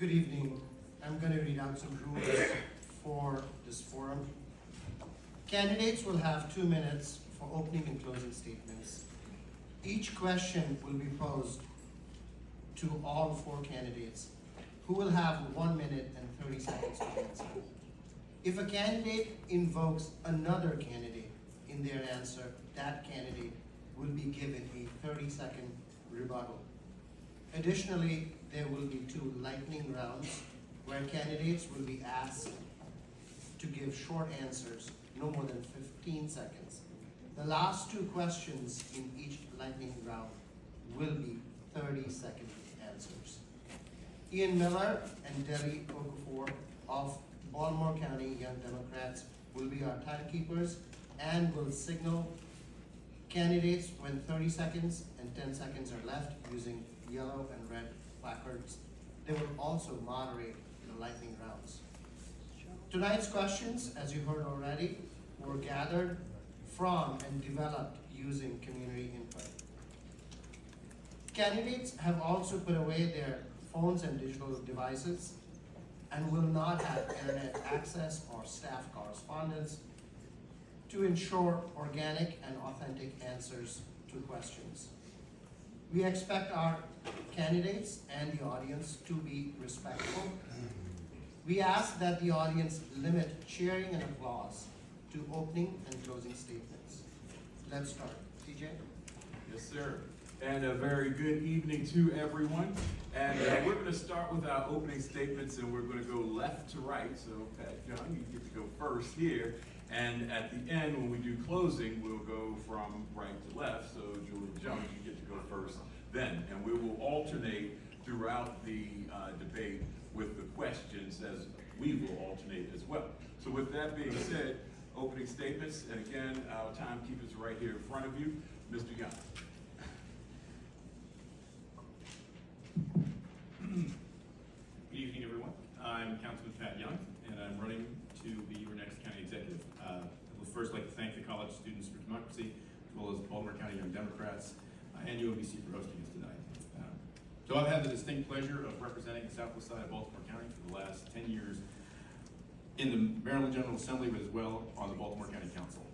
Good evening. I'm going to read out some rules for this forum. Candidates will have 2 minutes for opening and closing statements. Each question will be posed to all 4 candidates, who will have 1 minute and 30 seconds to answer. If a candidate invokes another candidate in their answer, that candidate will be given a 30-second rebuttal. Additionally, there will be 2 lightning rounds where candidates will be asked to give short answers, no more than 15 seconds. The last 2 questions in each lightning round will be 30-second answers. Ian Miller and Deli Okafor of Baltimore County Young Democrats will be our timekeepers and will signal candidates when 30 seconds and 10 seconds are left using yellow and red placards. They will also moderate the lightning rounds. Tonight's questions, as you heard already, were gathered from and developed using community input. Candidates have also put away their phones and digital devices and will not have internet access or staff correspondence to ensure organic and authentic answers to questions. We expect our candidates and the audience to be respectful. We ask that the audience limit cheering and applause to opening and closing statements. Let's start. TJ? Yes, sir. And a very good evening to everyone. And we're going to start with our opening statements, and we're going to go left to right. So, Pat Young, you get to go first here. And at the end, when we do closing, we'll go from right to left. So, Julie Jones, you get to go first then. And we will alternate throughout the debate with the questions, as we will alternate as well. So with that being said, opening statements, and again, our timekeepers right here in front of you, Mr. Young. Good evening, everyone. I'm Councilman Pat Young, and I'm running to be your next county executive. I would first like to thank the College Students for Democracy, as well as Baltimore County Young Democrats, and UMBC for hosting us tonight. So I've had the distinct pleasure of representing the southwest side of Baltimore County for the last 10 years in the Maryland General Assembly, but as well on the Baltimore County Council.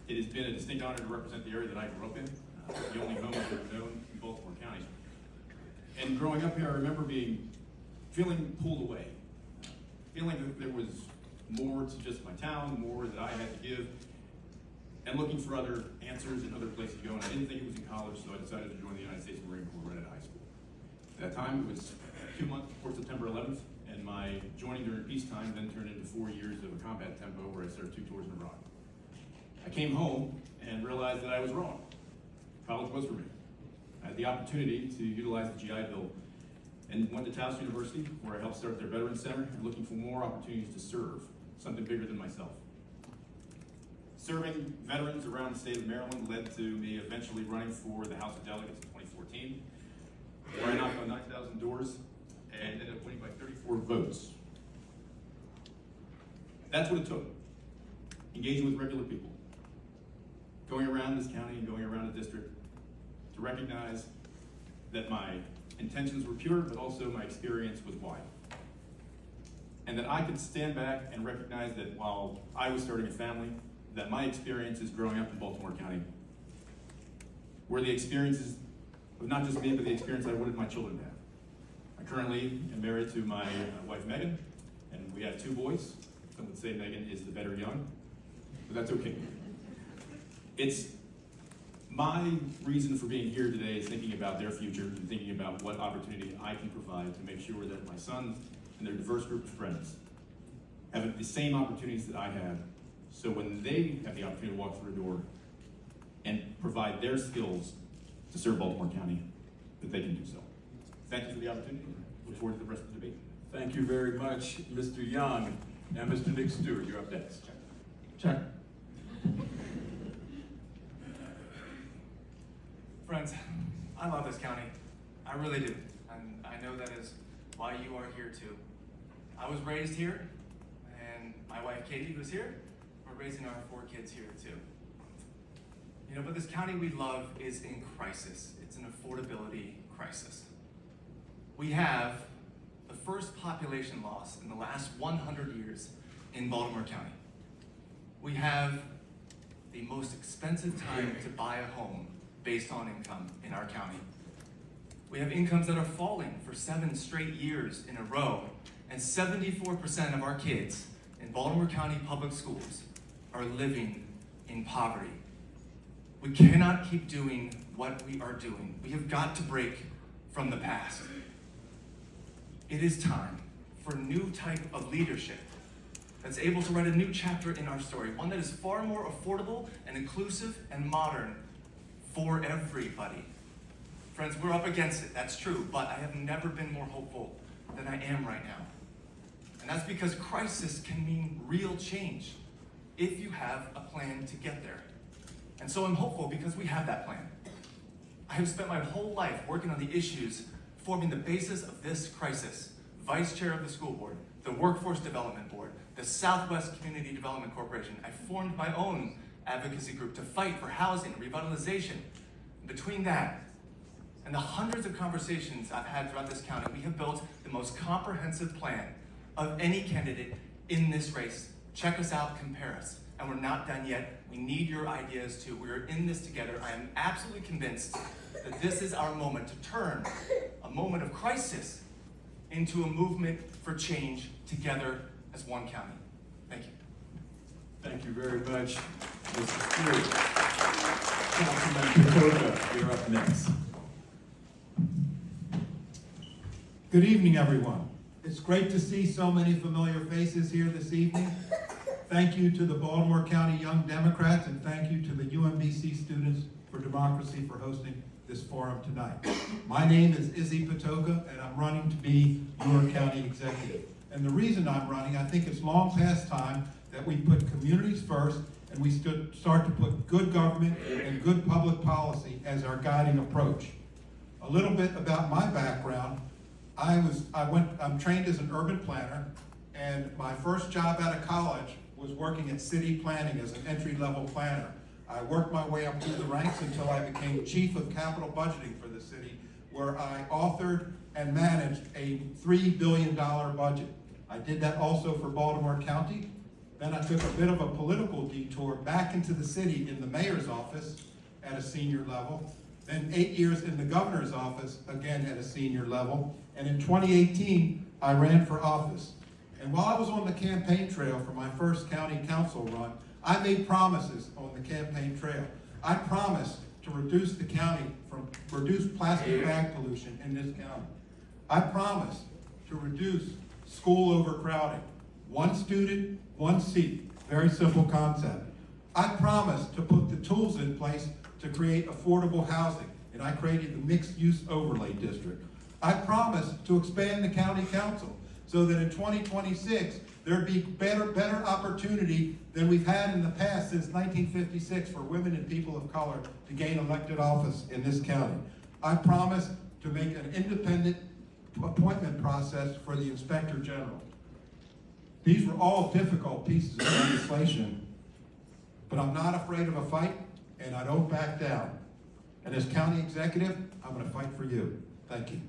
It has been a distinct honor to represent the area that I grew up in, the only home I've ever known in Baltimore County. And growing up here, I remember feeling pulled away, feeling that there was more to just my town, more that I had to give, and looking for other answers and other places to go. And I didn't think it was in college, so I decided to join the United States Marine Corps right out of high school. At that time, it was 2 months before September 11th, and my joining during peacetime then turned into 4 years of a combat tempo where I served 2 tours in Iraq. I came home and realized that I was wrong. College was for me. I had the opportunity to utilize the GI Bill and went to Towson University, where I helped start their Veterans Center, and looking for more opportunities to serve, something bigger than myself. Serving veterans around the state of Maryland led to me eventually running for the House of Delegates in 2014, where I knocked on 9,000 doors and ended up winning by 34 votes. That's what it took. Engaging with regular people, going around this county and going around the district to recognize that my intentions were pure, but also my experience was wide. And that I could stand back and recognize that while I was starting a family, that my experiences growing up in Baltimore County were the experiences of not just me, but the experience I wanted my children to have. I currently am married to my wife, Megan, and we have 2 boys. Some would say Megan is the better young, but that's okay. It's my reason for being here today is thinking about their future and thinking about what opportunity I can provide to make sure that my sons and their diverse group of friends have the same opportunities that I have, so when they have the opportunity to walk through a door and provide their skills to serve Baltimore County, that they can do so. Thank you for the opportunity. Look forward to the rest of the debate. Thank you very much, Mr. Young. Now, Mr. Nick Stewart, you're up next. Check. Friends, I love this county. I really do. And I know that is why you are here too. I was raised here, and my wife Katie was here. We're raising our 4 kids here too. You know, but this county we love is in crisis. It's an affordability crisis. We have first population loss in the last 100 years in Baltimore County. We have the most expensive time to buy a home based on income in our county. We have incomes that are falling for 7 straight years in a row, and 74% of our kids in Baltimore County public schools are living in poverty. We cannot keep doing what we are doing. We have got to break from the past. It is time for a new type of leadership that's able to write a new chapter in our story, one that is far more affordable and inclusive and modern for everybody. Friends, we're up against it, that's true, but I have never been more hopeful than I am right now. And that's because crisis can mean real change if you have a plan to get there. And so I'm hopeful because we have that plan. I have spent my whole life working on the issues forming the basis of this crisis. Vice chair of the school board, the Workforce Development Board, the Southwest Community Development Corporation. I formed my own advocacy group to fight for housing and revitalization. Between that and the hundreds of conversations I've had throughout this county, we have built the most comprehensive plan of any candidate in this race. Check us out, compare us. And we're not done yet. We need your ideas too. We're in this together. I am absolutely convinced that this is our moment to turn a moment of crisis into a movement for change together as one county. Thank you. Thank you very much, Mr. Stewart. Councilman Patoka, you're up next. Good evening, everyone. It's great to see so many familiar faces here this evening. Thank you to the Baltimore County Young Democrats, and thank you to the UMBC Students for Democracy for hosting this forum tonight. My name is Izzy Patoka, and I'm running to be your county executive. And the reason I'm running, I think it's long past time that we put communities first and we start to put good government and good public policy as our guiding approach. A little bit about my background. I'm trained as an urban planner, and my first job out of college was working at city planning as an entry-level planner. I worked my way up through the ranks until I became chief of capital budgeting for the city, where I authored and managed a $3 billion budget. I did that also for Baltimore County. Then I took a bit of a political detour back into the city in the mayor's office at a senior level. Then 8 years in the governor's office, again at a senior level. And in 2018, I ran for office. And while I was on the campaign trail for my first county council run, I made promises on the campaign trail. I promised to reduce plastic bag pollution in this county. I promised to reduce school overcrowding. 1 student, 1 seat. Very simple concept. I promised to put the tools in place to create affordable housing, and I created the mixed-use overlay district. I promised to expand the county council so that in 2026, there'd be better opportunity than we've had in the past since 1956 for women and people of color to gain elected office in this county. I promised to make an independent appointment process for the Inspector General. These were all difficult pieces of legislation, but I'm not afraid of a fight, and I don't back down. And as county executive, I'm going to fight for you. Thank you.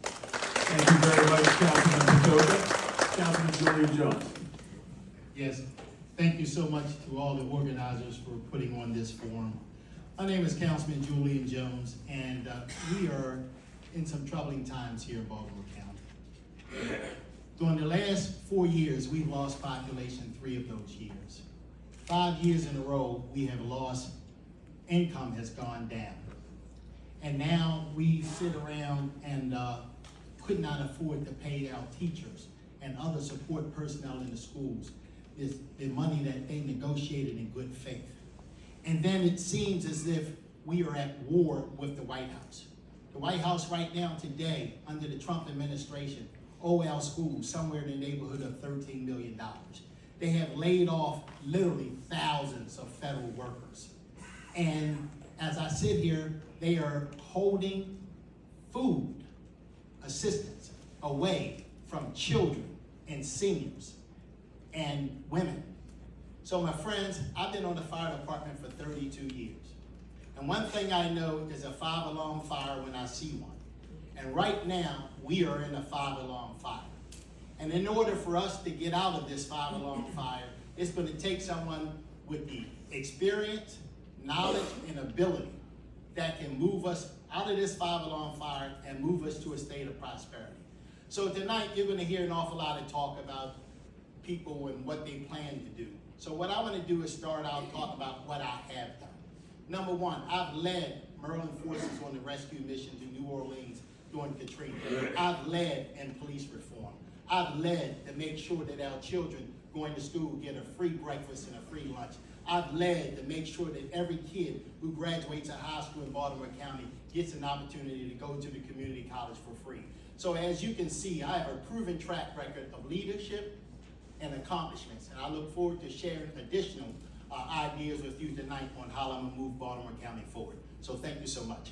Thank you very much, Councilman Patoka. Councilman Julian Jones. Yes, thank you so much to all the organizers for putting on this forum. My name is Councilman Julian Jones, and we are in some troubling times here in Baltimore County. During the last 4 years, we've lost population 3 of those years. 5 years in a row, we have lost, income has gone down. And now we sit around and could not afford to pay our teachers and other support personnel in the schools the money that they negotiated in good faith. And then it seems as if we are at war with the White House. The White House right now today, under the Trump administration, owe our schools somewhere in the neighborhood of $13 million. They have laid off literally thousands of federal workers. And as I sit here, they are holding food assistance away from children and seniors and women. So my friends, I've been on the fire department for 32 years. And one thing I know is a 5-alarm fire when I see one. And right now, we are in a 5-alarm fire. And in order for us to get out of this 5-alarm fire, it's going to take someone with the experience, knowledge, and ability that can move us out of this 5-alarm fire and move us to a state of prosperity. So tonight, you're going to hear an awful lot of talk about people and what they plan to do. So what I want to do is start out talking about what I have done. Number one, I've led Maryland forces on the rescue missions in New Orleans during Katrina. I've led in police reform. I've led to make sure that our children going to school get a free breakfast and a free lunch. I've led to make sure that every kid who graduates a high school in Baltimore County gets an opportunity to go to the community college for free. So as you can see, I have a proven track record of leadership and accomplishments, and I look forward to sharing additional ideas with you tonight on how I'm going to move Baltimore County forward. So thank you so much.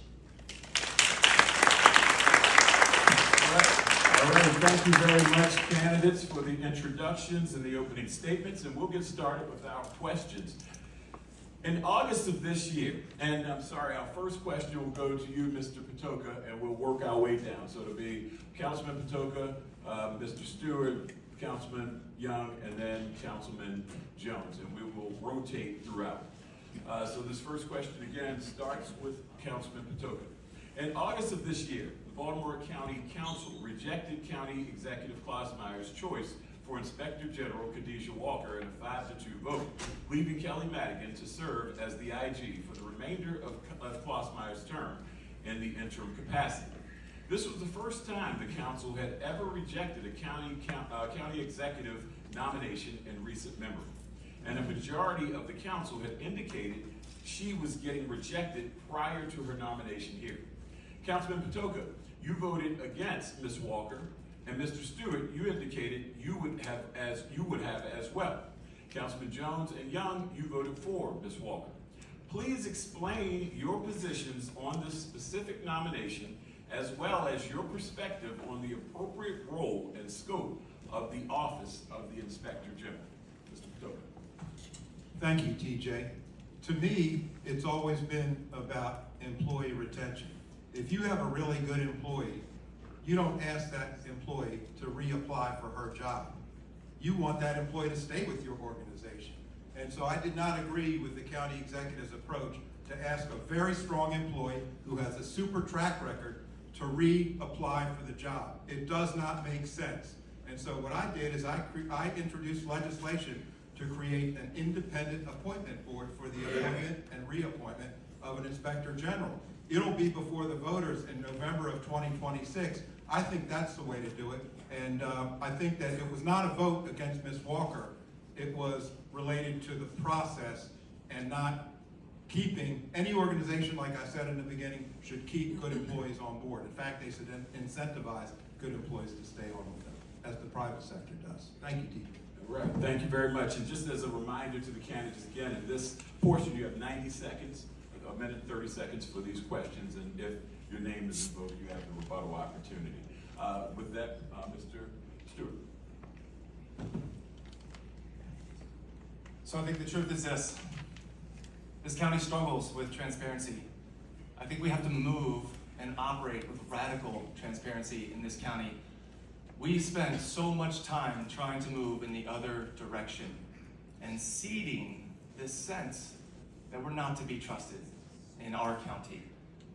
All right, thank you very much, candidates, for the introductions and the opening statements, and we'll get started with our questions. In August of this year, and I'm sorry, our first question will go to you, Mr. Patoka, and we'll work our way down. So it'll be Councilman Patoka, Mr. Stewart, Councilman Young, and then Councilman Jones, and we will rotate throughout. So this first question again starts with Councilman Patoka. In August of this year, the Baltimore County Council rejected County Executive Klosmeyer's choice for Inspector General Khadijah Walker in a 5-2 vote, leaving Kelly Madigan to serve as the IG for the remainder of Klosmeyer's term in the interim capacity. This was the first time the council had ever rejected a county executive nomination in recent memory, and a majority of the council had indicated she was getting rejected prior to her nomination here. Councilman Patoka, you voted against Ms. Walker, and Mr. Stewart, you indicated you would have as well. Councilman Jones and Young, you voted for Ms. Walker. Please explain your positions on this specific nomination, as well as your perspective on the appropriate role and scope of the office of the Inspector General. Mr. Patoka. Thank you, TJ. To me, it's always been about employee retention. If you have a really good employee, you don't ask that employee to reapply for her job. You want that employee to stay with your organization. And so I did not agree with the county executive's approach to ask a very strong employee who has a super track record to reapply for the job. It does not make sense. And so what I did is I introduced legislation to create an independent appointment board for the appointment and reappointment of an inspector general. It'll be before the voters in November of 2026. I think that's the way to do it. And I think that it was not a vote against Ms. Walker. It was related to the process and not keeping, any organization, like I said in the beginning, should keep good employees on board. In fact, they should incentivize good employees to stay on with them, as the private sector does. Thank you, TJ. All right, thank you very much. And just as a reminder to the candidates, again, in this portion, you have 90 seconds, a minute and 30 seconds for these questions. And if your name isn't voted, you have the rebuttal opportunity. With that, Mr. Stewart. So I think the truth is this. This county struggles with transparency. I think we have to move and operate with radical transparency in this county. We spend so much time trying to move in the other direction and seeding this sense that we're not to be trusted in our county.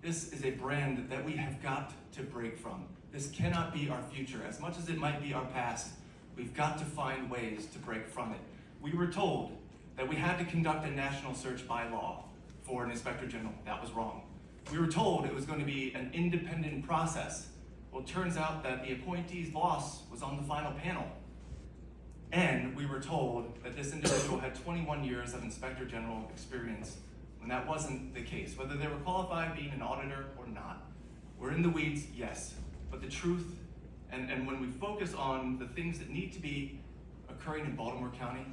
This is a brand that we have got to break from. This cannot be our future. As much as it might be our past, we've got to find ways to break from it. We were told that we had to conduct a national search by law for an inspector general. That was wrong. We were told it was going to be an independent process. Well, it turns out that the appointee's boss was on the final panel. And we were told that this individual had 21 years of inspector general experience, when that wasn't the case. Whether they were qualified being an auditor or not. We're in the weeds, yes. But the truth, and when we focus on the things that need to be occurring in Baltimore County,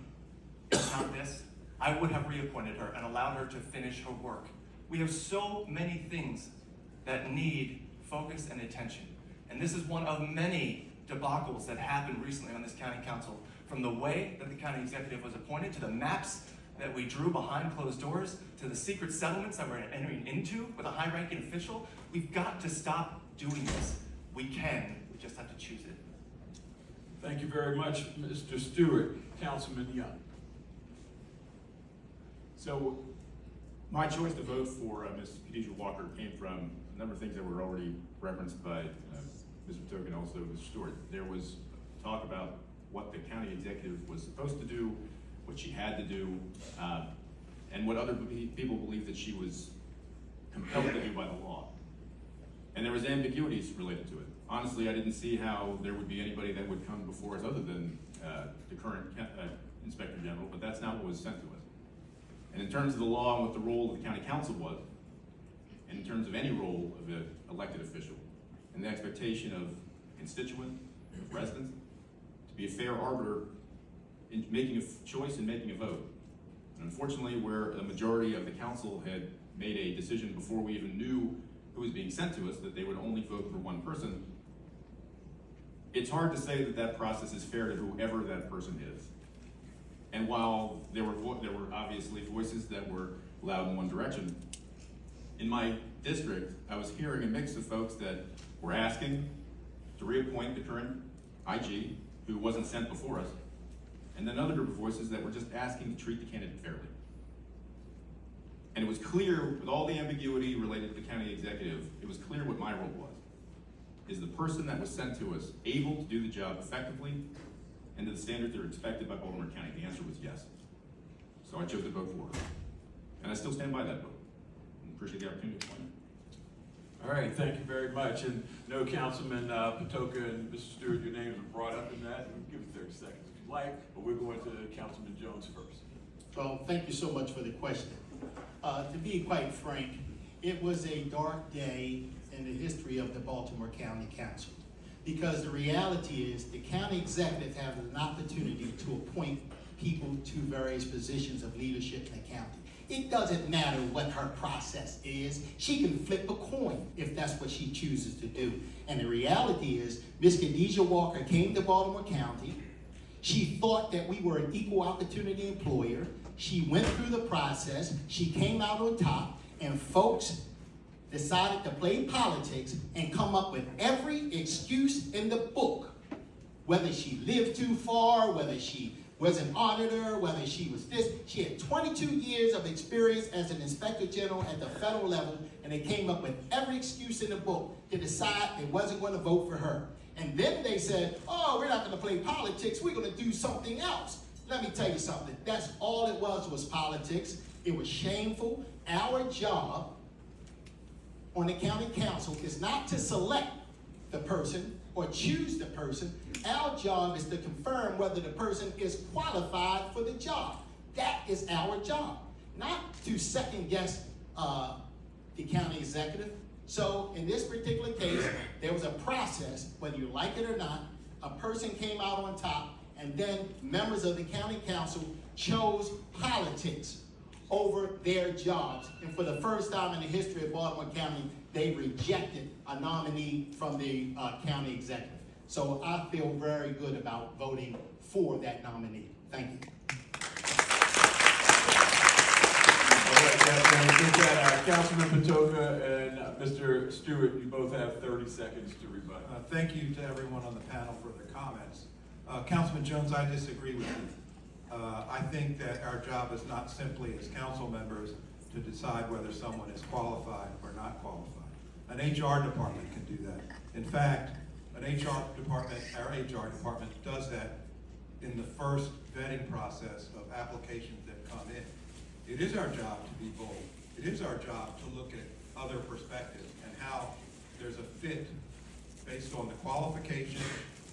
not this, I would have reappointed her and allowed her to finish her work. We have so many things that need focus and attention. And this is one of many debacles that happened recently on this county council. From the way that the county executive was appointed, to the maps that we drew behind closed doors, to the secret settlements that we're entering into with a high-ranking official. We've got to stop doing this. We can, we just have to choose it. Thank you very much, Mr. Stewart. Councilman Young. So, my choice to vote for Ms. Khadijah Walker came from a number of things that were already referenced by Mr. Token and also Mr. Stewart. There was talk about what the county executive was supposed to do, what she had to do, and what other people believed that she was compelled to do by the law. And there was ambiguities related to it. Honestly, I didn't see how there would be anybody that would come before us other than the current Inspector General, but that's not what was sent to us. And in terms of the law and what the role of the county council was, and in terms of any role of an elected official, and the expectation of a constituent, of residents, to be a fair arbiter in making a choice and making a vote. And unfortunately, where a majority of the council had made a decision before we even knew who was being sent to us, that they would only vote for one person, it's hard to say that that process is fair to whoever that person is. And while there were obviously voices that were loud in one direction, in my district, I was hearing a mix of folks that were asking to reappoint the current IG, who wasn't sent before us, and then another group of voices that were just asking to treat the candidate fairly. And it was clear, with all the ambiguity related to the county executive, it was clear what my role was. Is the person that was sent to us able to do the job effectively and to the standards that are expected by Baltimore County? The answer was yes. So I chose to vote for her. And I still stand by that vote. And appreciate the opportunity to explain it. All right, thank you very much. And no, Councilman Patoka and Mr. Stewart, your names were brought up in that. We'll give you 30 seconds if you like, but we're going to Councilman Jones first. Well, thank you so much for the question. To be quite frank, it was a dark day in the history of the Baltimore County Council, because the reality is the county executive has an opportunity to appoint people to various positions of leadership in the county. It doesn't matter what her process is. She can flip a coin if that's what she chooses to do. And the reality is, Ms. Khadijah Walker came to Baltimore County. She thought that we were an equal opportunity employer. She went through the process. She came out on top, and folks decided to play politics and come up with every excuse in the book. Whether she lived too far, whether she was an auditor, whether she was this. She had 22 years of experience as an inspector general at the federal level, and they came up with every excuse in the book to decide they wasn't going to vote for her. And then they said, oh, we're not going to play politics, we're going to do something else. Let me tell you something, that's all it was politics. It was shameful. Our job on the county council is not to select the person or choose the person. Our job is to confirm whether the person is qualified for the job. That is our job, not to second guess the county executive. So in this particular case, there was a process, whether you like it or not. A person came out on top, and then members of the county council chose politics over their jobs. And for the first time in the history of Baltimore County, they rejected a nominee from the county executive. So I feel very good about voting for that nominee. Thank you. All right, Councilman, Councilman Patoka and Mr. Stewart, you both have 30 seconds to rebut. Thank you to everyone on the panel for their comments. Councilman Jones, I disagree with you. I think that our job is not simply as council members to decide whether someone is qualified or not qualified. An HR department can do that. In fact, an HR department, our HR department does that in the first vetting process of applications that come in. It is our job to be bold. It is our job to look at other perspectives and how there's a fit based on the qualification,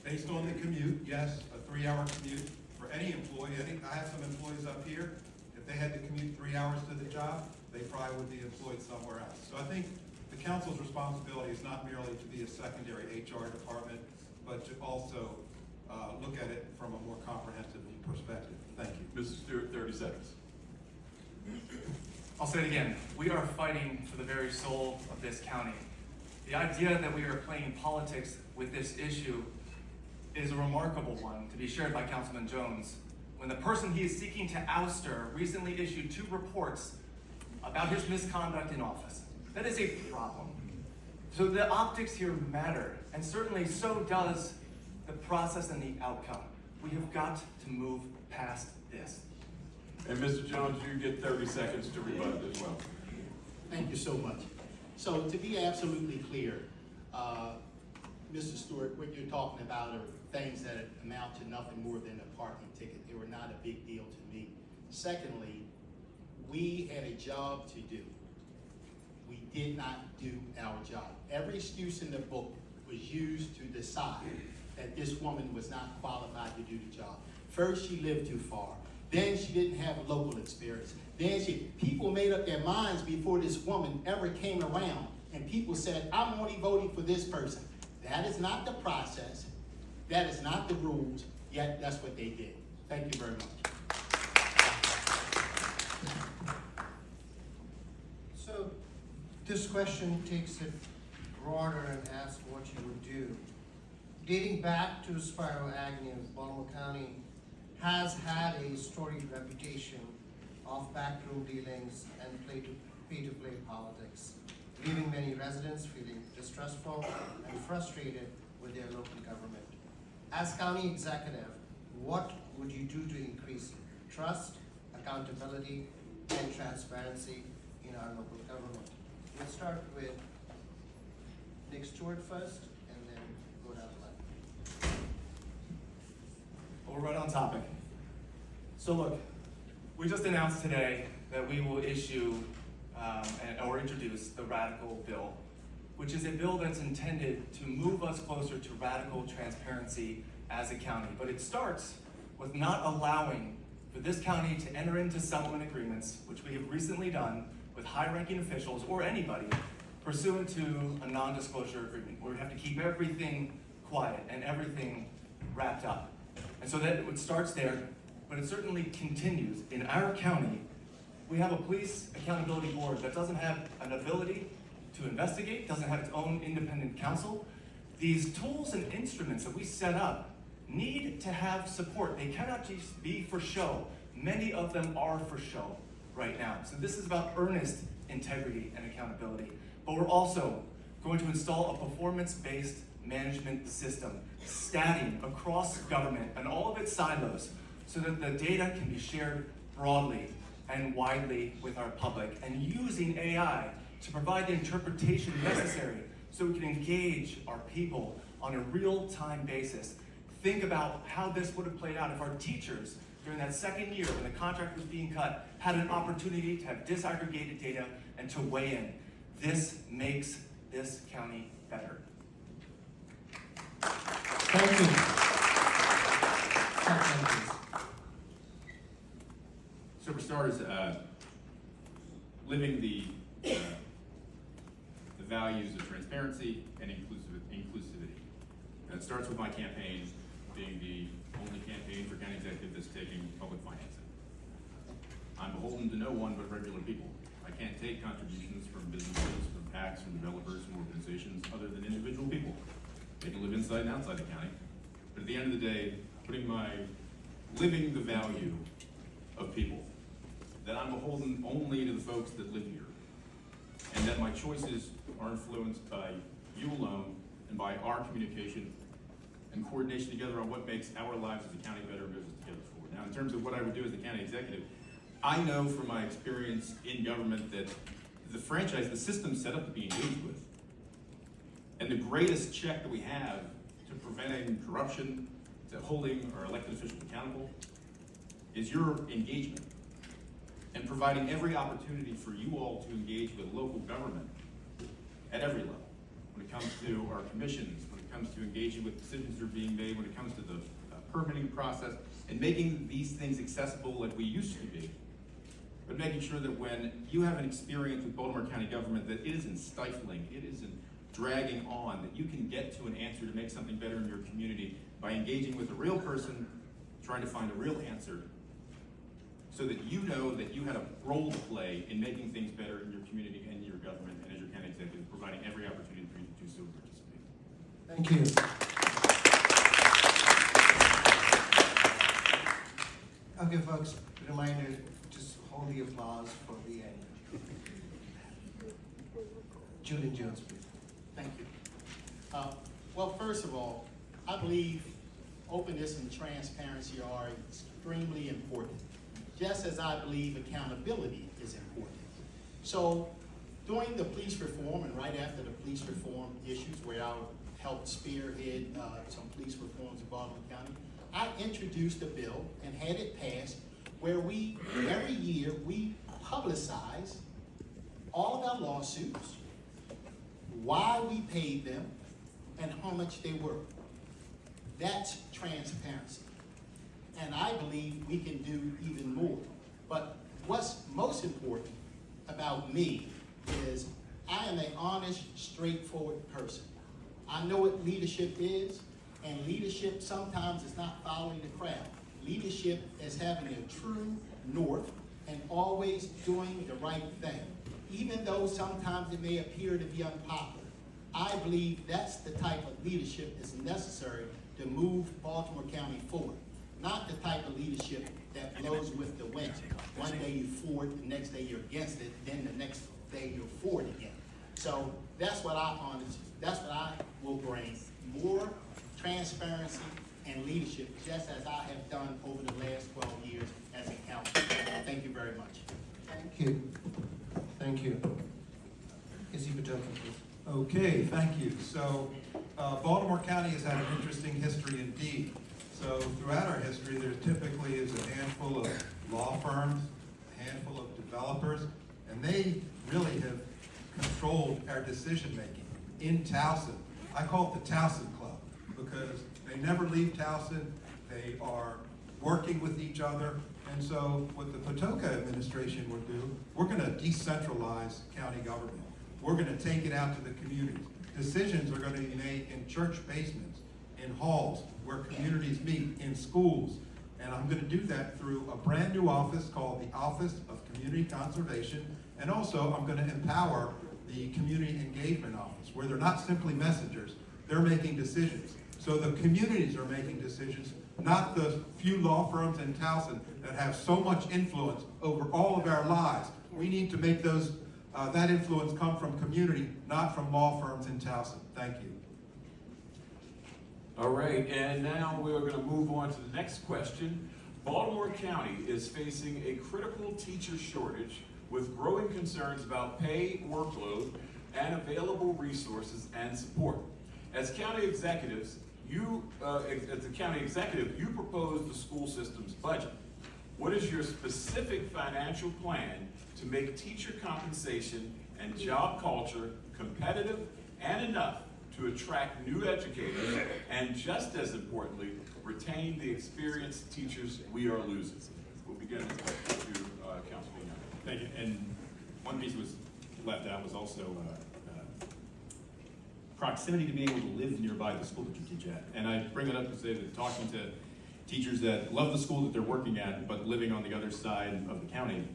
based on the commute. Yes, a 3-hour commute for any employee. I have some employees up here. If they had to commute 3 hours to the job, they probably would be employed somewhere else. So I think the council's responsibility is not merely to be a secondary HR department, but to also look at it from a more comprehensive perspective. Thank you. Mr. Stewart, 30 seconds. I'll say it again, we are fighting for the very soul of this county. The idea that we are playing politics with this issue is a remarkable one to be shared by Councilman Jones. When the person he is seeking to ouster recently issued 2 reports about his misconduct in office. That is a problem. So the optics here matter, and certainly so does the process and the outcome. We have got to move past this. And Mr. Jones, you get 30 seconds to rebut as well. Thank you so much. So to be absolutely clear, Mr. Stewart, what you're talking about are things that amount to nothing more than a parking ticket. They were not a big deal to me. Secondly, we had a job to do. We did not do our job. Every excuse in the book was used to decide that this woman was not qualified to do the job. First, she lived too far. Then she didn't have local experience. Then people made up their minds before this woman ever came around, and people said, I'm only voting for this person. That is not the process. That is not the rules, yet that's what they did. Thank you very much. So this question takes it broader and asks what you would do. Dating back to Spiro Agnew, Baltimore County has had a storied reputation of backroom dealings and pay-to-play politics, leaving many residents feeling distrustful and frustrated with their local government. As county executive, what would you do to increase trust, accountability, and transparency in our local government? We'll start with Nick Stewart first, and then go down the line. Well, we're right on topic. So look, we just announced today that we will issue or introduce the Radical Bill, which is a bill that's intended to move us closer to radical transparency as a county. But it starts with not allowing for this county to enter into settlement agreements, which we have recently done with high-ranking officials or anybody pursuant to a non-disclosure agreement, where we have to keep everything quiet and everything wrapped up. And so that it starts there, but it certainly continues. In our county, we have a police accountability board that doesn't have an ability to investigate, doesn't have its own independent counsel. These tools and instruments that we set up need to have support. They cannot just be for show. Many of them are for show right now. So this is about earnest integrity and accountability. But we're also going to install a performance-based management system, statting across government and all of its silos, so that the data can be shared broadly and widely with our public, and using AI to provide the interpretation necessary so we can engage our people on a real-time basis. Think about how this would have played out if our teachers, during that second year when the contract was being cut, had an opportunity to have disaggregated data and to weigh in. This makes this county better. Thank you. So for starters, living the values of transparency and inclusivity. And it starts with my campaign being the only campaign for county executive that's taking public financing. I'm beholden to no one but regular people. I can't take contributions from businesses, from PACs, from developers, from organizations other than individual people. They can live inside and outside the county. But at the end of the day, living the value of people, that I'm beholden only to the folks that live here, and that my choices are influenced by you alone and by our communication and coordination together on what makes our lives as a county better and moves us together forward. Now, in terms of what I would do as the county executive, I know from my experience in government that the system's set up to be engaged with. And the greatest check that we have to preventing corruption, to holding our elected officials accountable, is your engagement and providing every opportunity for you all to engage with local government at every level. When it comes to our commissions, when it comes to engaging with decisions that are being made, when it comes to the permitting process, and making these things accessible like we used to be. But making sure that when you have an experience with Baltimore County government, that it isn't stifling, it isn't dragging on, that you can get to an answer to make something better in your community by engaging with a real person, trying to find a real answer, so that you know that you had a role to play in making things better in your community and your government, and as your county executive, providing every opportunity for you to do so and participate. Thank you. Okay, folks, reminder, just hold the applause for the end. Julian Jones, please. Thank you. Well, first of all, I believe openness and transparency are extremely important, just as I believe accountability is important. So during the police reform and right after the police reform issues where I helped spearhead some police reforms in Baltimore County, I introduced a bill and had it passed where we, every year, we publicize all of our lawsuits, why we paid them, and how much they were. That's transparency. And I believe we can do even more. But what's most important about me is I am an honest, straightforward person. I know what leadership is, and leadership sometimes is not following the crowd. Leadership is having a true north and always doing the right thing, even though sometimes it may appear to be unpopular. I believe that's the type of leadership that's necessary to move Baltimore County forward, not the type of leadership that blows with the wind. One day you're for it, the next day you're against it, then the next day you're for it again. So that's what I will bring, more transparency and leadership, just as I have done over the last 12 years as a council. Thank you very much. Thank you. Thank you. Is he talking, please? Okay, thank you. So Baltimore County has had an interesting history indeed. So throughout our history, there typically is a handful of law firms, a handful of developers, and they really have controlled our decision-making in Towson. I call it the Towson Club because they never leave Towson. They are working with each other. And so what the Patoka administration will do, we're going to decentralize county government. We're going to take it out to the communities. Decisions are going to be made in church basements, in halls, where communities meet, in schools. And I'm going to do that through a brand new office called the Office of Community Conservation. And also I'm going to empower the Community Engagement Office, where they're not simply messengers, they're making decisions. So the communities are making decisions, not the few law firms in Towson that have so much influence over all of our lives. We need to make those that influence come from community, not from law firms in Towson. Thank you. All right, and now we're going to move on to the next question. Baltimore County is facing a critical teacher shortage with growing concerns about pay, workload, and available resources and support. As county executives, as the county executive, you propose the school system's budget. What is your specific financial plan to make teacher compensation and job culture competitive and enough to attract new educators and, just as importantly, retain the experienced teachers we are losing? We'll begin with Councilman Young. Thank you. And one piece was left out was also proximity to being able to live nearby the school that you teach at. And I bring it up to say that talking to teachers that love the school that they're working at, but living on the other side of the county,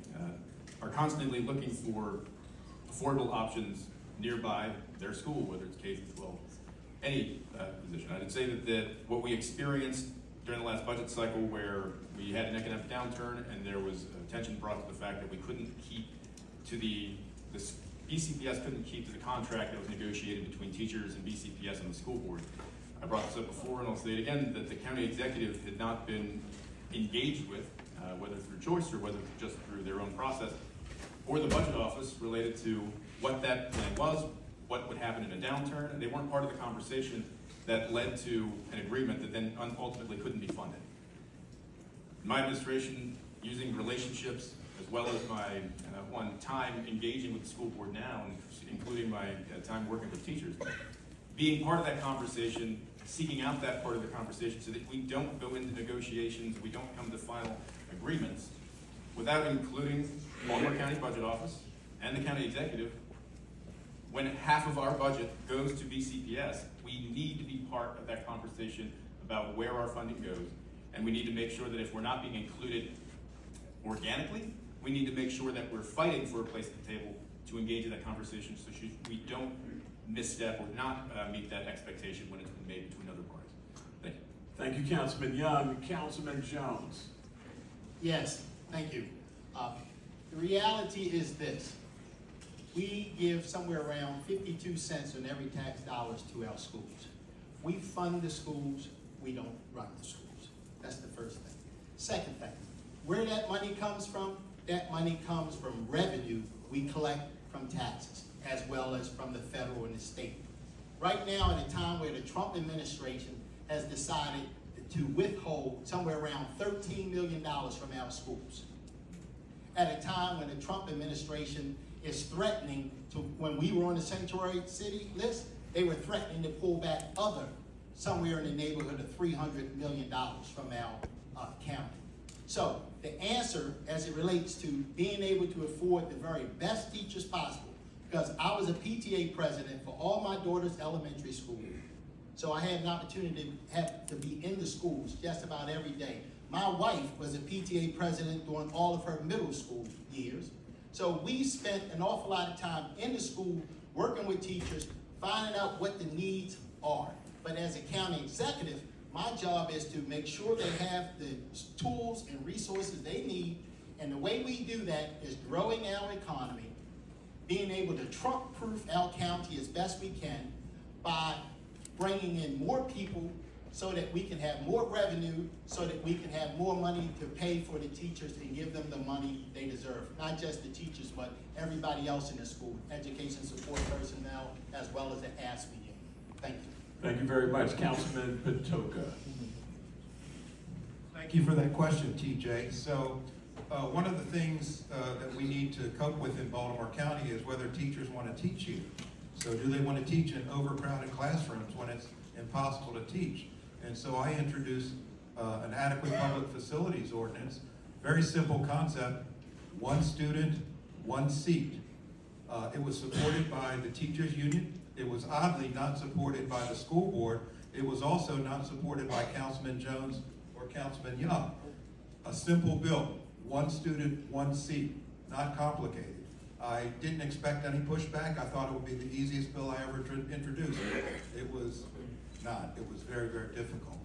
are constantly looking for affordable options nearby their school, whether it's K-12, any position. I'd say that what we experienced during the last budget cycle, where we had an economic downturn and there was attention brought to the fact that we couldn't keep to the BCPS couldn't keep to the contract that was negotiated between teachers and BCPS and the school board. I brought this up before, and I'll say it again, that the county executive had not been engaged with, whether through choice or whether just through their own process, or the budget office related to what that plan was, what would happen in a downturn. They weren't part of the conversation that led to an agreement that then ultimately couldn't be funded. My administration, using relationships as well as my time engaging with the school board now, including my time working with teachers, being part of that conversation, seeking out that part of the conversation so that we don't go into negotiations, we don't come to final agreements without including Baltimore County Budget Office and the county executive. When half of our budget goes to BCPS, we need to be part of that conversation about where our funding goes. And we need to make sure that if we're not being included organically, we need to make sure that we're fighting for a place at the table to engage in that conversation so we don't misstep or not meet that expectation when it's been made between other parties. Thank you. Thank you, Councilman Young. Councilman Jones. Yes, thank you. The reality is this. we give somewhere around 52 cents on every tax dollars to our schools. We fund the schools, we don't run the schools. That's the first thing. Second thing, where that money comes from, that money comes from revenue we collect from taxes, as well as from the federal and the state. Right now, at a time where the Trump administration has decided to withhold somewhere around $13 million from our schools. At a time when the Trump administration is threatening to, when we were on the sanctuary city list, they were threatening to pull back somewhere in the neighborhood of $300 million from our county. So the answer, as it relates to being able to afford the very best teachers possible, because I was a PTA president for all my daughter's elementary school, so I had an opportunity to be in the schools just about every day. My wife was a PTA president during all of her middle school years. So we spent an awful lot of time in the school working with teachers, finding out what the needs are. But as a county executive, my job is to make sure they have the tools and resources they need. And the way we do that is growing our economy, being able to Trump-proof our county as best we can by bringing in more people so that we can have more revenue, so that we can have more money to pay for the teachers and give them the money they deserve. Not just the teachers, but everybody else in the school, education support personnel, as well as the ASME union. Thank you. Thank you very much, Councilman Patoka. Thank you for that question, TJ. So one of the things that we need to cope with in Baltimore County is whether teachers want to teach here. So do they want to teach in overcrowded classrooms when it's impossible to teach? And so I introduced an adequate public facilities ordinance. Very simple concept, one student, one seat. It was supported by the teachers union. It was oddly not supported by the school board. It was also not supported by Councilman Jones or Councilman Young. A simple bill, one student, one seat, not complicated. I didn't expect any pushback. I thought it would be the easiest bill I ever introduced. It was not. It was very, very difficult.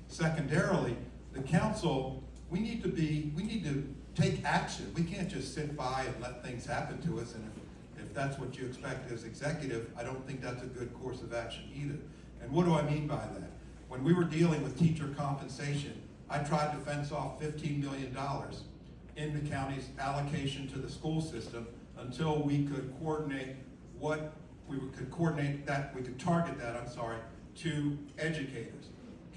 Secondarily, the council, we need to take action. We can't just sit by and let things happen to us. And if that's what you expect as executive, I don't think that's a good course of action either. And what do I mean by that? When we were dealing with teacher compensation, I tried to fence off $15 million in the county's allocation to the school system until we could coordinate target that, to educators.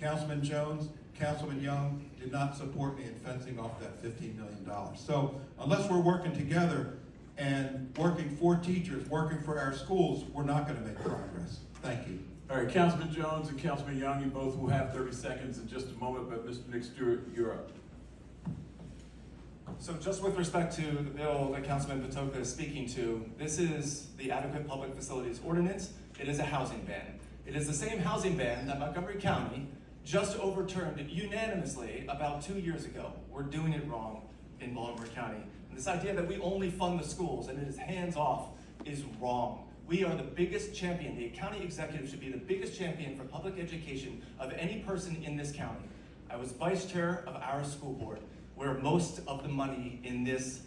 Councilman Jones, Councilman Young did not support me in fencing off that $15 million. So unless we're working together and working for teachers, working for our schools, we're not going to make progress. Thank you. All right, Councilman Jones and Councilman Young, you both will have 30 seconds in just a moment, but Mr. Nick Stewart, you're up. So just with respect to the bill that Councilman Patoka is speaking to, this is the Adequate Public Facilities Ordinance. It is a housing ban. It is the same housing ban that Montgomery County just overturned unanimously about 2 years ago. We're doing it wrong in Baltimore County. And this idea that we only fund the schools and it is hands off is wrong. We are the biggest champion. The county executive should be the biggest champion for public education of any person in this county. I was vice chair of our school board, where most of the money in this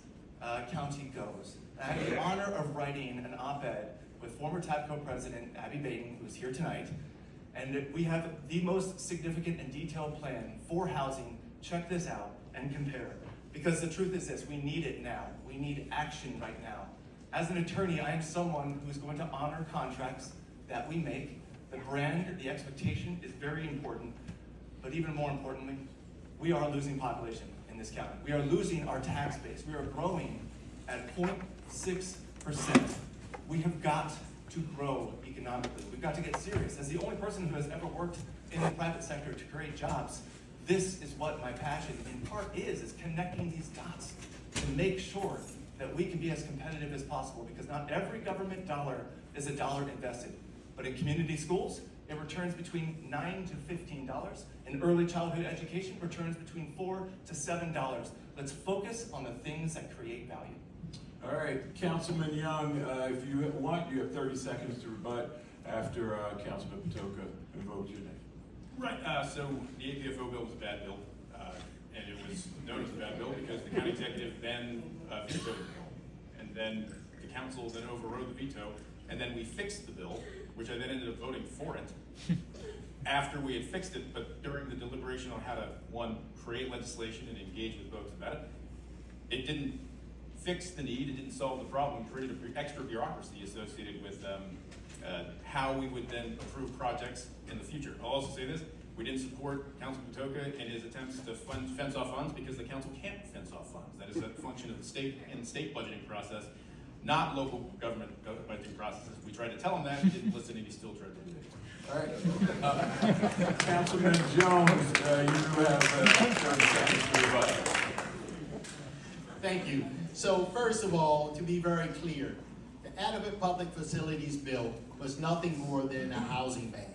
county goes. I had the honor of writing an op-ed with former TAPCO president Abby Baden, who's here tonight, and we have the most significant and detailed plan for housing. Check this out and compare. Because the truth is this, we need it now. We need action right now. As an attorney, I am someone who's going to honor contracts that we make. The brand, the expectation is very important, but even more importantly, we are losing population in this county. We are losing our tax base. We are growing at 0.6%. We have got to grow economically. We've got to get serious. As the only person who has ever worked in the private sector to create jobs, this is what my passion in part is connecting these dots to make sure that we can be as competitive as possible, because not every government dollar is a dollar invested. But in community schools, it returns between $9 to $15. In early childhood education, returns between $4 to $7. Let's focus on the things that create value. All right, Councilman Young, if you want, you have 30 seconds to rebut after Councilman Patoka invoked your name. Right, so the APFO bill was a bad bill, and it was known as a bad bill because the county executive then vetoed it. And then the council then overrode the veto, and then we fixed the bill, which I then ended up voting for it after we had fixed it, but during the deliberation on how to, one, create legislation and engage with folks about it, it didn't fix the need, it didn't solve the problem, it created an extra bureaucracy associated with how we would then approve projects in the future. I'll also say this, we didn't support Councilman Patoka in his attempts to fence off funds because the council can't fence off funds. That is a function of the state and the state budgeting process, not local government budgeting processes. We tried to tell him that, he didn't listen, and he still tried to do it. All right. Councilman Jones, you have 30 seconds to rebut. Thank you. So first of all, to be very clear, the Adequate Public Facilities Bill was nothing more than a housing ban.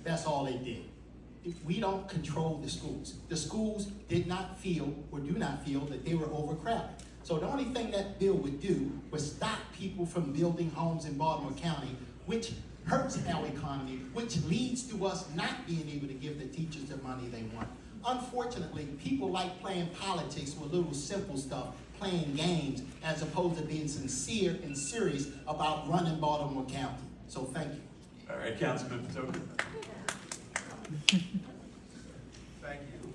That's all it did. We don't control the schools. The schools did not feel, or do not feel, that they were overcrowded. So the only thing that bill would do was stop people from building homes in Baltimore County, which hurts our economy, which leads to us not being able to give the teachers the money they want. Unfortunately, people like playing politics with little simple stuff, playing games, as opposed to being sincere and serious about running Baltimore County. So thank you. All right, Councilman Patoka. Thank you.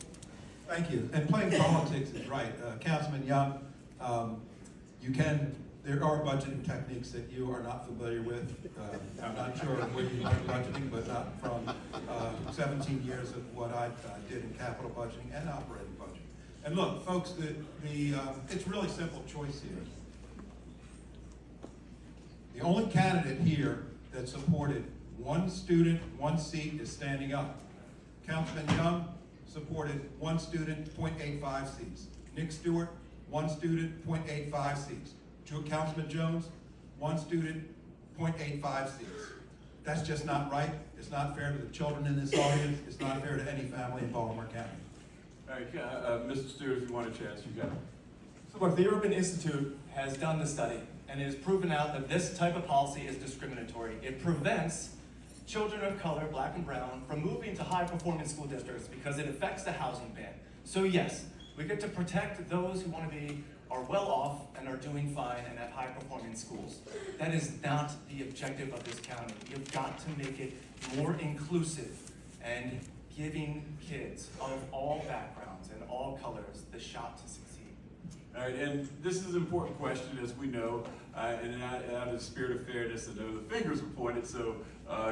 Thank you. And playing politics is right. Councilman Young, there are budgeting techniques that you are not familiar with. I'm not sure where you learned budgeting, but not from 17 years of what I did in capital budgeting and operating budgeting. And look, folks, it's really simple choice here. The only candidate here that supported one student, one seat is standing up. Councilman Young supported one student, 0.85 seats. Nick Stewart, one student, 0.85 seats. Councilman Jones, one student, 0.85 seats. That's just not right. It's not fair to the children in this audience. It's not fair to any family in Baltimore County. All right, Mr. Stewart, if you want a chance, you got it. So look, the Urban Institute has done the study, and it has proven out that this type of policy is discriminatory. It prevents children of color, black and brown, from moving to high-performing school districts because it affects the housing ban. So yes, we get to protect those who are well off and are doing fine and have high-performing schools. That is not the objective of this county. You've got to make it more inclusive and giving kids of all backgrounds and all colors the shot to succeed. All right, and this is an important question, as we know, and out of the spirit of fairness, I know the fingers were pointed, so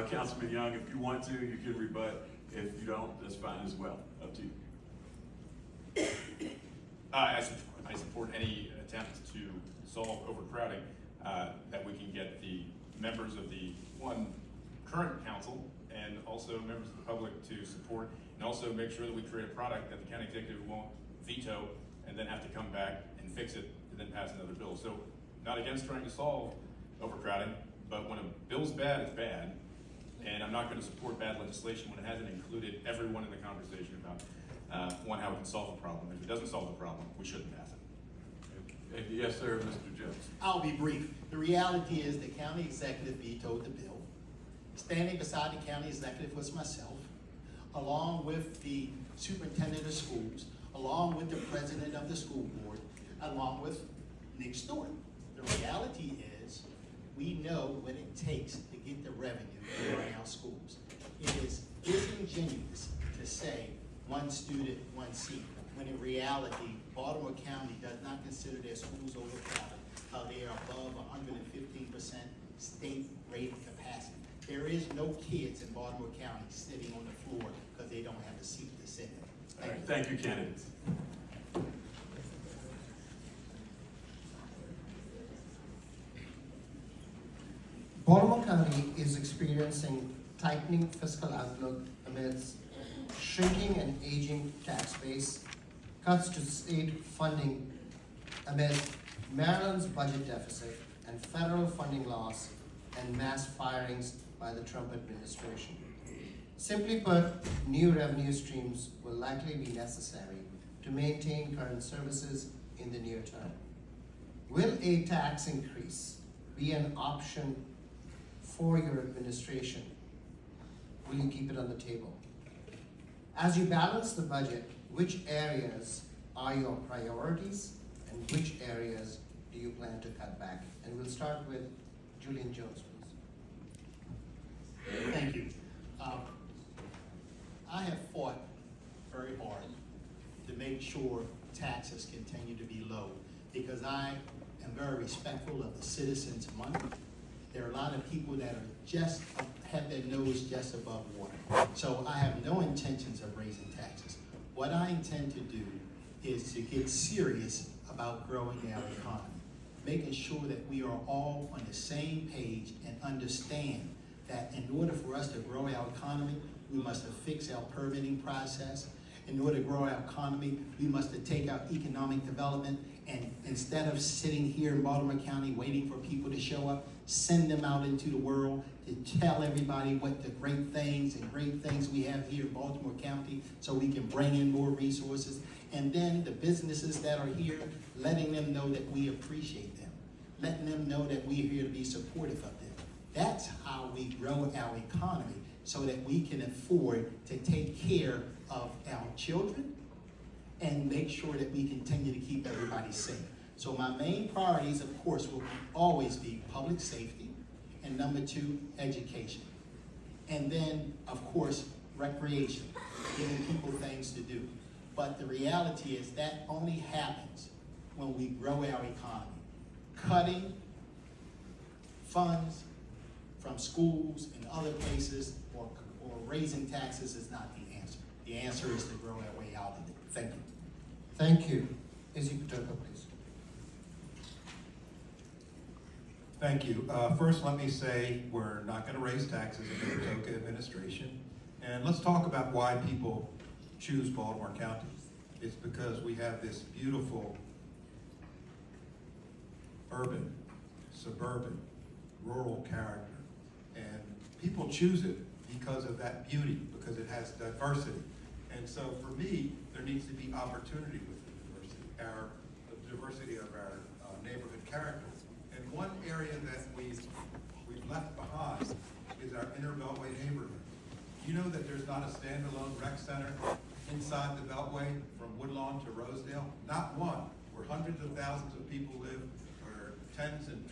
Councilman Young, if you want to, you can rebut. If you don't, that's fine as well. Up to you. I support any attempt to solve overcrowding, that we can get the members of the current council and also members of the public to support, and also make sure that we create a product that the county executive won't veto and then have to come back and fix it and then pass another bill. So not against trying to solve overcrowding, but when a bill's bad, it's bad. And I'm not going to support bad legislation when it hasn't included everyone in the conversation about how we can solve the problem. If it doesn't solve the problem, we shouldn't pass it. And yes, sir, Mr. Jones. I'll be brief. The reality is the county executive vetoed the bill. Standing beside the county executive was myself, along with the superintendent of schools, along with the president of the school board, along with Nick Stewart. The reality is we know what it takes to get the revenue to run our schools. It is disingenuous to say one student, one seat, when in reality, Baltimore County does not consider their schools overcrowded. They are above 115% state rated capacity. There is no kids in Baltimore County sitting on the floor because they don't have a seat to sit in. All right, thank you, candidates. Baltimore County is experiencing tightening fiscal outlook amidst shrinking and aging tax base, cuts to state funding amidst Maryland's budget deficit and federal funding loss and mass firings by the Trump administration. Simply put, new revenue streams will likely be necessary to maintain current services in the near term. Will a tax increase be an option for your administration? Will you keep it on the table? As you balance the budget, which areas are your priorities and which areas do you plan to cut back And we'll start with Julian Jones, please. Thank you. I have fought very hard to make sure taxes continue to be low because I am very respectful of the citizens' money. There are a lot of people that are just have their nose just above water. So I have no intentions of raising taxes. What I intend to do is to get serious about growing our economy, making sure that we are all on the same page and understand that in order for us to grow our economy, we must fix our permitting process. In order to grow our economy, we must take our economic development and instead of sitting here in Baltimore County waiting for people to show up, send them out into the world to tell everybody what the great things we have here in Baltimore County so we can bring in more resources. And then the businesses that are here, letting them know that we appreciate them, letting them know that we are here to be supportive of them. That's how we grow our economy so that we can afford to take care of our children and make sure that we continue to keep everybody safe. So my main priorities, of course, will always be public safety, and number 2, education. And then, of course, recreation, giving people things to do. But the reality is that only happens when we grow our economy. Cutting funds from schools and other places or raising taxes is not the answer. The answer is to grow our way out of it. Thank you. Thank you. Izzy Paterka, please. Thank you. First, let me say we're not going to raise taxes in the Paterka administration. And let's talk about why people choose Baltimore County. It's because we have this beautiful urban, suburban, rural character. And people choose it because of that beauty, because it has diversity. And so for me, there needs to be opportunity with the diversity of our neighborhood character. And one area that we've left behind is our inner Beltway neighborhood. You know that there's not a standalone rec center inside the Beltway from Woodlawn to Rosedale? Not one, where hundreds of thousands of people live, where tens and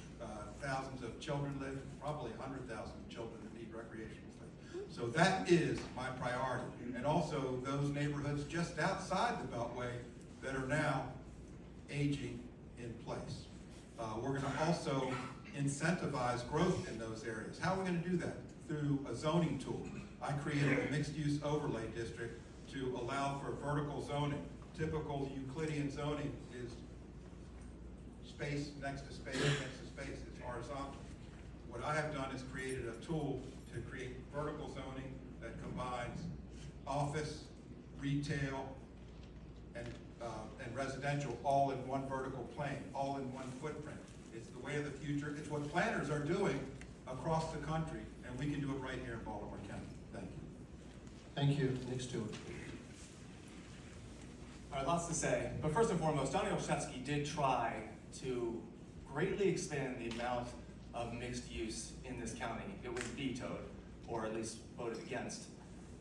thousands of children live, probably 100,000 children that need recreational space. So that is my priority. And also those neighborhoods just outside the Beltway that are now aging in place. We're going to also incentivize growth in those areas. How are we going to do that? Through a zoning tool. I created a mixed-use overlay district to allow for vertical zoning. Typical Euclidean zoning is space next to space next to space. It's horizontal. What I have done is created a tool to create vertical zoning that combines office, retail, and residential all in one vertical plane, all in one footprint. It's the way of the future. It's what planners are doing across the country, and we can do it right here in Baltimore County. Thank you. Thank you. Nick Stewart. All right, lots to say. But first and foremost, Donnie Olszewski did try to greatly expand the amount of mixed use in this county. It was vetoed, or at least voted against.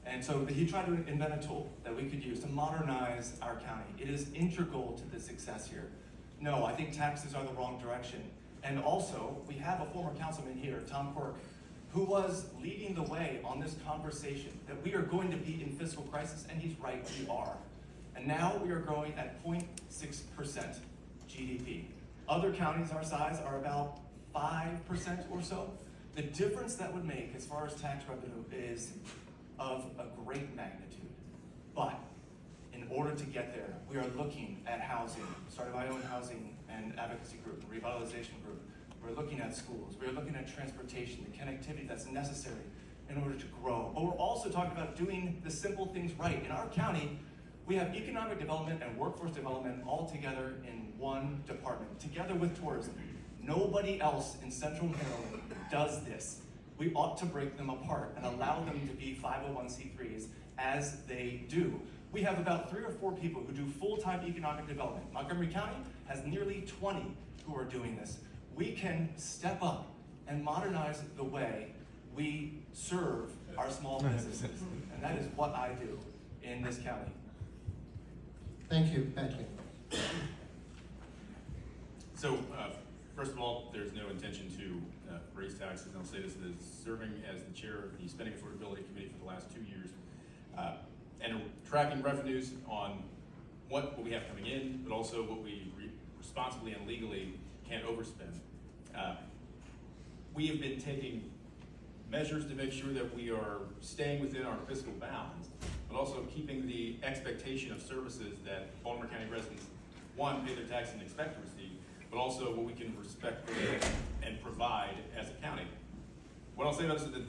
And so he tried to invent a tool that we could use to modernize our county. It is integral to the success here. No, I think taxes are the wrong direction. And also, we have a former councilman here, Tom Quirk, who was leading the way on this conversation that we are going to be in fiscal crisis, and he's right, we are. And now we are growing at 0.6% GDP. Other counties our size are about 5% or so. The difference that would make as far as tax revenue is of a great magnitude. But in order to get there, we are looking at housing, started my own housing and advocacy group, revitalization group. We're looking at schools. We're looking at transportation, the connectivity that's necessary in order to grow. But we're also talking about doing the simple things right. In our county, we have economic development and workforce development all together in one department, together with tourism. Nobody else in Central Maryland does this. We ought to break them apart and allow them to be 501c3s as they do. We have about 3 or 4 people who do full-time economic development. Montgomery County has nearly 20 who are doing this. We can step up and modernize the way we serve our small businesses. And that is what I do in this county. Thank you, Patrick. So First of all, there's no intention to raise taxes, and I'll say this as serving as the chair of the Spending Affordability Committee for the last 2 years, and tracking revenues on what we have coming in, but also what we responsibly and legally can't overspend. We have been taking measures to make sure that we are staying within our fiscal bounds, but also keeping the expectation of services that Baltimore County residents, one, pay their tax and expect to receive, but also what we can respect and provide as a county. What I'll say about this is that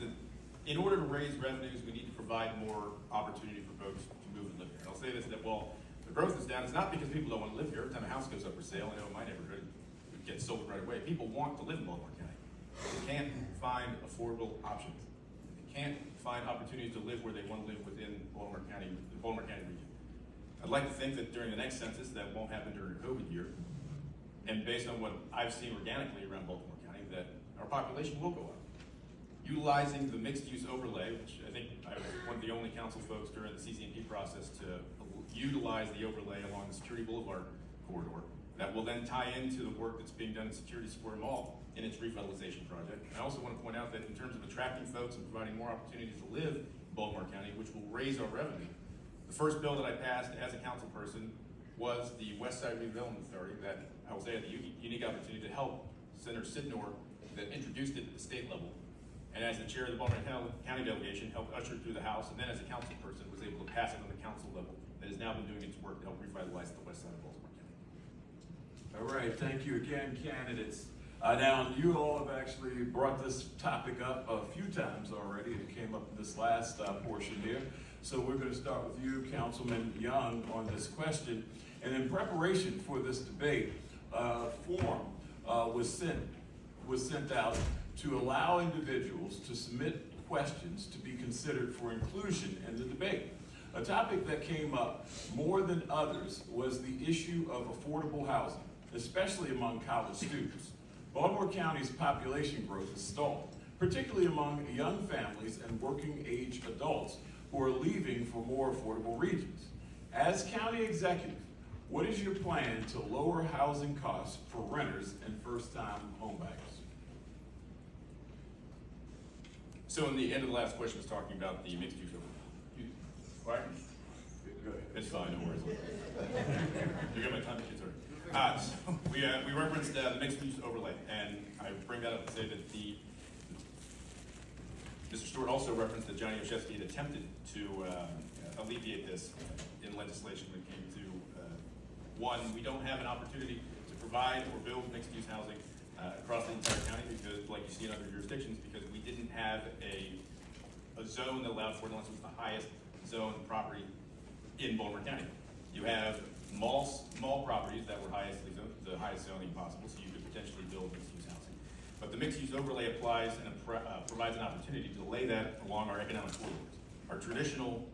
in order to raise revenues, we need to provide more opportunity for folks to move and live here. And I'll say this, that while the growth is down, it's not because people don't want to live here. Every time a house goes up for sale, I know in my neighborhood, it gets sold right away. People want to live in Baltimore County. They can't find affordable options. They can't find opportunities to live where they want to live within Baltimore County, the Baltimore County region. I'd like to think that during the next census, that won't happen during a COVID year, and based on what I've seen organically around Baltimore County, that our population will go up. Utilizing the mixed-use overlay, which I think I was one of the only council folks during the CCNP process to utilize the overlay along the Security Boulevard corridor, that will then tie into the work that's being done in Security Square Mall in its revitalization project. I also want to point out that in terms of attracting folks and providing more opportunities to live in Baltimore County, which will raise our revenue, the first bill that I passed as a council person was the West Side Redevelopment Authority that I will say had the unique opportunity to help Senator Sidnor that introduced it at the state level. And as the chair of the Baltimore County delegation, helped usher it through the House, and then as a council person, was able to pass it on the council level that has now been doing its work to help revitalize the west side of Baltimore County. All right, thank you again, candidates. Now, you all have actually brought this topic up a few times already. It came up in this last portion here. So we're going to start with you, Councilman Young, on this question. And in preparation for this debate, form was sent out to allow individuals to submit questions to be considered for inclusion in the debate. A topic that came up more than others was the issue of affordable housing, especially among college students. Baltimore County's population growth is stalled, particularly among young families and working age adults who are leaving for more affordable regions. As county executive, what is your plan to lower housing costs for renters and first-time homebuyers? So in the end of the last question was talking about the mixed use overlay. Right? Go ahead. It's fine, no worries. You got my time, kids, sorry. So we referenced the mixed use overlay, and I bring that up to say that Mr. Stewart also referenced that Johnny Olszewski had attempted to alleviate this in legislation when it came to, one, we don't have an opportunity to provide or build mixed use housing across the entire county because, like you see in other jurisdictions, because we didn't have a zone that allowed for it unless it was the highest zone property in Baltimore County. You have mall properties that were the highest zoning possible, so you could potentially build mixed-use housing. But the mixed-use overlay applies and provides an opportunity to lay that along our economic corridors. Our traditional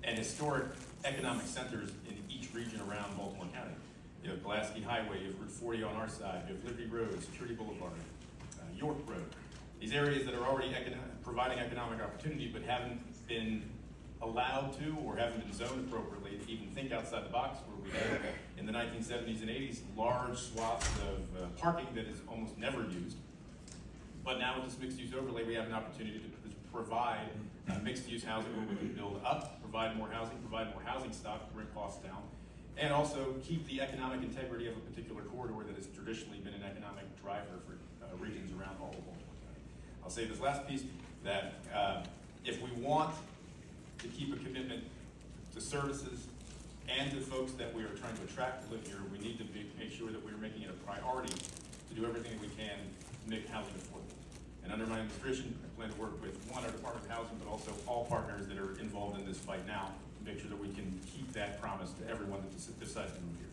and historic economic centers in each region around Baltimore County. You have Pulaski Highway, you have Route 40 on our side, you have Liberty Road, Security Boulevard, York Road. These areas that are already providing economic opportunity but haven't been allowed to or haven't been zoned appropriately to even think outside the box, where we had in the 1970s and 80s large swaths of parking that is almost never used. But now with this mixed-use overlay, we have an opportunity to provide mixed-use housing where we can build up, provide more housing stock to bring costs down, and also keep the economic integrity of a particular corridor that has traditionally been an economic driver for regions around all of Baltimore County. I'll say this last piece, that if we want to keep a commitment to services and to folks that we are trying to attract to live here, we need to make sure that we're making it a priority to do everything that we can to make housing affordable. And under my administration, I plan to work with our Department of Housing, but also all partners that are involved in this fight now to make sure that we can keep that promise to everyone that decides to move here.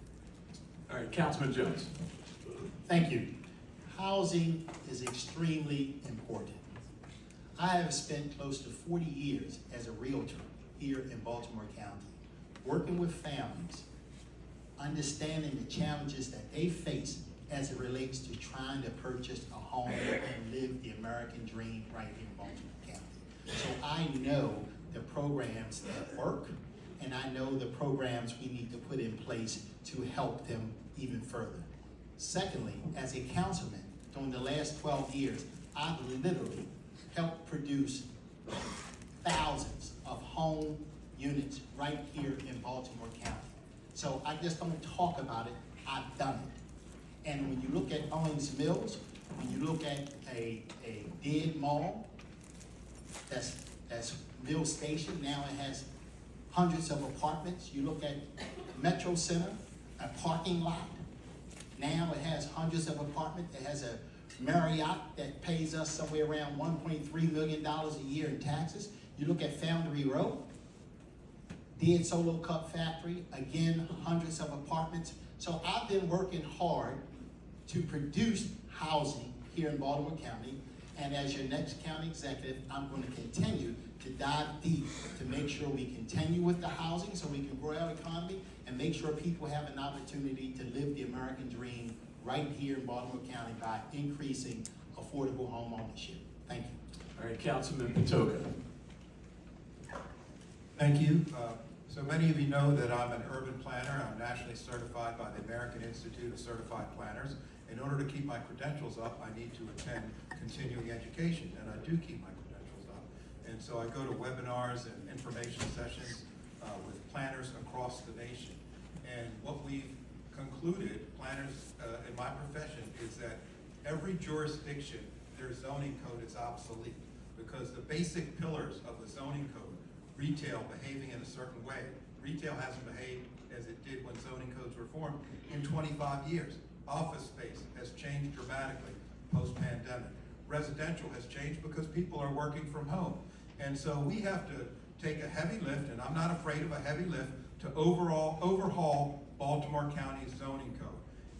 All right, Councilman Jones. Thank you. Housing is extremely important. I have spent close to 40 years as a realtor here in Baltimore County, working with families, understanding the challenges that they face as it relates to trying to purchase a home and live the American dream right here in Baltimore County. So I know the programs that work, and I know the programs we need to put in place to help them even further. Secondly, as a councilman, during the last 12 years, I've literally helped produce thousands of home units right here in Baltimore County. So I just don't talk about it, I've done it. And when you look at Owens Mills, when you look at a dead mall, that's Mill Station, now it has hundreds of apartments. You look at Metro Center, a parking lot, now it has hundreds of apartments. It has a Marriott that pays us somewhere around $1.3 million a year in taxes. You look at Foundry Road, dead Solo Cup factory, again, hundreds of apartments. So I've been working hard to produce housing here in Baltimore County. And as your next county executive, I'm going to continue to dive deep to make sure we continue with the housing so we can grow our economy and make sure people have an opportunity to live the American dream right here in Baltimore County by increasing affordable home ownership. Thank you. All right, Councilman Patoka. Thank you. So many of you know that I'm an urban planner. I'm nationally certified by the American Institute of Certified Planners. In order to keep my credentials up, I need to attend continuing education, and I do keep my credentials up. And so I go to webinars and information sessions with planners across the nation. And what we've concluded, planners in my profession, is that every jurisdiction, their zoning code is obsolete because the basic pillars of the zoning code, retail behaving in a certain way, retail hasn't behaved as it did when zoning codes were formed in 25 years. Office space has changed dramatically post-pandemic. Residential has changed because people are working from home. And so we have to take a heavy lift, and I'm not afraid of a heavy lift, to overhaul Baltimore County's zoning code.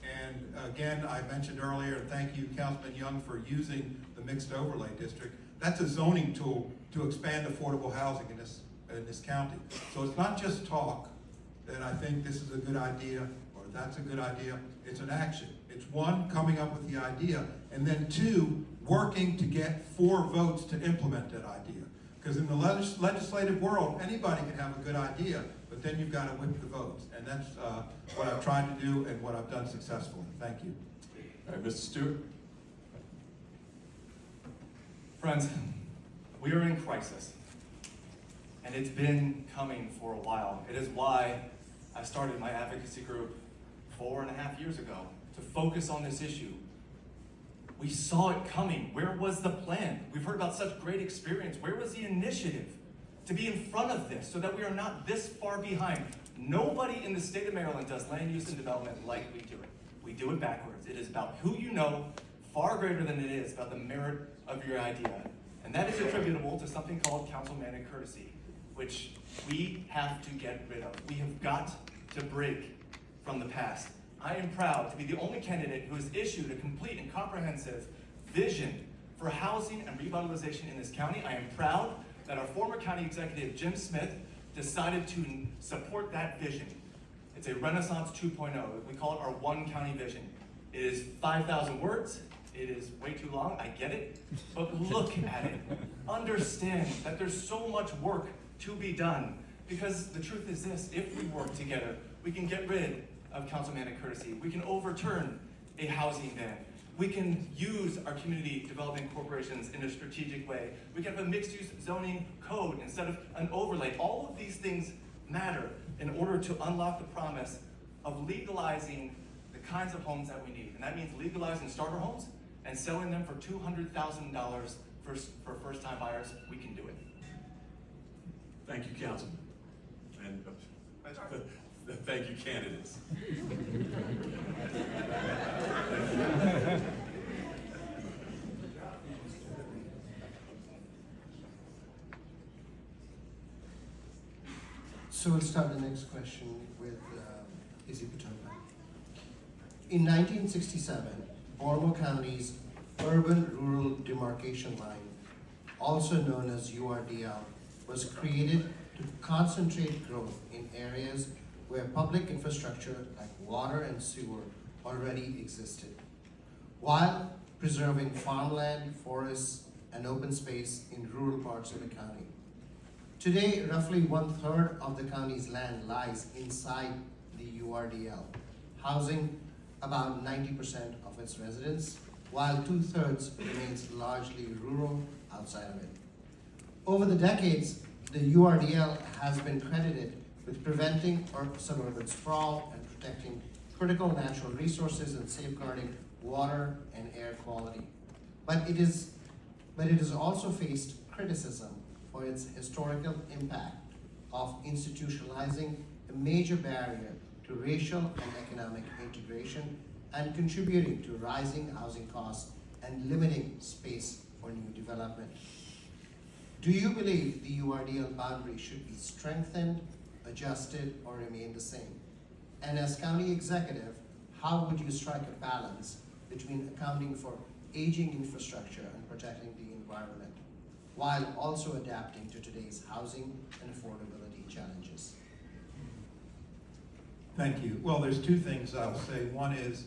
And again, I mentioned earlier, and thank you, Councilman Young, for using the mixed overlay district. That's a zoning tool to expand affordable housing in this county. So it's not just talk that I think this is a good idea or that's a good idea. It's an action. It's one, coming up with the idea, and then two, working to get 4 votes to implement that idea. Because in the legislative world, anybody can have a good idea, but then you've got to whip the votes. And that's what I've tried to do and what I've done successfully. Thank you. All right, Mr. Stewart. Friends, we are in crisis, and it's been coming for a while. It is why I started my advocacy group 4.5 years ago to focus on this issue. We saw it coming. Where was the plan? We've heard about such great experience. Where was the initiative to be in front of this so that we are not this far behind? Nobody in the state of Maryland does land use and development like we do it. We do it backwards. It is about who you know far greater than it is about the merit of your idea. And that is attributable to something called councilman courtesy, which we have to get rid of. We have got to break from the past. I am proud to be the only candidate who has issued a complete and comprehensive vision for housing and revitalization in this county. I am proud that our former county executive, Jim Smith, decided to support that vision. It's a Renaissance 2.0. We call it our One County Vision. It is 5,000 words. It is way too long, I get it, but look at it. Understand that there's so much work to be done, because the truth is this: if we work together, we can get rid of councilman courtesy. We can overturn a housing ban. We can use our community development corporations in a strategic way. We can have a mixed-use zoning code instead of an overlay. All of these things matter in order to unlock the promise of legalizing the kinds of homes that we need. And that means legalizing starter homes and selling them for $200,000 for first-time buyers. We can do it. Thank you, Councilman. And thank you, candidates. So we'll start the next question with Izzy Patoka. In 1967, Baltimore County's urban-rural demarcation line, also known as URDL, was created to concentrate growth in areas where public infrastructure like water and sewer already existed, while preserving farmland, forests, and open space in rural parts of the county. Today, roughly 1/3 of the county's land lies inside the URDL, housing about 90% of its residents, while 2/3 remains largely rural outside of it. Over the decades, the URDL has been credited with preventing suburban sprawl and protecting critical natural resources and safeguarding water and air quality. But it has also faced criticism for its historical impact of institutionalizing a major barrier to racial and economic integration and contributing to rising housing costs and limiting space for new development. Do you believe the URDL boundary should be strengthened, adjusted, or remain the same? And as county executive, how would you strike a balance between accounting for aging infrastructure and protecting the environment, while also adapting to today's housing and affordability challenges? Thank you. Well, there's two things I will say. One is,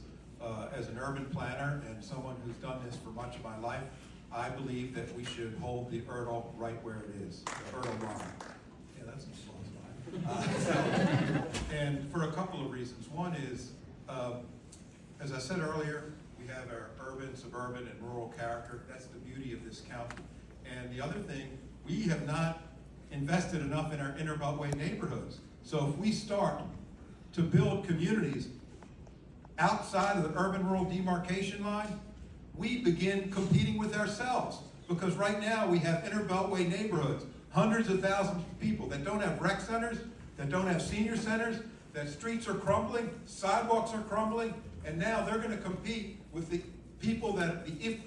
as an urban planner and someone who's done this for much of my life, I believe that we should hold the URDL right where it is, the URDL line. Yeah, that's some slow slide. And for a couple of reasons. One is, as I said earlier, we have our urban, suburban, and rural character. That's the beauty of this county. And the other thing, we have not invested enough in our inner beltway neighborhoods. So if we start to build communities outside of the urban-rural demarcation line, we begin competing with ourselves. Because right now we have inner beltway neighborhoods, hundreds of thousands of people that don't have rec centers, that don't have senior centers, that streets are crumbling, sidewalks are crumbling, and now they're gonna compete with the people that, the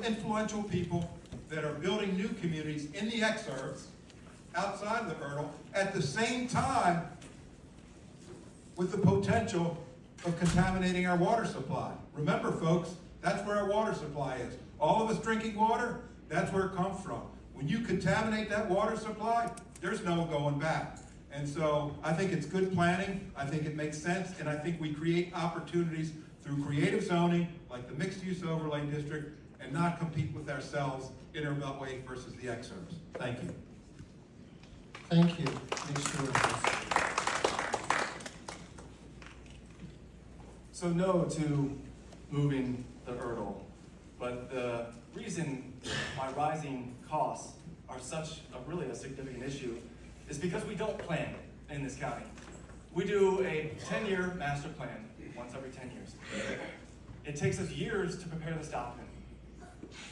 influential people that are building new communities in the exurbs, outside of the URDL, at the same time with the potential of contaminating our water supply. Remember, folks, that's where our water supply is. All of us drinking water, that's where it comes from. When you contaminate that water supply, there's no going back. And so I think it's good planning, I think it makes sense, and I think we create opportunities through creative zoning, like the mixed-use overlay district, and not compete with ourselves, inner beltway versus the exurbs. Thank you. Thank you, Ms. Stewart. So no to moving the URDL, but the reason why rising costs are such really a significant issue is because we don't plan in this county. We do a 10-year master plan once every 10 years. It takes us years to prepare this document.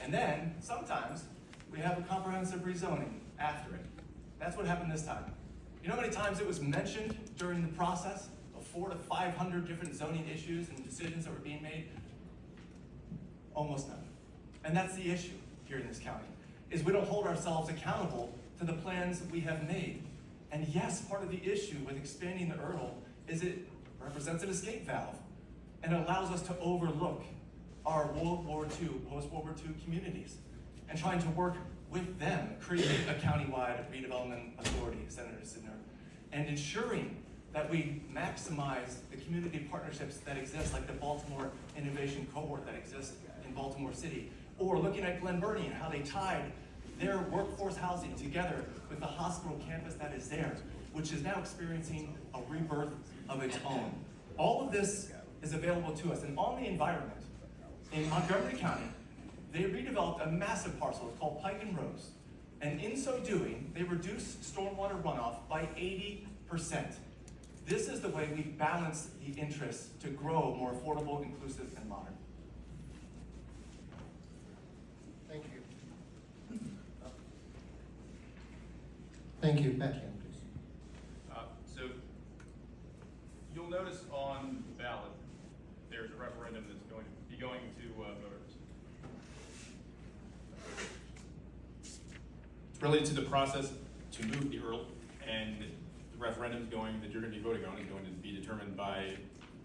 And then, sometimes, we have a comprehensive rezoning after it. That's what happened this time. You know how many times it was mentioned during the process of 400 to 500 different zoning issues and decisions that were being made? Almost none. And that's the issue here in this county, is we don't hold ourselves accountable to the plans that we have made. And yes, part of the issue with expanding the URDL is it represents an escape valve and allows us to overlook our World War II, post-World War II communities and trying to work with them, creating a countywide redevelopment authority, Senator Sidner, and ensuring that we maximize the community partnerships that exist, like the Baltimore Innovation Cohort that exists in Baltimore City, or looking at Glen Burnie and how they tied their workforce housing together with the hospital campus that is there, which is now experiencing a rebirth of its own. All of this is available to us. And on the environment, in Montgomery County, they redeveloped a massive parcel. It's called Pike and Rose. And in so doing, they reduced stormwater runoff by 80%. This is the way we balance the interests to grow more affordable, inclusive, and modern. Thank you. Thank you, Pat Young, please. So you'll notice on the ballot, there's a referendum that's going to be going to voters. It's related to the process to move the URDL, and the referendum that you're going to be voting on is going to be determined by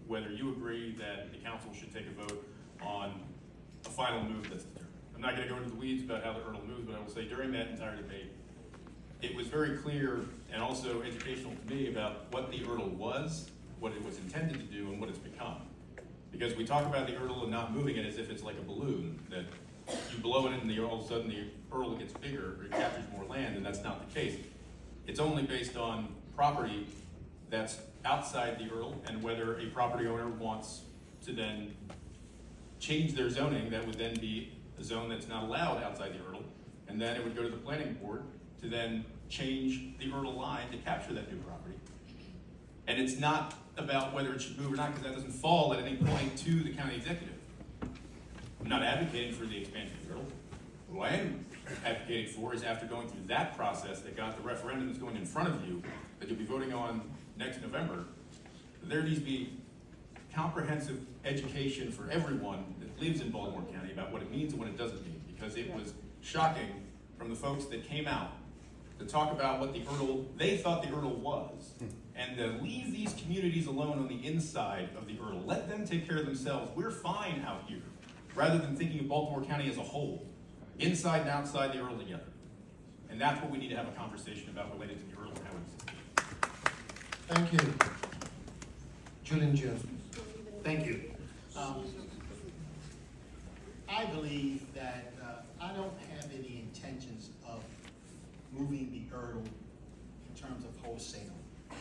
whether you agree that the council should take a vote on a final move that's determined. I'm not going to go into the weeds about how the URDL moves, but I will say during that entire debate, it was very clear and also educational to me about what the URDL was, what it was intended to do, and what it's become. Because we talk about the URDL and not moving it as if it's like a balloon, that you blow it in and all of a sudden the URDL gets bigger, or it captures more land, and that's not the case. It's only based on property that's outside the URDL and whether a property owner wants to then change their zoning. That would then be a zone that's not allowed outside the URL, and then it would go to the planning board to then change the URL line to capture that new property. And it's not about whether it should move or not, because that doesn't fall at any point to the county executive. I'm not advocating for the expansion of the URL. What I am advocating for is, after going through that process that got the referendum that's going in front of you, that you'll be voting on next November, there needs to be comprehensive education for everyone that lives in Baltimore County about what it means and what it doesn't mean, because it was shocking from the folks that came out to talk about what the URL, they thought the URL was, and to leave these communities alone on the inside of the URL. Let them take care of themselves. We're fine out here, rather than thinking of Baltimore County as a whole, inside and outside the URL together. And that's what we need to have a conversation about related to the URL and how it's. Thank you. Julian Jones. Thank you. I believe that I don't have any intentions of moving the URL in terms of wholesale.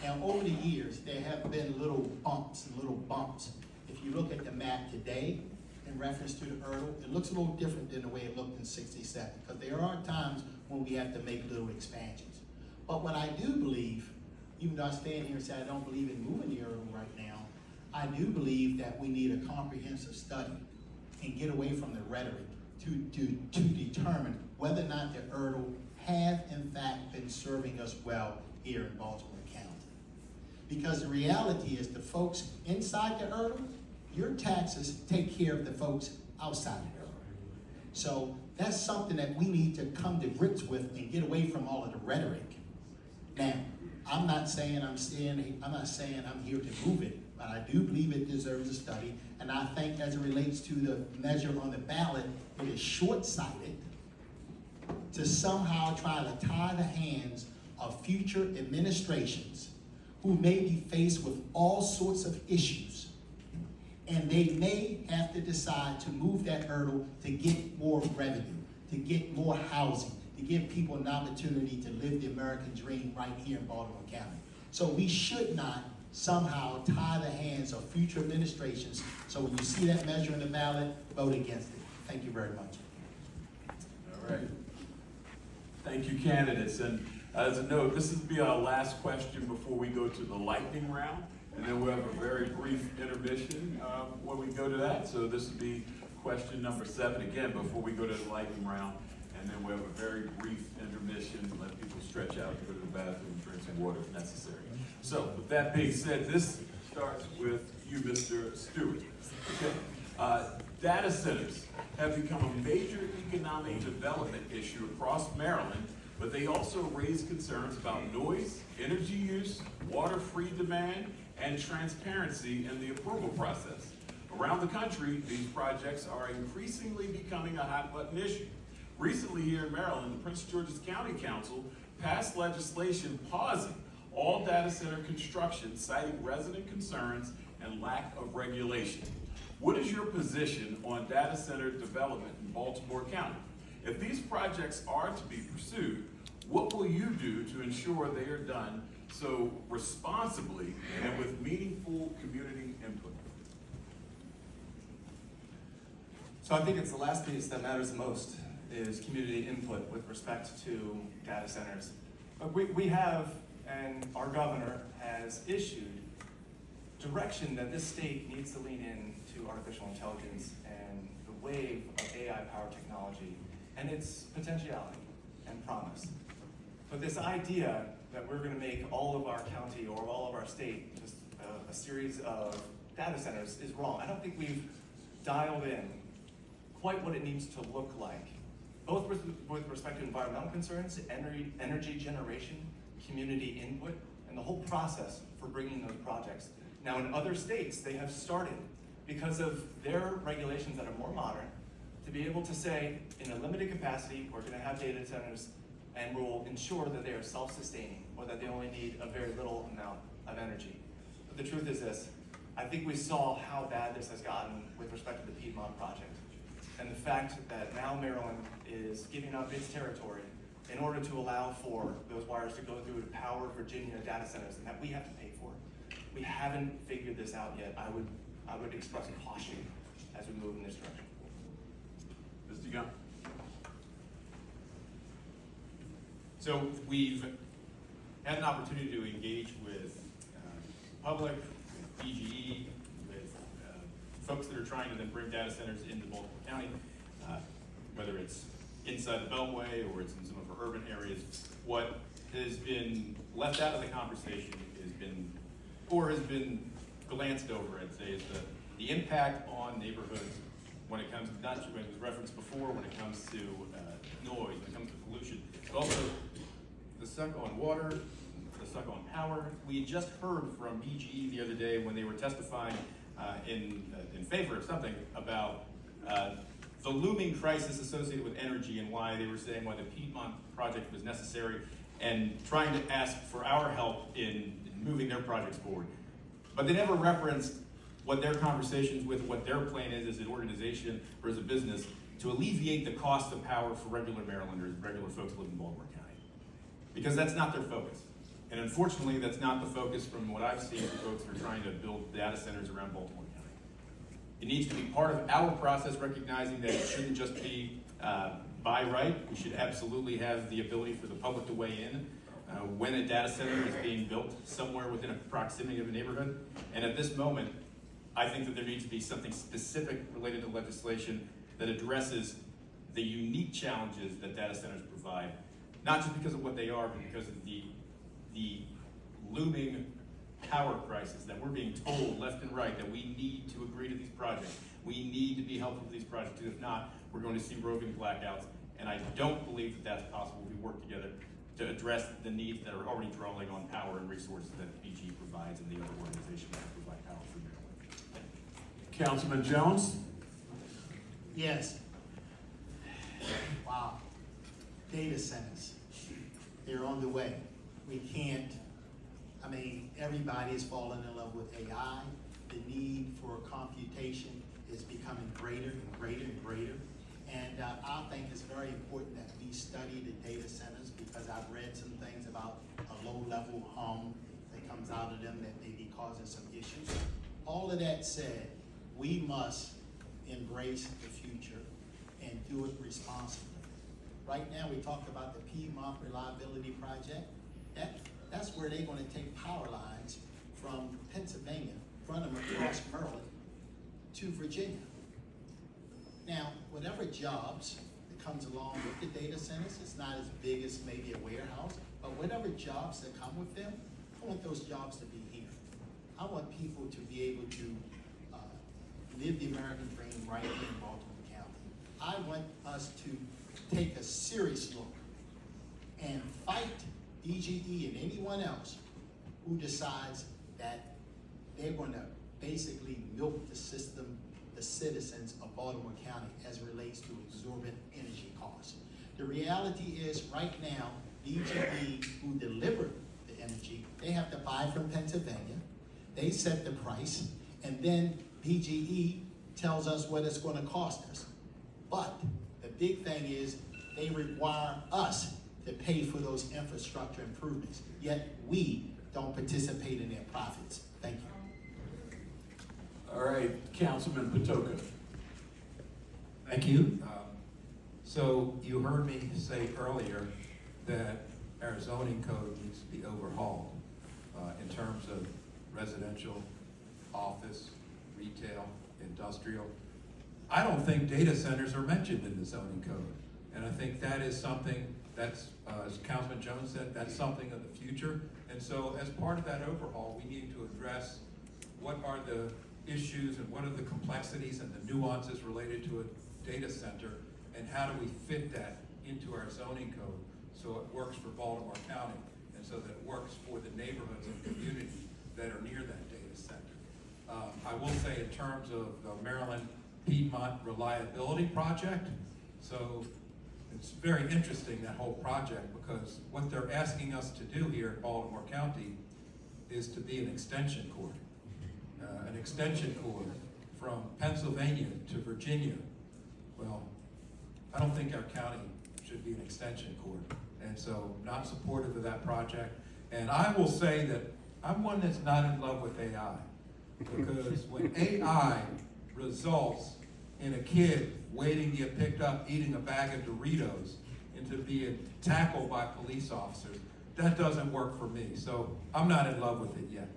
Now, over the years, there have been little bumps and little bumps. If you look at the map today, in reference to the URL, it looks a little different than the way it looked in '67, because there are times when we have to make little expansions. But what I do believe, even though I stand here and say I don't believe in moving the URL right now, I do believe that we need a comprehensive study and get away from the rhetoric to determine whether or not the URL have in fact been serving us well here in Baltimore County. Because the reality is, the folks inside the URL, your taxes take care of the folks outside the URL. So that's something that we need to come to grips with and get away from all of the rhetoric. Now, I'm not saying I'm here to move it, but I do believe it deserves a study. And I think, as it relates to the measure on the ballot, it is short-sighted to somehow try to tie the hands of future administrations who may be faced with all sorts of issues. And they may have to decide to move that hurdle to get more revenue, to get more housing, to give people an opportunity to live the American dream right here in Baltimore County. So we should not somehow tie the hands of future administrations. So when you see that measure in the ballot, vote against it. Thank you very much. All right. Thank you, candidates. And as a note, this will be our last question before we go to the lightning round. And then we'll have a very brief intermission when we go to that. So this will be question number 7 again before we go to the lightning round. And then we'll have a very brief intermission, let people stretch out, go to the bathroom, drink some water if necessary. So with that being said, this starts with you, Mr. Stewart. Okay. Data centers have become a major economic development issue across Maryland, but they also raise concerns about noise, energy use, water-free demand, and transparency in the approval process. Around the country, these projects are increasingly becoming a hot-button issue. Recently here in Maryland, the Prince George's County Council passed legislation pausing all data center construction, citing resident concerns and lack of regulation. What is your position on data center development in Baltimore County? If these projects are to be pursued, what will you do to ensure they are done so responsibly and with meaningful community input? So I think it's the last piece that matters the most, is community input with respect to data centers. But we have, and our governor has issued direction that this state needs to lean in to artificial intelligence and the wave of AI-powered technology and its potentiality and promise. But this idea that we're going to make all of our county or all of our state just a series of data centers is wrong. I don't think we've dialed in quite what it needs to look like, both with respect to environmental concerns, energy generation, community input, and the whole process for bringing those projects. Now, in other states, they have started, because of their regulations that are more modern, to be able to say, in a limited capacity, we're going to have data centers, and we'll ensure that they are self-sustaining, or that they only need a very little amount of energy. But the truth is this: I think we saw how bad this has gotten with respect to the Piedmont project, and the fact that now Maryland is giving up its territory in order to allow for those wires to go through to power Virginia data centers, and that we have to pay for. We haven't figured this out yet. I would I would express caution as we move in this direction. Mr. Young? So we've had an opportunity to engage with public, with BGE, with folks that are trying to then bring data centers into Baltimore County, whether it's inside the Beltway or it's in some of our urban areas. What has been left out of the conversation has been glanced over, I'd say, is the impact on neighborhoods when it comes, not when it was referenced before, when it comes to noise, when it comes to pollution, but also the suck on water, the suck on power. We just heard from BGE the other day when they were testifying in favor of something about the looming crisis associated with energy and why they were saying why the Piedmont project was necessary and trying to ask for our help in moving their projects forward. But they never referenced what their conversations with, what their plan is as an organization or as a business to alleviate the cost of power for regular Marylanders, regular folks who live in Baltimore County. Because that's not their focus. And unfortunately, that's not the focus from what I've seen from folks that are trying to build data centers around Baltimore County. It needs to be part of our process, recognizing that it shouldn't just be by right. We should absolutely have the ability for the public to weigh in when a data center is being built somewhere within a proximity of a neighborhood. And at this moment, I think that there needs to be something specific related to legislation that addresses the unique challenges that data centers provide, not just because of what they are, but because of the looming power crisis that we're being told left and right that we need to agree to these projects. We need to be helpful to these projects, because if not, we're going to see roving blackouts. And I don't believe that that's possible if we work together to address the needs that are already drawing on power and resources that BG provides and the other organizations that provide power for Maryland. Councilman Jones? Yes. Wow. Data centers. They're on the way. We can't, everybody is falling in love with AI. The need for computation is becoming greater and greater and greater. And I think it's very important that we study the data centers, because I've read some things about a low-level hum that comes out of them that may be causing some issues. All of that said, we must embrace the future and do it responsibly. Right now, we talked about the Piedmont Reliability Project. That's where they're going to take power lines from Pennsylvania, run them across Maryland to Virginia. Now, whatever jobs that comes along with the data centers, it's not as big as maybe a warehouse, but whatever jobs that come with them, I want those jobs to be here. I want people to be able to live the American dream right here in Baltimore County. I want us to take a serious look and fight BGE and anyone else who decides that they're going to basically milk the system, the citizens of Baltimore County, as it relates to exorbitant energy costs. The reality is, right now, BGE, who delivered the energy, they have to buy from Pennsylvania. They set the price, and then BGE tells us what it's going to cost us. But the big thing is, they require us to pay for those infrastructure improvements, yet we don't participate in their profits. Thank you. All right, Councilman Patoka. Thank you. So you heard me say earlier that our zoning code needs to be overhauled in terms of residential, office, retail, industrial. I don't think data centers are mentioned in the zoning code. And I think that is something that's, as Councilman Jones said, that's something of the future. And so as part of that overhaul, we need to address what are the issues and what are the complexities and the nuances related to a data center, and how do we fit that into our zoning code so it works for Baltimore County and so that it works for the neighborhoods and communities that are near that data center. I will say in terms of the Maryland Piedmont Reliability Project, so it's very interesting, that whole project, because what they're asking us to do here in Baltimore County is to be an extension cord. An extension cord from Pennsylvania to Virginia. Well, I don't think our county should be an extension cord. And so not supportive of that project. And I will say that I'm one that's not in love with AI. because when AI results in a kid waiting to get picked up eating a bag of Doritos into being tackled by police officers, that doesn't work for me. So I'm not in love with it yet.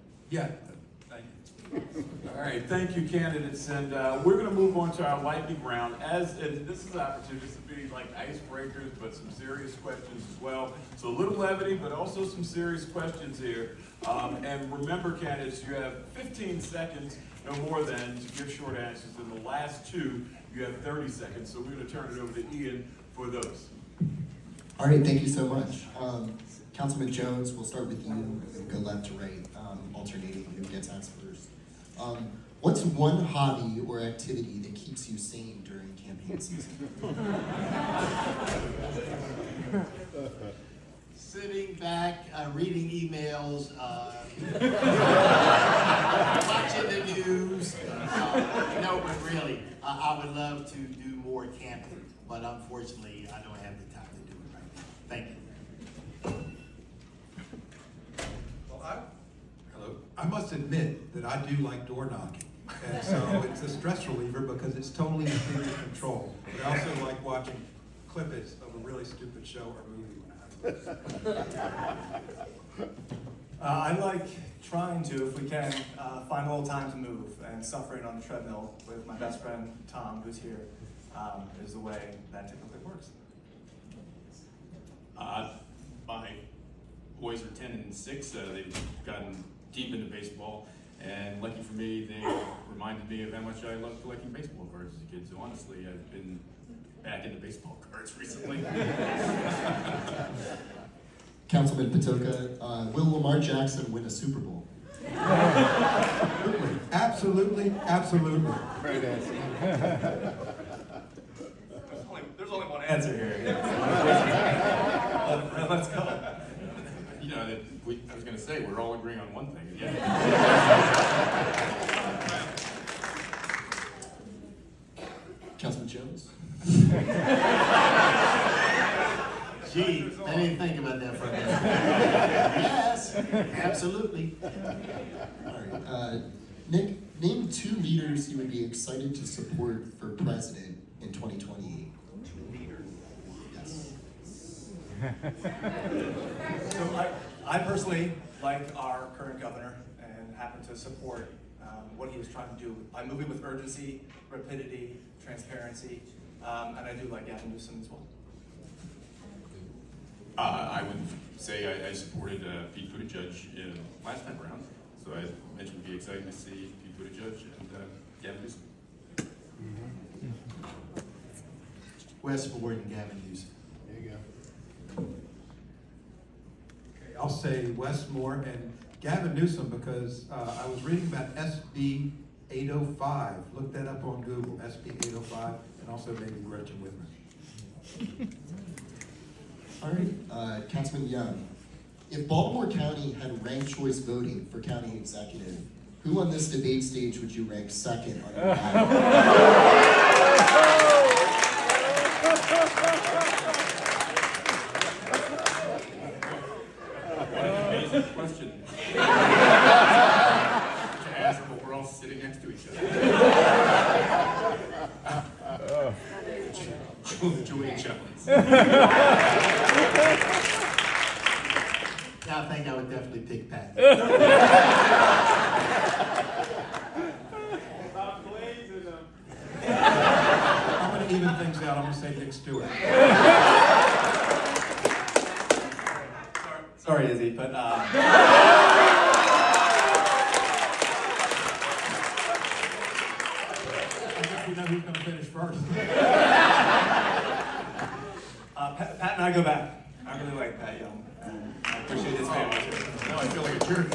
Thank you. All right, thank you, candidates, and we're going to move on to our lightning round. And this is an opportunity to be like icebreakers, but some serious questions as well. So a little levity, but also some serious questions here. And remember, candidates, you have 15 seconds, no more than, to give short answers. And the last two, you have 30 seconds. So we're going to turn it over to Ian for those. All right, thank you so much. Councilman Jones, we'll start with you and go left to right, alternating who gets asked first. What's one hobby or activity that keeps you sane during campaign season? Sitting back, reading emails, watching the news. No, but really, I would love to do more camping, but unfortunately, I don't have the time to do it right now. Thank you. Hello. I must admit that I do like door knocking. And so it's a stress reliever because it's totally within your control. But I also like watching clippets of a really stupid show or movie when I have it. I like trying to, if we can, find a little time to move, and suffering on the treadmill with my best friend Tom, who's here, is the way that typically works. My boys are 10 and 6. They've gotten deep into baseball, and lucky for me, they reminded me of how much I love collecting baseball cards as a kid. So honestly, I've been back into baseball cards recently. Councilman Patoka, will Lamar Jackson win a Super Bowl? Absolutely, absolutely. Great answer. There's only one answer here. Let's go. You know, I was going to say, we're all agreeing on one thing. Yeah. Councilman Jones? Gee, I didn't think about that for a minute. Yes, absolutely. All right. Nick, name 2 leaders you would be excited to support for president in 2028. 2 leaders? Yes. So I personally like our current governor and happen to support what he was trying to do by moving with urgency, rapidity, transparency, and I do like Gavin Newsom as well. I would say I supported Pete Buttigieg last time around, so I mentioned it would be exciting to see Pete Buttigieg and Gavin Newsom. Wes Ford and Gavin Newsom. There you go. Okay, I'll say Wes Moore and Gavin Newsom because I was reading about SB 805. Look that up on Google, SB 805, and also maybe Gretchen Whitmer. All right, Councilman Young. If Baltimore County had ranked choice voting for county executive, who on this debate stage would you rank second on your ballot? Amazing question. To ask, but we're all sitting next to each other. Julian Shefflins. Yeah, I think I would definitely pick Pat. I'm going to even things out. I'm going to say Dick Stewart. Sorry, Izzy, but I guess we know who's going to finish first. Pat and I go back. I really like Pat Young, and I appreciate his family too. Now I feel like a jerk.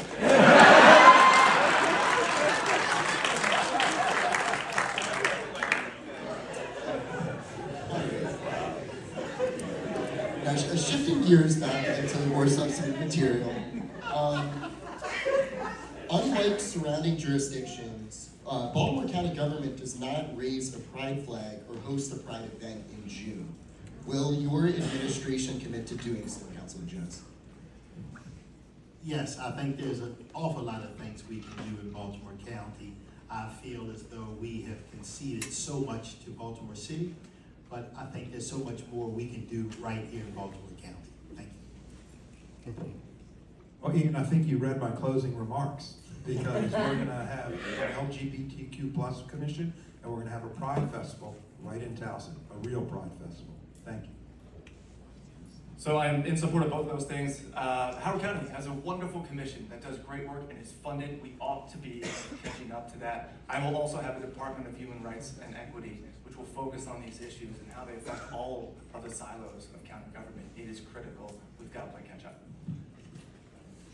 Now, shifting gears back into more substantive material. Unlike surrounding jurisdictions, Baltimore County government does not raise a pride flag or host a pride event in June. Will your administration commit to doing so, Councilman Jones? Yes, I think there's an awful lot of things we can do in Baltimore County. I feel as though we have conceded so much to Baltimore City, but I think there's so much more we can do right here in Baltimore County. Thank you. Well, Ian, I think you read my closing remarks, because we're gonna have an LGBTQ plus commission, and we're gonna have a Pride Festival right in Towson, a real Pride Festival. Thank you. So I'm in support of both of those things. Howard County has a wonderful commission that does great work and is funded. We ought to be catching up to that. I will also have a Department of Human Rights and Equity, which will focus on these issues and how they affect all of the silos of county government. It is critical. We've got to play catch up.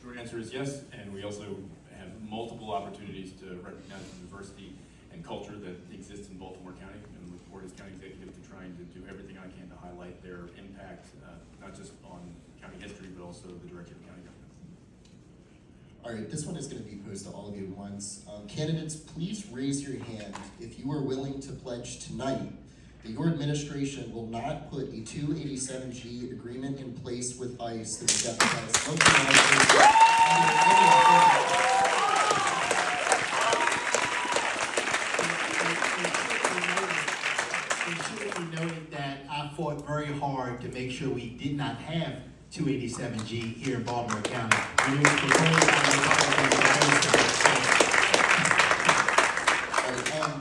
Short answer is yes, and we also have multiple opportunities to recognize the diversity and culture that exists in Baltimore County, and look forward as county executive to trying to do everything I can to highlight their impact, not just on county history, but also the direction of county government. All right, this one is going to be posed to all of you at once. Candidates, please raise your hand if you are willing to pledge tonight that your administration will not put a 287G agreement in place with ICE that would jeopardize local It should be noted that I fought very hard to make sure we did not have 287G here in Baltimore County. When it was proposed by the Republicans,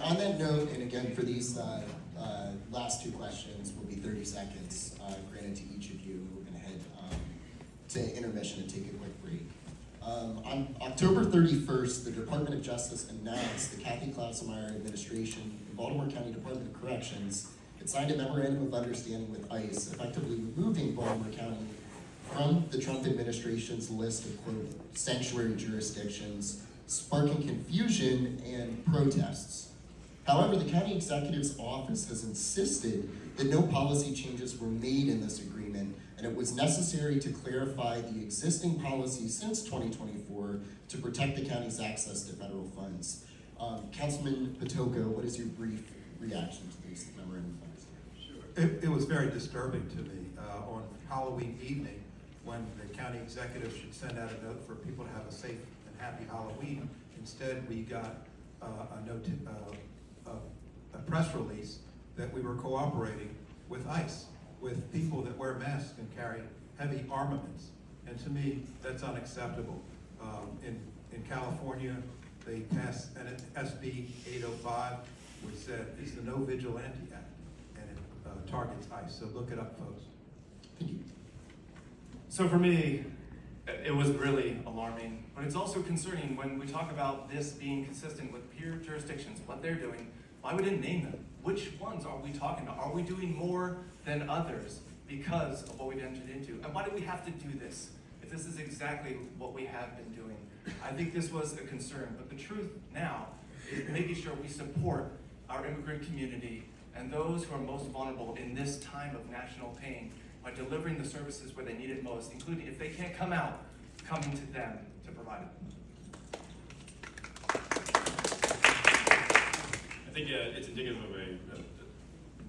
On that note, and again, for these last two questions, will be 30 seconds granted to each of you. We're going to head to intermission and take a quick break. On October 31st, the Department of Justice announced the Kathy Klausemeyer administration, the Baltimore County Department of Corrections, had signed a memorandum of understanding with ICE, effectively removing Baltimore County from the Trump administration's list of, quote, sanctuary jurisdictions, sparking confusion and protests. However, the county executive's office has insisted that no policy changes were made in this agreement, and it was necessary to clarify the existing policy since 2024 to protect the county's access to federal funds. Councilman Patoka, what is your brief reaction to this memorandum of understanding? It was very disturbing to me on Halloween evening, when the county executive should send out a note for people to have a safe and happy Halloween. Instead, we got a press release that we were cooperating with ICE, with people that wear masks and carry heavy armaments. And to me, that's unacceptable. In California, they passed an SB 805, which said it's the No Vigilante Act, and it targets ICE. So look it up, folks. Thank you. So for me, it was really alarming, but it's also concerning when we talk about this being consistent with peer jurisdictions, what they're doing. Why we didn't name them? Which ones are we talking about? Are we doing more than others because of what we've entered into? And why do we have to do this if this is exactly what we have been doing? I think this was a concern, but the truth now is making sure we support our immigrant community and those who are most vulnerable in this time of national pain by delivering the services where they need it most, including if they can't come out, coming to them to provide it. I think it's indicative of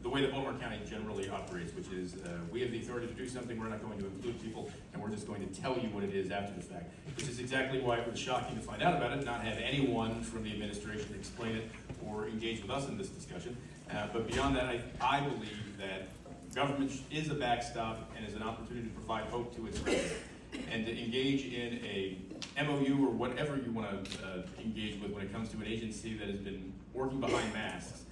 the way that Baltimore County generally operates, which is we have the authority to do something, we're not going to include people, and we're just going to tell you what it is after the fact, which is exactly why it was shocking to find out about it, not have anyone from the administration explain it or engage with us in this discussion. But beyond that, I believe that government is a backstop and is an opportunity to provide hope to its residents. And to engage in a MOU or whatever you want to engage with when it comes to an agency that has been working behind masks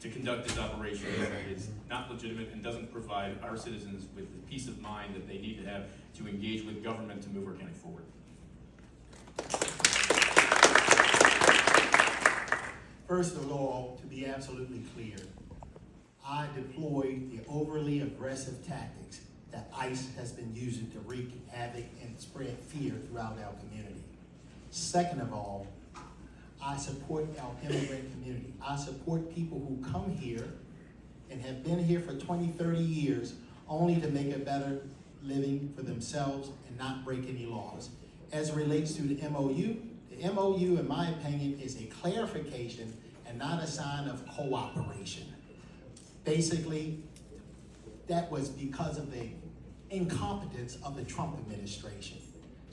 to conduct this operation is not legitimate and doesn't provide our citizens with the peace of mind that they need to have to engage with government to move our county forward. first of all, to be absolutely clear, I deplore the overly aggressive tactics that ICE has been using to wreak havoc and spread fear throughout our community. Second of all, I support our immigrant community. I support people who come here and have been here for 20, 30 years only to make a better living for themselves and not break any laws. As it relates to the MOU, in my opinion, is a clarification and not a sign of cooperation. Basically, that was because of the incompetence of the Trump administration.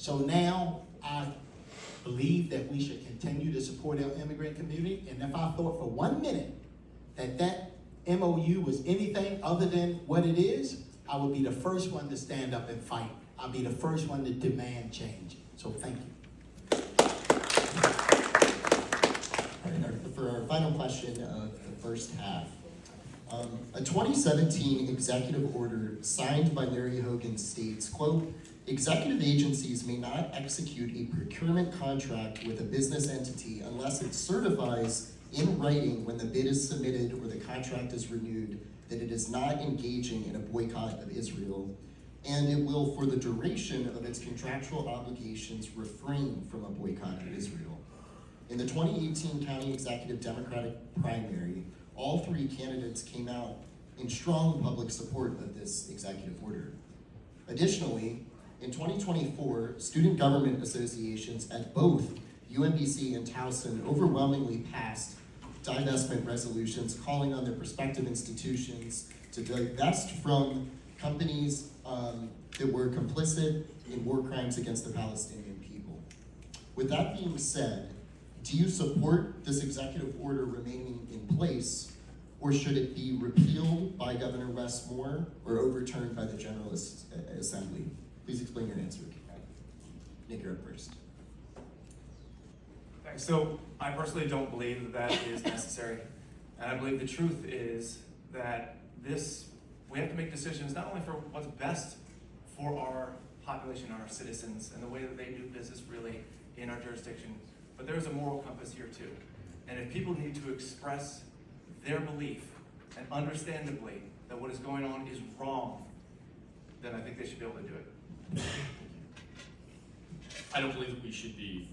So now I believe that we should continue to support our immigrant community. And if I thought for 1 minute that MOU was anything other than what it is, I would be the first one to stand up and fight. I'll be the first one to demand change. So thank you. All right, for our final question of the first half. A 2017 executive order signed by Larry Hogan states, quote, executive agencies may not execute a procurement contract with a business entity unless it certifies in writing when the bid is submitted or the contract is renewed that it is not engaging in a boycott of Israel, and it will, for the duration of its contractual obligations, refrain from a boycott of Israel. In the 2018 County Executive Democratic primary, all three candidates came out in strong public support of this executive order. Additionally, in 2024, student government associations at both UMBC and Towson overwhelmingly passed divestment resolutions calling on their prospective institutions to divest from companies that were complicit in war crimes against the Palestinian people. With that being said, do you support this executive order remaining in place, or should it be repealed by Governor Wes Moore or overturned by the General Assembly? Please explain your answer. Nick, you're up first. Thanks. So I personally don't believe that is necessary. And I believe the truth is that we have to make decisions not only for what's best for our population, our citizens, and the way that they do business really in our jurisdiction, but there's a moral compass here too. And if people need to express their belief, and understandably that what is going on is wrong, then I think they should be able to do it. I don't believe that we should be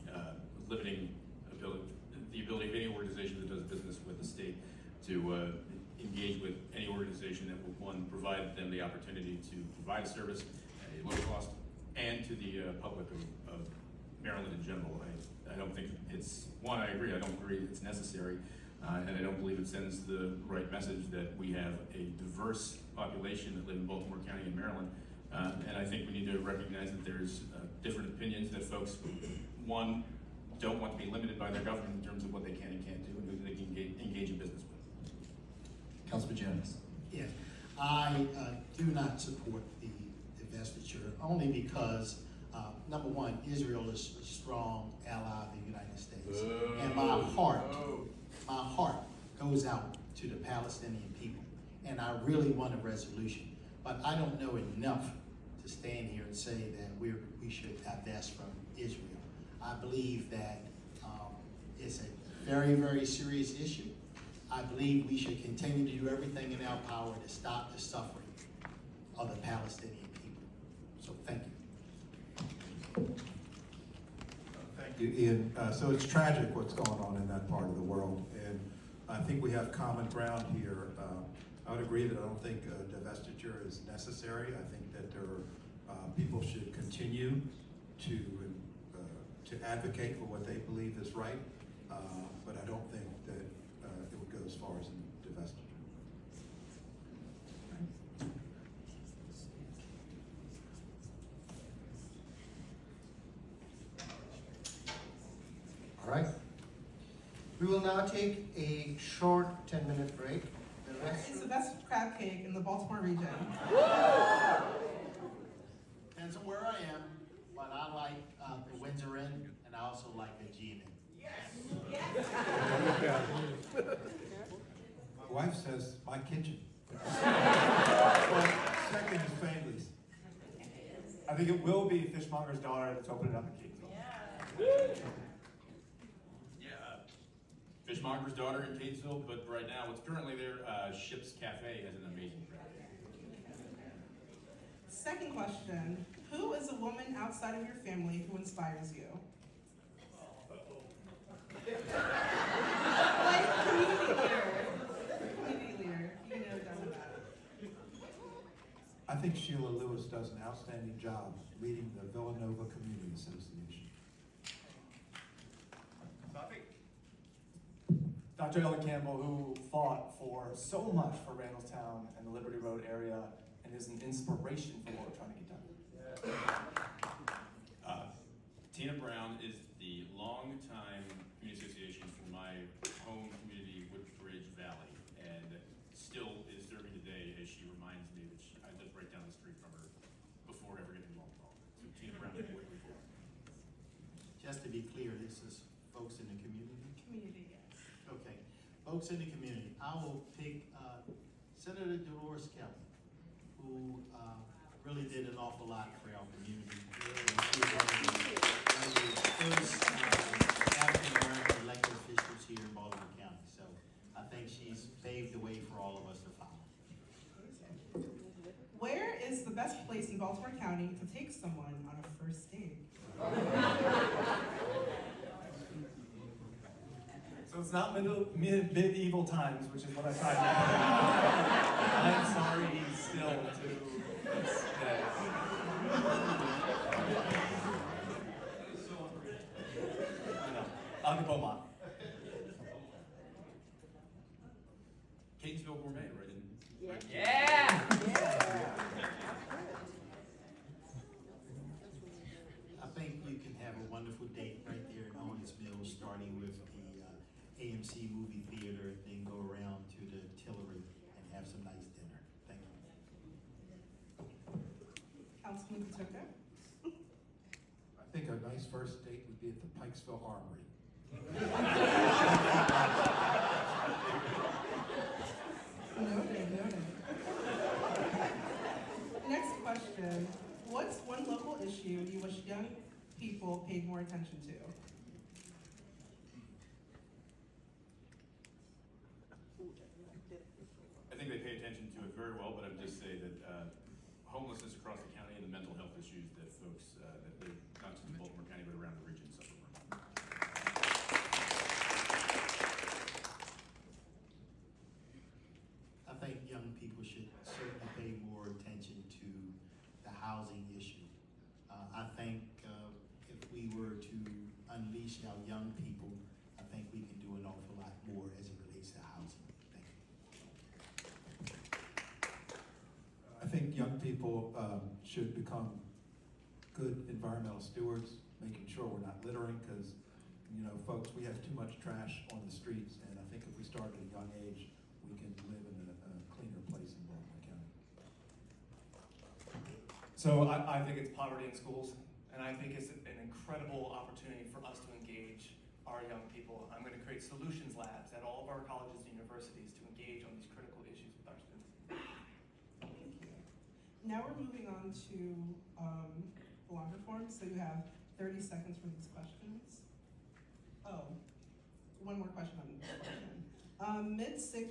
limiting the ability of any organization that does business with the state to engage with any organization that will, one, provide them the opportunity to provide a service at a low cost, and to the public of Maryland in general. I don't think it's, one, I agree, I don't agree it's necessary, and I don't believe it sends the right message that we have a diverse population that live in Baltimore County and Maryland. And I think we need to recognize that there's different opinions that folks, one, don't want to be limited by their government in terms of what they can and can't do and who they can engage in business with. Councilman Jones. Yes, I do not support the divestiture only because, number one, Israel is a strong ally of the United States. And my heart goes out to the Palestinian people. And I really want a resolution. But I don't know enough to stand here and say that we should divest from Israel. I believe that it's a very, very serious issue. I believe we should continue to do everything in our power to stop the suffering of the Palestinian people. So thank you. Thank you, Ian. So it's tragic what's going on in that part of the world, and I think we have common ground here. I would agree that I don't think divestiture is necessary. I think that people should continue to advocate for what they believe is right, but I don't think that it would go as far as divestiture. All right. We will now take a short 10-minute break. The rest It's the best crab cake in the Baltimore region. Depends on where I am, but I like the Windsor Inn, and I also like the G Inn. My wife says my kitchen. Second is Fangley's. I think it will be Fishmonger's Daughter that's opening up in Catonsville. Yeah, Fishmonger's Daughter in Catonsville, but right now, what's currently there, Ship's Cafe has an amazing crab. Second question, who is a woman outside of your family who inspires you? Like community leader. Community leader. You know about it. I think Sheila Lewis does an outstanding job leading the Villanova Community Association. Dr. Ellen Campbell, who fought for so much for Randallstown and the Liberty Road area and is an inspiration for what we're trying to get done. just to be clear, this is folks in the community? Community, yes. Okay, folks in the community, I will pick Senator Dolores Kelly, who really did an awful lot for our community. She was one of the first African-American elected officials here in Baltimore County. So I think she's paved the way for all of us to follow. Where is the best place in Baltimore County to take someone on a first date? So it's not medieval times, which is what I tried to I'm sorry still to this day. I know. I'll go Beaumont. Catonsville Gourmet, right in. Yeah! I think you can have a wonderful date right there in Owens Mills, starting with the AMC movie theater, then go around to the Tillery and have some nice dinner. Thank you. Councilman Paterka? I think a nice first date would be at the Pikesville Armory. Noted, noted. Next question. What's one local issue you wish young people paid more attention to? I think they pay attention to it very well, but I'd just say that homelessness across the county and the mental health issues that folks that live not just in Baltimore County but around the region suffer from. I think young people should certainly pay more attention to the housing issue. I think if we were to unleash our young people, I think we can do an awful lot more as it relates to housing. Thank you. I think young people should become good environmental stewards, making sure we're not littering, because, you know, folks, we have too much trash on the streets, and I think if we start at a young age, we can live in a cleaner place in Baltimore County. So I think it's poverty in schools, and I think it's an incredible opportunity for us to engage our young people. I'm going to create solutions labs at all of our colleges and universities to engage on these critical issues with our students. Thank you. Now we're moving on to the longer form, so you have 30 seconds for these questions. Oh, one more question on this question.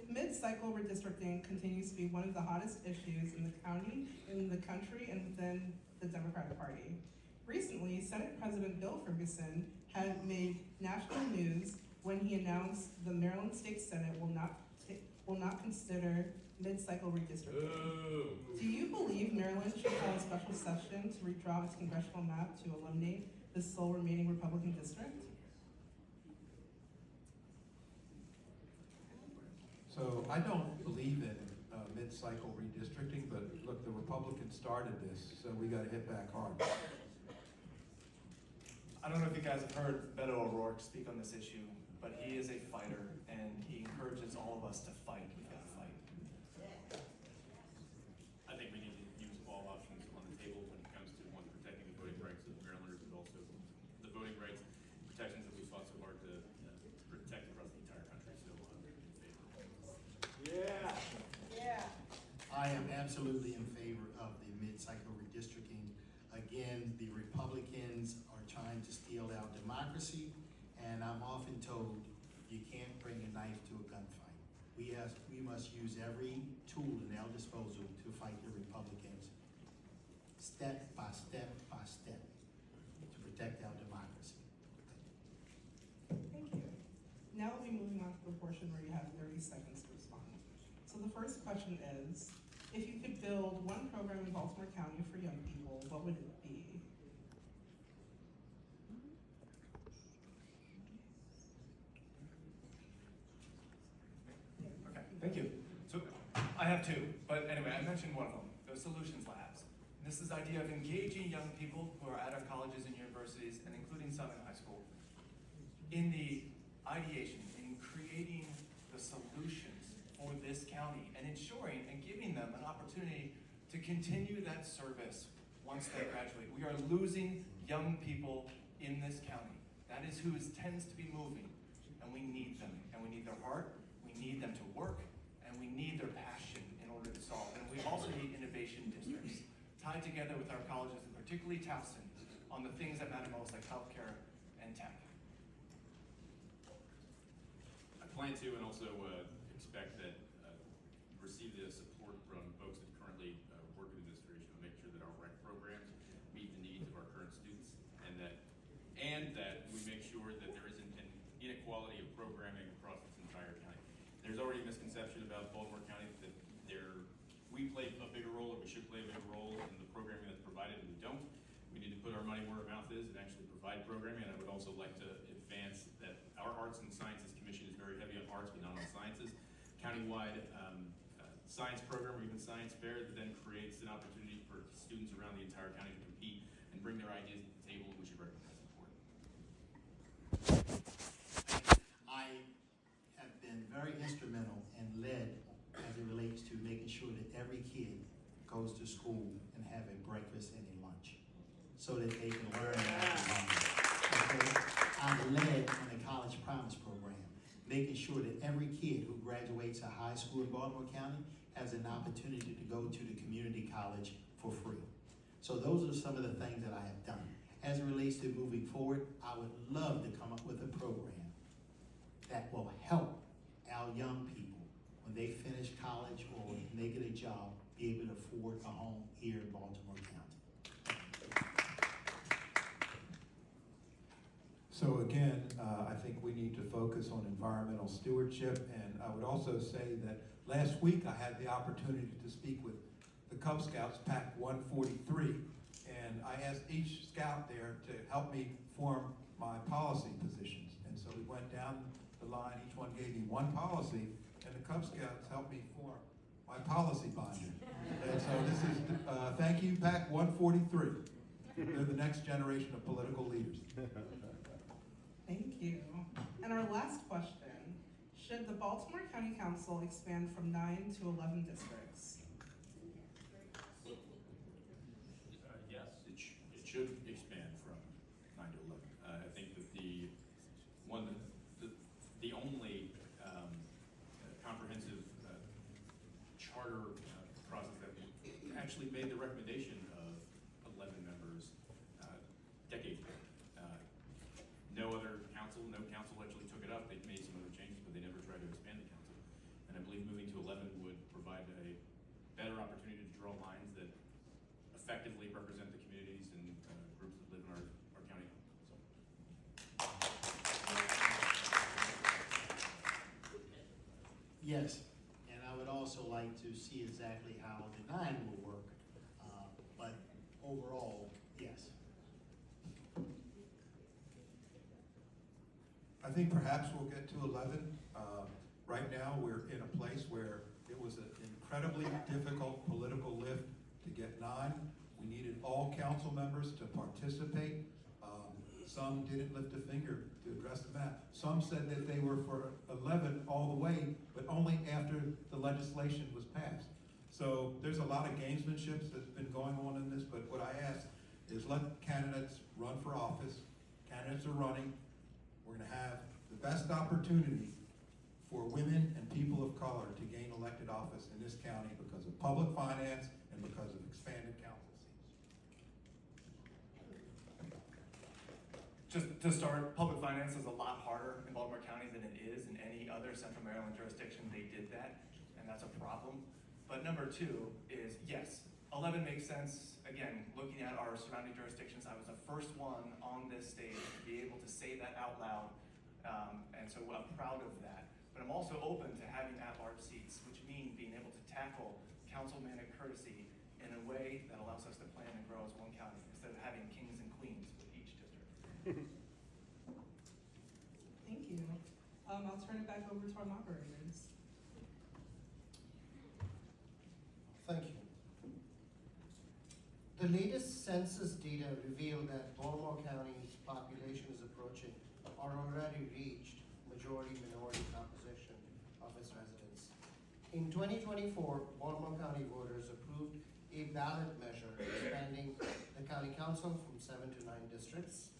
Mid-cycle redistricting continues to be one of the hottest issues in the county, in the country, and within the Democratic Party. Recently, Senate President Bill Ferguson had made national news when he announced the Maryland State Senate will not consider mid-cycle redistricting. Ooh. Do you believe Maryland should call a special session to redraw its congressional map to eliminate the sole remaining Republican district? So I don't believe in mid-cycle redistricting, but look, the Republicans started this, so we got to hit back hard. I don't know if you guys have heard Beto O'Rourke speak on this issue, but he is a fighter, and he encourages all of us to fight. We've got to fight. I think we need to use all options on the table when it comes to one, protecting the voting rights of Marylanders, but also the voting rights protections that we fought so hard to protect across the entire country. So I'm in favor. Yeah. Yeah. I am absolutely in favor of the mid-cycle redistricting. Again, the Republicans are trying to steal our democracy, and I'm often told you can't bring a knife to a gunfight. We must use every tool in our disposal to fight the Republicans, step by step by step, to protect our democracy. Thank you. Now we'll be moving on to the portion where you have 30 seconds to respond. So the first question is, if you could build one program in Baltimore County for young people, what would it be? Okay, thank you. So I have two, but anyway, I mentioned one of them, the solutions labs. And this is the idea of engaging young people who are at our colleges and universities, and including some in high school, in the ideation, in creating the solutions for this county, and ensuring and giving them an opportunity to continue that service once they graduate. We are losing young people in this county. That is who tends to be moving, and we need them, and we need their heart, we need them to work, and we need their passion in order to solve. And we also need innovation districts tied together with our colleges, and particularly Towson, on the things that matter most, like healthcare and tech. I plan to, and also expect that receive the support from folks that currently work in administration to make sure that our rec programs meet the needs of our current students, and that we make sure that there isn't an inequality of programming across this entire county. There's already a misconception about Baltimore County that we play a bigger role, or we should play a bigger role in the programming that's provided, and we don't. We need to put our money where our mouth is and actually provide programming. And I would also like to advance that our Arts and Sciences Commission is very heavy on arts, but not on sciences. Countywide science program, or even science fair, that then creates an opportunity for students around the entire county to compete and bring their ideas to the table, and we should recognize and support it. I have been very instrumental and led as it relates to making sure that every kid goes to school and have a breakfast and a lunch so that they can learn and okay? I've led on the College Promise program, making sure that every kid who graduates a high school in Baltimore County has an opportunity to go to the community college for free. So those are some of the things that I have done. As it relates to moving forward, I would love to come up with a program that will help our young people when they finish college or when they get a job, be able to afford a home here in Baltimore County. So again, I think we need to focus on environmental stewardship, and I would also say that last week I had the opportunity to speak with the Cub Scouts, Pack 143, and I asked each scout there to help me form my policy positions. And so we went down the line, each one gave me one policy, and the Cub Scouts helped me form my policy binder. And so this is, thank you, Pack 143. They're the next generation of political leaders. Thank you. And our last question, should the Baltimore County Council expand from 9 to 11 districts? Yes, it should expand from 9 to 11. I think that the only comprehensive charter process that actually made the recommendation of 11 members decades ago. No council actually took it up. They made some other changes, but they never tried to expand the council. And I believe moving to 11 would provide a better opportunity to draw lines that effectively represent the communities and groups that live in our county. So. Yes, and I would also like to see exactly how the 9 will work, but overall, yes. I think perhaps we'll get to 11. Right now, we're in a place where it was an incredibly difficult political lift to get 9. We needed all council members to participate. Some didn't lift a finger to address the map. Some said that they were for 11 all the way, but only after the legislation was passed. So there's a lot of gamesmanship that's been going on in this, but what I ask is let candidates run for office. Candidates are running. We're going to have the best opportunity for women and people of color to gain elected office in this county because of public finance and because of expanded council seats. Just to start, public finance is a lot harder in Baltimore County than it is in any other Central Maryland jurisdiction. They did that, and that's a problem. But number 2 is, yes, 11 makes sense. Again, looking at our surrounding jurisdictions, I was the first one on this stage to be able to say that out loud, and so I'm proud of that. But I'm also open to having at-large seats, which mean being able to tackle councilman courtesy in a way that allows us to plan and grow as one county, instead of having kings and queens with each district. Thank you. I'll turn it back over to our moderators. Thank you. The latest census data reveal that Baltimore County's population is approaching or already reached majority-minority composition of its residents. In 2024, Baltimore County voters approved a ballot measure expanding the county council from 7 to 9 districts.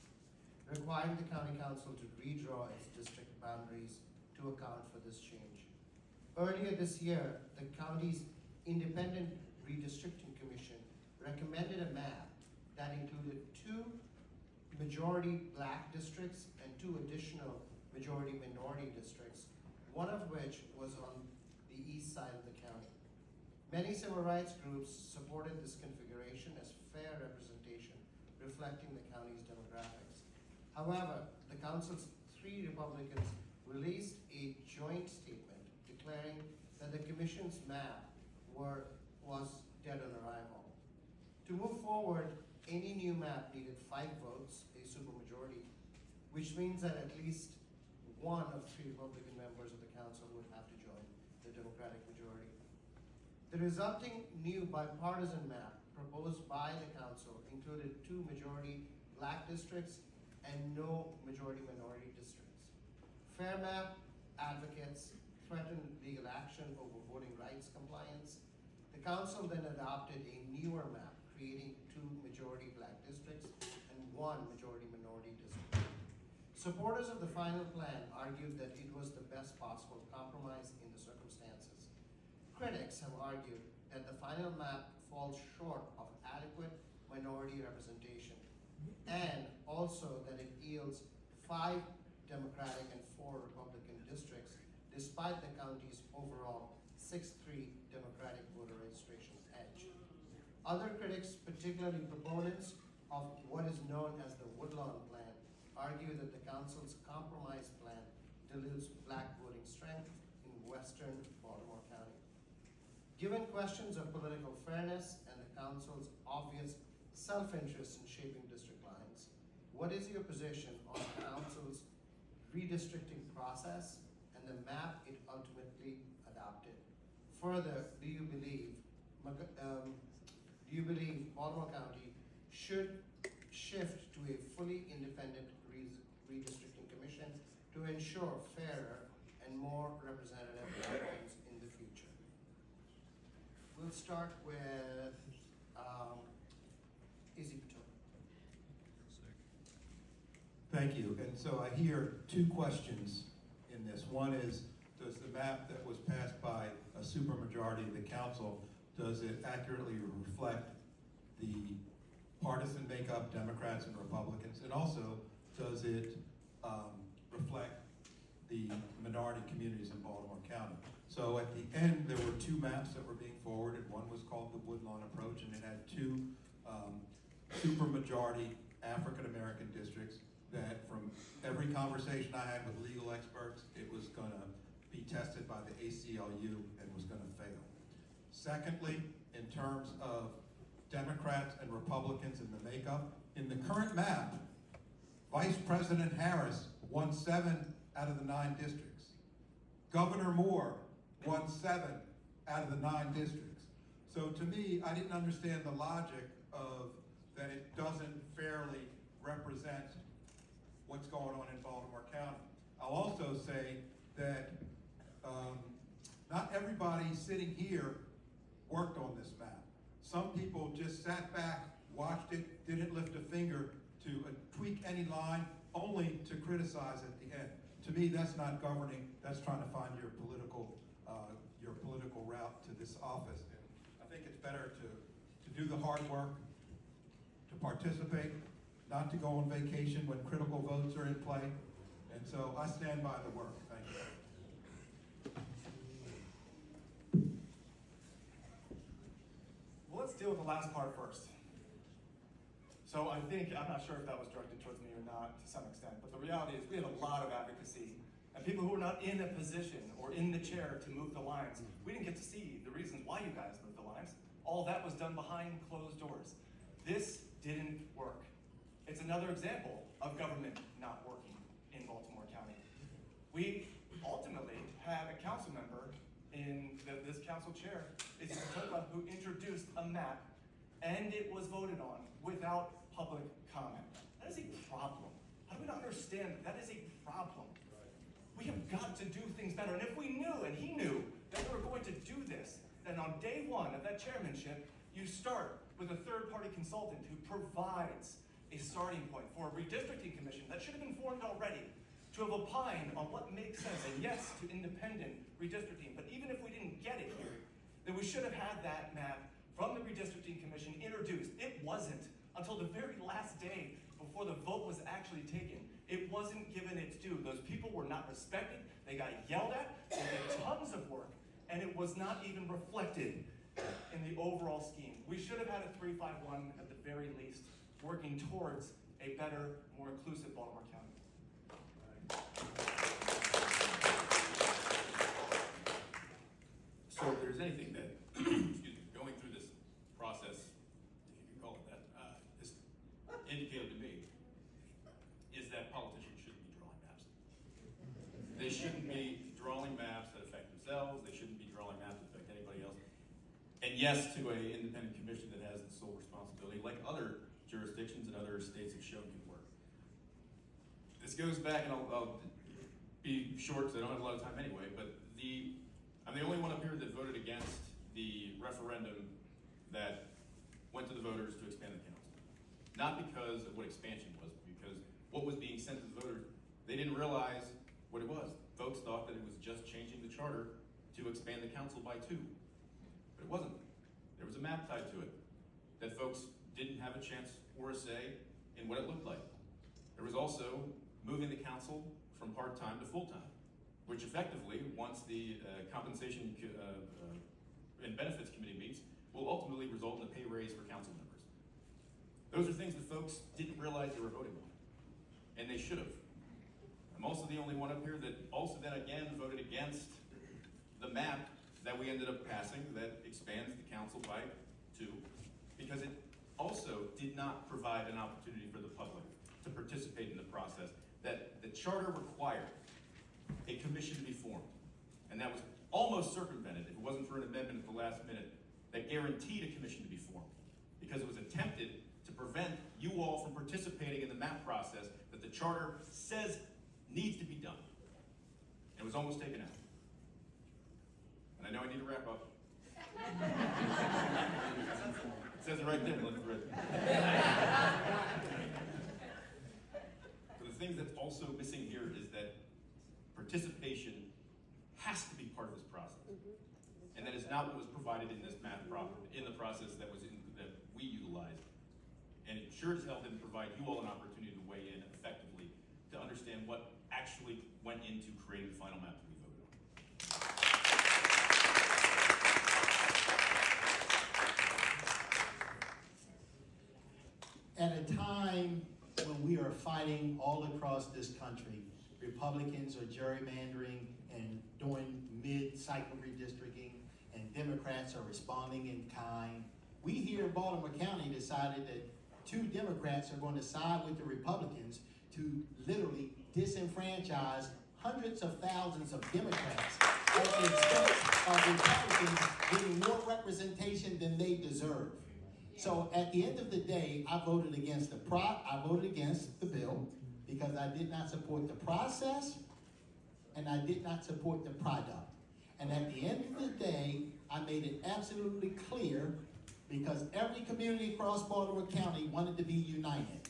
requiring the county council to redraw its district boundaries to account for this change. Earlier this year, the county's independent redistricting commission recommended a map that included 2 majority black districts and 2 additional majority minority districts, one of which was on the east side of the county. Many civil rights groups supported this configuration as fair representation, reflecting the county's demographics. However, the council's 3 Republicans released a joint statement declaring that the commission's map was dead on arrival. To move forward, any new map needed 5 votes, a supermajority, which means that at least one of 3 Republican members of the council would have to join the Democratic majority. The resulting new bipartisan map proposed by the council included 2 majority black districts and no majority minority districts. Fair map advocates threatened legal action over voting rights compliance. The council then adopted a newer map, creating 2 majority black districts and 1 majority minority district. Supporters of the final plan argued that it was the best possible compromise in the circumstances. Critics have argued that the final map falls short of adequate minority representation, and also that it yields 5 Democratic and 4 Republican districts, despite the county's overall 6-3 Democratic voter registration edge. Other critics, particularly proponents of what is known as the Woodlawn Plan, argue that the council's compromise plan dilutes black voting strength in western Baltimore County. Given questions of political fairness and the council's obvious self-interest in shaping district lines, what is your position on the council's redistricting process and the map it ultimately adopted? Further, do you believe Baltimore County should shift to a fully independent redistricting commission to ensure fairer and more representative outcomes in the future? We'll start with Izzy Patel. Thank you. And so I hear 2 questions in this. One is, does the map that was passed by a supermajority of the council, does it accurately reflect the partisan makeup, Democrats and Republicans? And also, does it reflect the minority communities in Baltimore County? So at the end, there were 2 maps that were being forwarded. One was called the Woodlawn Approach, and it had 2 supermajority African-American districts that, from every conversation I had with legal experts, it was gonna be tested by the ACLU and was gonna fail. Secondly, in terms of Democrats and Republicans in the makeup, in the current map, Vice President Harris won 7 out of the 9 districts. Governor Moore won 7 out of the 9 districts. So to me, I didn't understand the logic of that it doesn't fairly represent what's going on in Baltimore County. I'll also say that not everybody sitting here worked on this map. Some people just sat back, watched it, didn't lift a finger to tweak any line, only to criticize at the end. To me, that's not governing, that's trying to find your political route to this office. And I think it's better to do the hard work, to participate, not to go on vacation when critical votes are in play. And so I stand by the work. Thank you. Well, let's deal with the last part first. So I think, I'm not sure if that was directed towards me or not to some extent, but the reality is we had a lot of advocacy and people who were not in a position or in the chair to move the lines. We didn't get to see the reasons why you guys moved the lines. All that was done behind closed doors. This didn't work. It's another example of government not working in Baltimore County. We ultimately had a council member in this council chair, is who introduced a map, and it was voted on without public comment. That is a problem. How do we not understand that? That is a problem. We have got to do things better. And if we knew, and he knew, that we were going to do this, then on day 1 of that chairmanship, you start with a third-party consultant who provides a a starting point for a redistricting commission that should have been formed already to have opined on what makes sense, and yes to independent redistricting. But even if we didn't get it here, then we should have had that map from the redistricting commission introduced. It wasn't until the very last day before the vote was actually taken. It wasn't given its due. Those people were not respected. They got yelled at. They did tons of work, and it was not even reflected in the overall scheme. We should have had a 3-5-1 at the very least, working towards a better, more inclusive Baltimore County. So if there's anything that, excuse me, going through this process, if you can call it that, is indicated to me, is that politicians shouldn't be drawing maps. They shouldn't be drawing maps that affect themselves. They shouldn't be drawing maps that affect anybody else. And yes, to an independent commission that has the sole responsibility, like other jurisdictions and other states have shown can work. This goes back, and I'll be short because I don't have a lot of time anyway, but I'm the only one up here that voted against the referendum that went to the voters to expand the council. Not because of what expansion was, because what was being sent to the voters, they didn't realize what it was. Folks thought that it was just changing the charter to expand the council by 2. But it wasn't. There was a map tied to it that folks didn't have a chance or a say in what it looked like. There was also moving the council from part-time to full-time, which effectively, once the compensation and benefits committee meets, will ultimately result in a pay raise for council members. Those are things that folks didn't realize they were voting on, and they should have. I'm also the only one up here that also then again voted against the map that we ended up passing that expands the council by 2, because it also did not provide an opportunity for the public to participate in the process that the charter required a commission to be formed. And that was almost circumvented if it wasn't for an amendment at the last minute that guaranteed a commission to be formed, because it was attempted to prevent you all from participating in the map process that the charter says needs to be done. And it was almost taken out. And I know I need to wrap up. It says it right there, let me read it. But the thing that's also missing here is that participation has to be part of this process. And that is not what was provided in this in the process that we utilized. And it sure as hell didn't provide you all an opportunity to weigh in effectively to understand what actually went into creating the final map that we voted on. At a time when we are fighting all across this country, Republicans are gerrymandering and doing mid-cycle redistricting, and Democrats are responding in kind. We here in Baltimore County decided that 2 Democrats are going to side with the Republicans to literally disenfranchise hundreds of thousands of Democrats at the expense of Republicans getting more representation than they deserve. So at the end of the day, I voted against the bill because I did not support the process and I did not support the product. And at the end of the day, I made it absolutely clear, because every community across Baltimore County wanted to be united.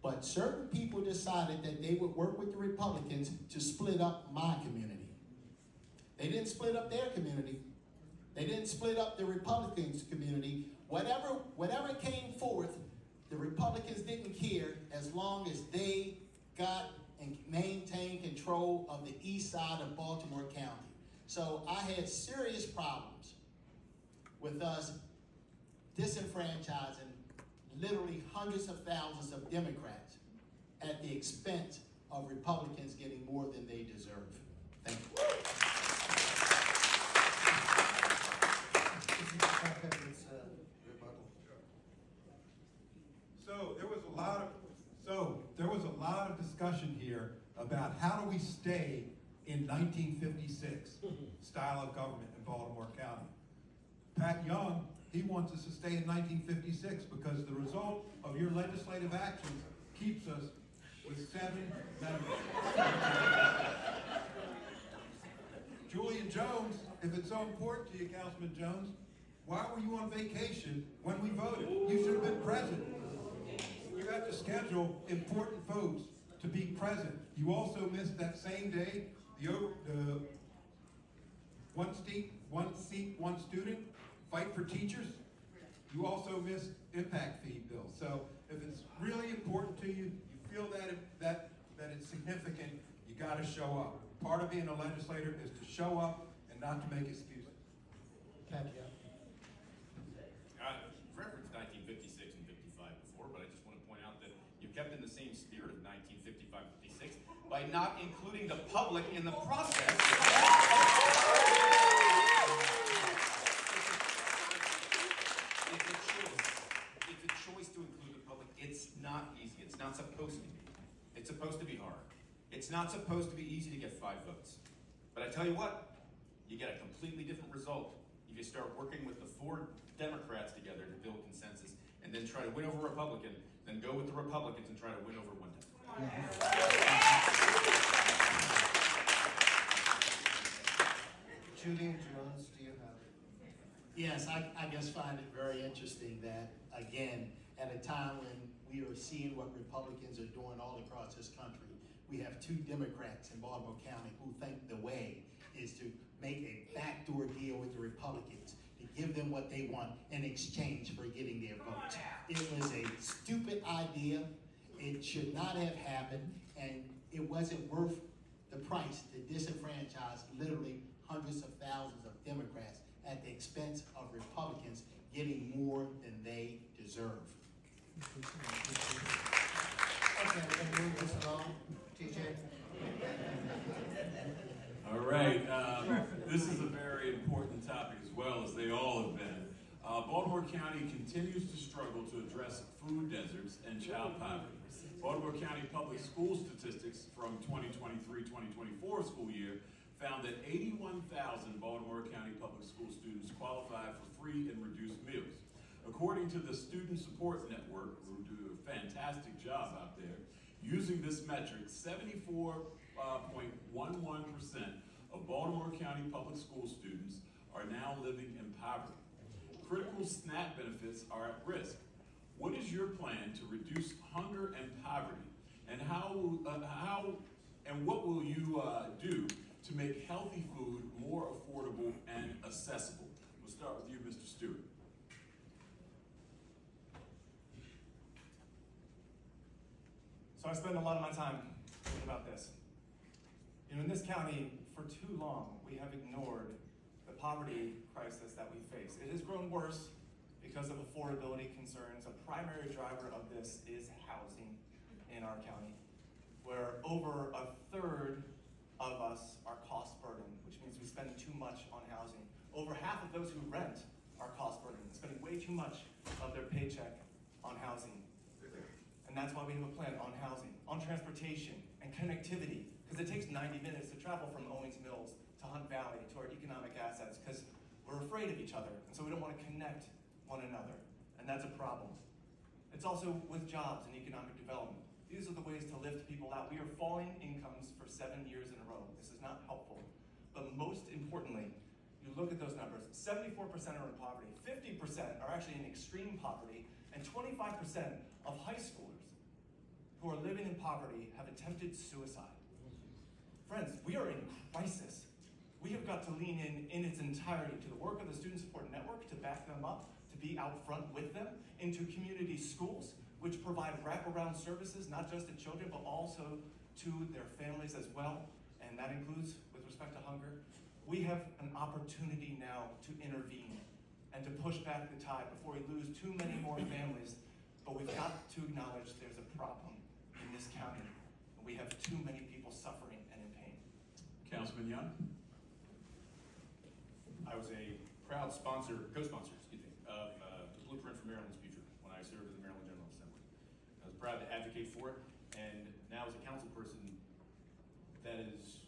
But certain people decided that they would work with the Republicans to split up my community. They didn't split up their community. They didn't split up the Republicans' community. Whatever came forth, the Republicans didn't care as long as they got and maintained control of the east side of Baltimore County. So I had serious problems with us disenfranchising literally hundreds of thousands of Democrats at the expense of Republicans getting more than they deserve. Thank you. So there was a lot of discussion here about how do we stay in 1956 style of government in Baltimore County. Pat Young, he wants us to stay in 1956 because the result of your legislative actions keeps us with 7 members. Julian Jones, if it's so important to you, Councilman Jones, why were you on vacation when we voted? You should have been present. You have to schedule important votes to be present. You also missed that same day, the one seat, one student, fight for teachers. You also missed impact fee bills. So if it's really important to you, you feel that it's significant, you gotta show up. Part of being a legislator is to show up and not to make excuses. Katya. Referenced 1956 and 55 before, but I just want to point out that you kept in the same spirit of 1955-56 by not including the public in the process. It's a choice to include the public. It's not easy. It's not supposed to be. It's supposed to be hard. It's not supposed to be easy to get 5 votes. But I tell you what, you get a completely different result if you start working with the 4 Democrats together to build consensus and then try to win over a Republican, then go with the Republicans and try to win over one Democrat. Julian Jones, do you have? Yes, I just find it very interesting that, again, at a time when we are seeing what Republicans are doing all across this country, we have 2 Democrats in Baltimore County who think the way is to make a backdoor deal with the Republicans to give them what they want in exchange for getting their votes. It was a stupid idea. It should not have happened, and it wasn't worth the price to disenfranchise literally hundreds of thousands of Democrats at the expense of Republicans getting more than they deserve. Okay, we're gonna move this along. TJ? All right, this is a very important topic as well, as they all have been. Baltimore County continues to struggle to address food deserts and child poverty. Baltimore County Public School statistics from 2023-2024 school year found that 81,000 Baltimore County Public School students qualify for free and reduced meals. According to the Student Support Network, who do a fantastic job out there, using this metric, 74.11% of Baltimore County Public School students are now living in poverty. Critical SNAP benefits are at risk. What is your plan to reduce hunger and poverty? And what will you do to make healthy food more affordable and accessible? We'll start with you, Mr. Stewart. So I spend a lot of my time thinking about this. You know, in this county, for too long, we have ignored the poverty crisis that we face. It has grown worse because of affordability concerns. A primary driver of this is housing in our county, where over a third of us are cost burdened, which means we spend too much on housing. Over half of those who rent are cost burdened, spending way too much of their paycheck on housing. And that's why we have a plan on housing, on transportation, and connectivity, because it takes 90 minutes to travel from Owings Mills to Hunt Valley to our economic assets, because we're afraid of each other, and so we don't want to connect one another, and that's a problem. It's also with jobs and economic development. These are the ways to lift people out. We are falling incomes for 7 years in a row. This is not helpful. But most importantly, you look at those numbers, 74% are in poverty, 50% are actually in extreme poverty, and 25% of high schoolers who are living in poverty have attempted suicide. Friends, we are in crisis. We have got to lean in its entirety to the work of the Student Support Network to back them up, to be out front with them, into community schools, which provide wraparound services, not just to children, but also to their families as well. And that includes with respect to hunger. We have an opportunity now to intervene and to push back the tide before we lose too many more families. But we've got to acknowledge there's a problem in this county. We have too many people suffering and in pain. Councilman Young? I was a proud co-sponsor, of the Blueprint for Maryland's Future when I served in the Maryland General Assembly. I was proud to advocate for it, and now as a council person that is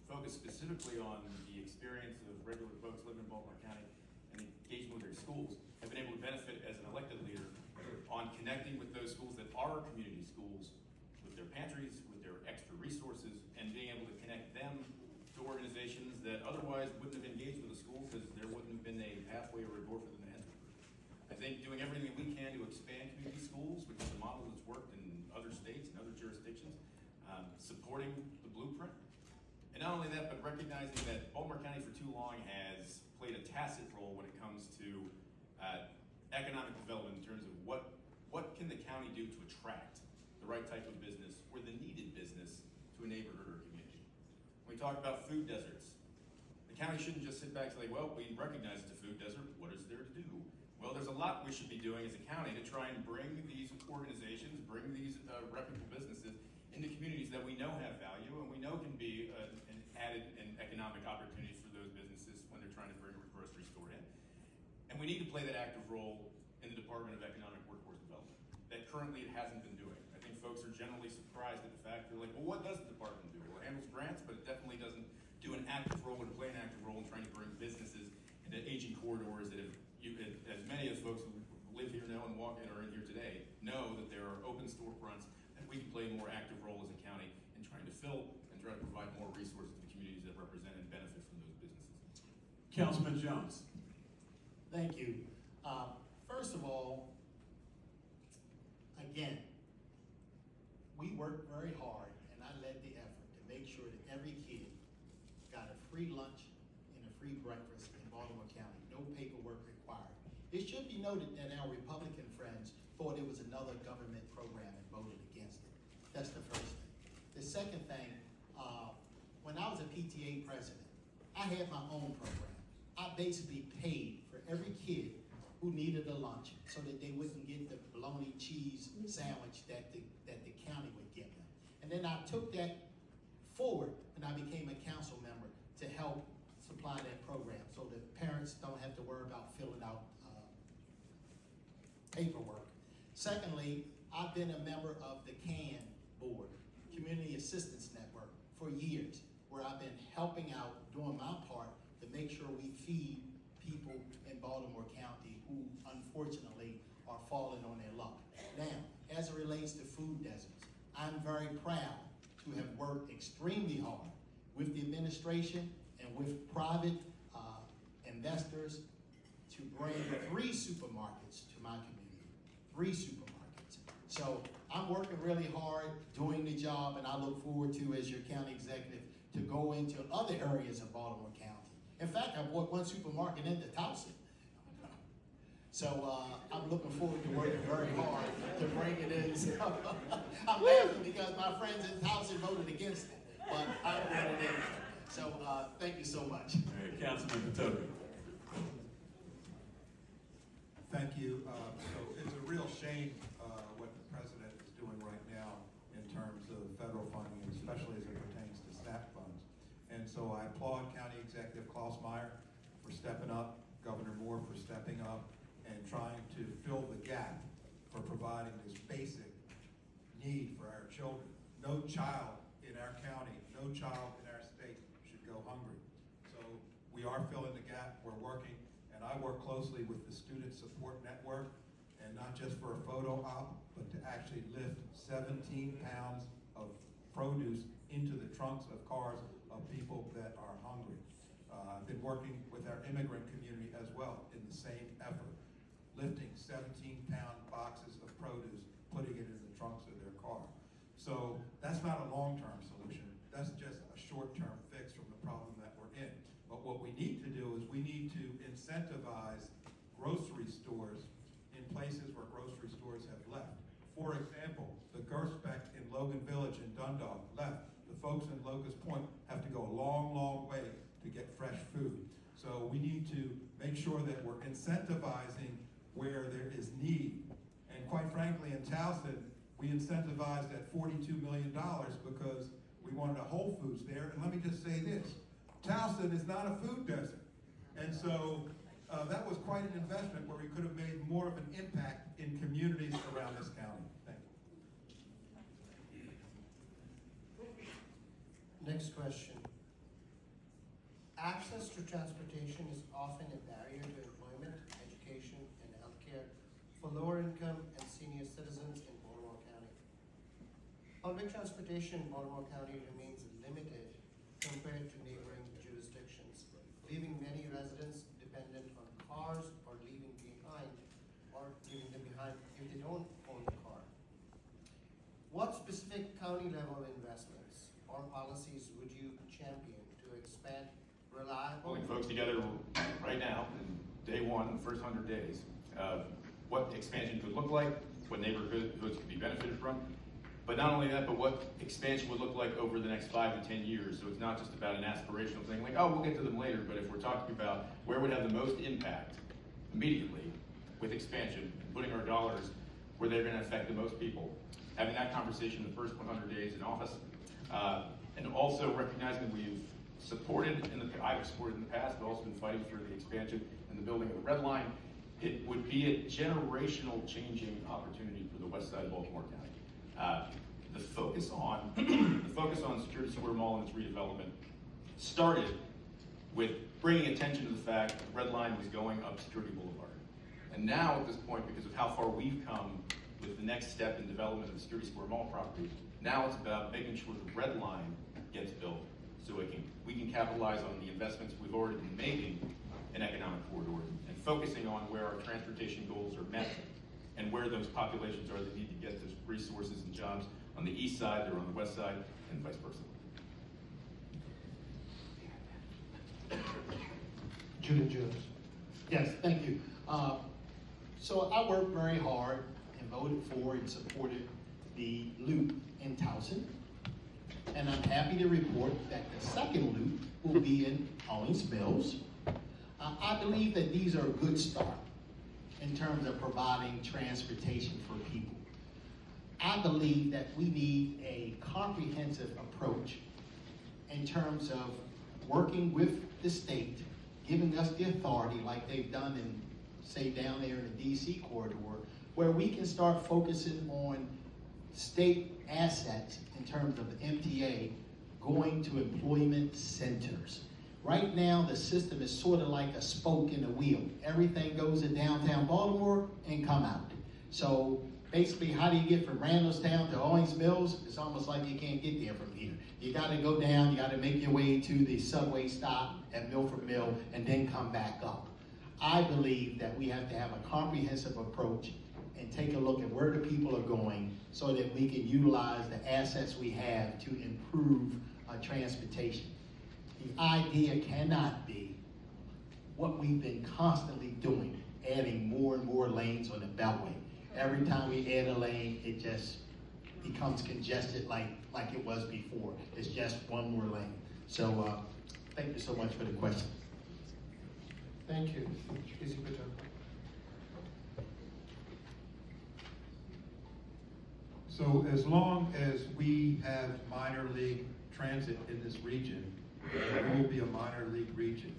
focused specifically on the experience of regular folks living in Baltimore County and engagement with their schools, have been able to benefit as an elected leader on connecting with those schools that are community schools, with their pantries, with their extra resources, and being able to connect them to organizations that otherwise wouldn't have engaged with the school because there wouldn't have been a pathway or a door for them to enter. I think doing everything we can to expand community schools, which is a model that's worked supporting the blueprint. And not only that, but recognizing that Baltimore County for too long has played a tacit role when it comes to economic development in terms of what can the county do to attract the right type of business or the needed business to a neighborhood or community. When we talk about food deserts, the county shouldn't just sit back and say, well, we recognize it's a food desert, what is there to do? Well, there's a lot we should be doing as a county to try and bring these organizations, bring these reputable businesses into communities that we know have value and we know can be an added and economic opportunities for those businesses when they're trying to bring a grocery store in. And we need to play that active role in the Department of Economic Workforce Development that currently it hasn't been doing. I think folks are generally surprised at the fact they're like, well, what does the department do? Well, it handles grants, but it definitely doesn't do an active role and play an active role in trying to bring businesses into aging corridors that have, as many of the folks who live here know and walk in or in here today, know that there are open storefronts that we can play a more active role as a county in trying to fill and try to provide more resources to the communities that represent and benefit from those businesses. Councilman Jones. Thank you. First of all, again, we worked very hard, and I led the effort to make sure that every kid got a free lunch and a free breakfast in Baltimore County, no paperwork required. It should be noted that our Republican friends thought it was another government program and voted against it. That's the first thing. The second thing, when I was a PTA president, I had my own program. I basically paid for every kid who needed a lunch so that they wouldn't get the bologna cheese sandwich that the county would give them. And then I took that forward and I became a council member to help supply that program so that parents don't have to worry about filling out paperwork. Secondly, I've been a member of the CAN board, Community Assistance Network, for years, where I've been helping out, doing my part to make sure we feed people in Baltimore County who unfortunately are falling on their luck. Now, as it relates to food deserts, I'm very proud to have worked extremely hard with the administration and with private investors to bring 3 supermarkets to my community, 3 supermarkets. So I'm working really hard, doing the job, and I look forward to, as your county executive, to go into other areas of Baltimore County. In fact, I bought 1 supermarket into Towson. So I'm looking forward to working very hard to bring it in. So, I'm laughing because my friends in Towson voted against it, but I'm doing it anyway. So thank you so much. All right, Councilman Patoka. Thank you. So it's a real shame what the president is doing right now in terms of federal funding, and especially as it pertains to SNAP funds. And so I applaud County Executive Klaus Meyer for stepping up, Governor Moore for stepping up, and trying to fill the gap for providing this basic need for our children. No child in our county, no child in our state should go hungry. So we are filling the gap, we're working, and I work closely with the Student Support Network, and not just for a photo op, but to actually lift 17 pounds of produce into the trunks of cars of people that are hungry. I've been working with our immigrant community as well in the same effort, lifting 17-pound boxes of produce, putting it in the trunks of their car. So that's not a long-term solution. That's just a short-term fix from the problem that we're in. But what we need to do is we need to incentivize grocery stores in places where grocery stores have left. For example, the Gerspect in Logan Village in Dundalk left. The folks in Locust Point have to go a long, long way to get fresh food. So we need to make sure that we're incentivizing where there is need. And quite frankly, in Towson, we incentivized at $42 million because we wanted a Whole Foods there. And let me just say this, Towson is not a food desert. And so that was quite an investment where we could have made more of an impact in communities around this county. Thank you. Next question. Access to transportation is often a barrier to employment, education, and healthcare for lower income and senior citizens in Baltimore County. Public transportation in Baltimore County remains limited compared to neighboring jurisdictions, leaving many residents dependent on cars or leaving them behind if they don't own a car. What specific specific county level investments or policies would you champion to expand reliable? Pulling folks together right now, in day one, the first 100 days, what expansion could look like, what neighborhoods could be benefited from, but not only that, but what expansion would look like over the next 5 to 10 years. So it's not just about an aspirational thing like, oh, we'll get to them later, but if we're talking about where would have the most impact immediately with expansion and putting our dollars where they're gonna affect the most people, having that conversation the first 100 days in office, and also recognizing that we've supported, I've supported in the past, but also been fighting for the expansion and the building of the Red Line. It would be a generational changing opportunity for the west side of Baltimore County. The focus on Security Square Mall and its redevelopment started with bringing attention to the fact that the Red Line was going up Security Boulevard. And now at this point, because of how far we've come with the next step in development of the Security Square Mall property, now it's about making sure the Red Line gets built so we can capitalize on the investments we've already been making in economic corridors and focusing on where our transportation goals are met and where those populations are that need to get those resources and jobs on the east side or on the west side and vice versa. Judith Jones. Yes, thank you. So I worked very hard and voted for and supported the loop in Towson. And I'm happy to report that the second loop will be in Owings Mills. I believe that these are a good start in terms of providing transportation for people. I believe that we need a comprehensive approach in terms of working with the state, giving us the authority like they've done in, say, down there in the DC corridor, where we can start focusing on state assets in terms of MTA going to employment centers. Right now, the system is sort of like a spoke in a wheel. Everything goes to downtown Baltimore and come out. So basically, how do you get from Randallstown to Owings Mills? It's almost like you can't get there from here. You gotta go down, you gotta make your way to the subway stop at Milford Mill and then come back up. I believe that we have to have a comprehensive approach and take a look at where the people are going so that we can utilize the assets we have to improve transportation. The idea cannot be what we've been constantly doing, adding more and more lanes on the Beltway. Every time we add a lane, it just becomes congested like it was before. It's just one more lane. So thank you so much for the question. Thank you. Easy Peter. So as long as we have minor league transit in this region, we will be a minor league region.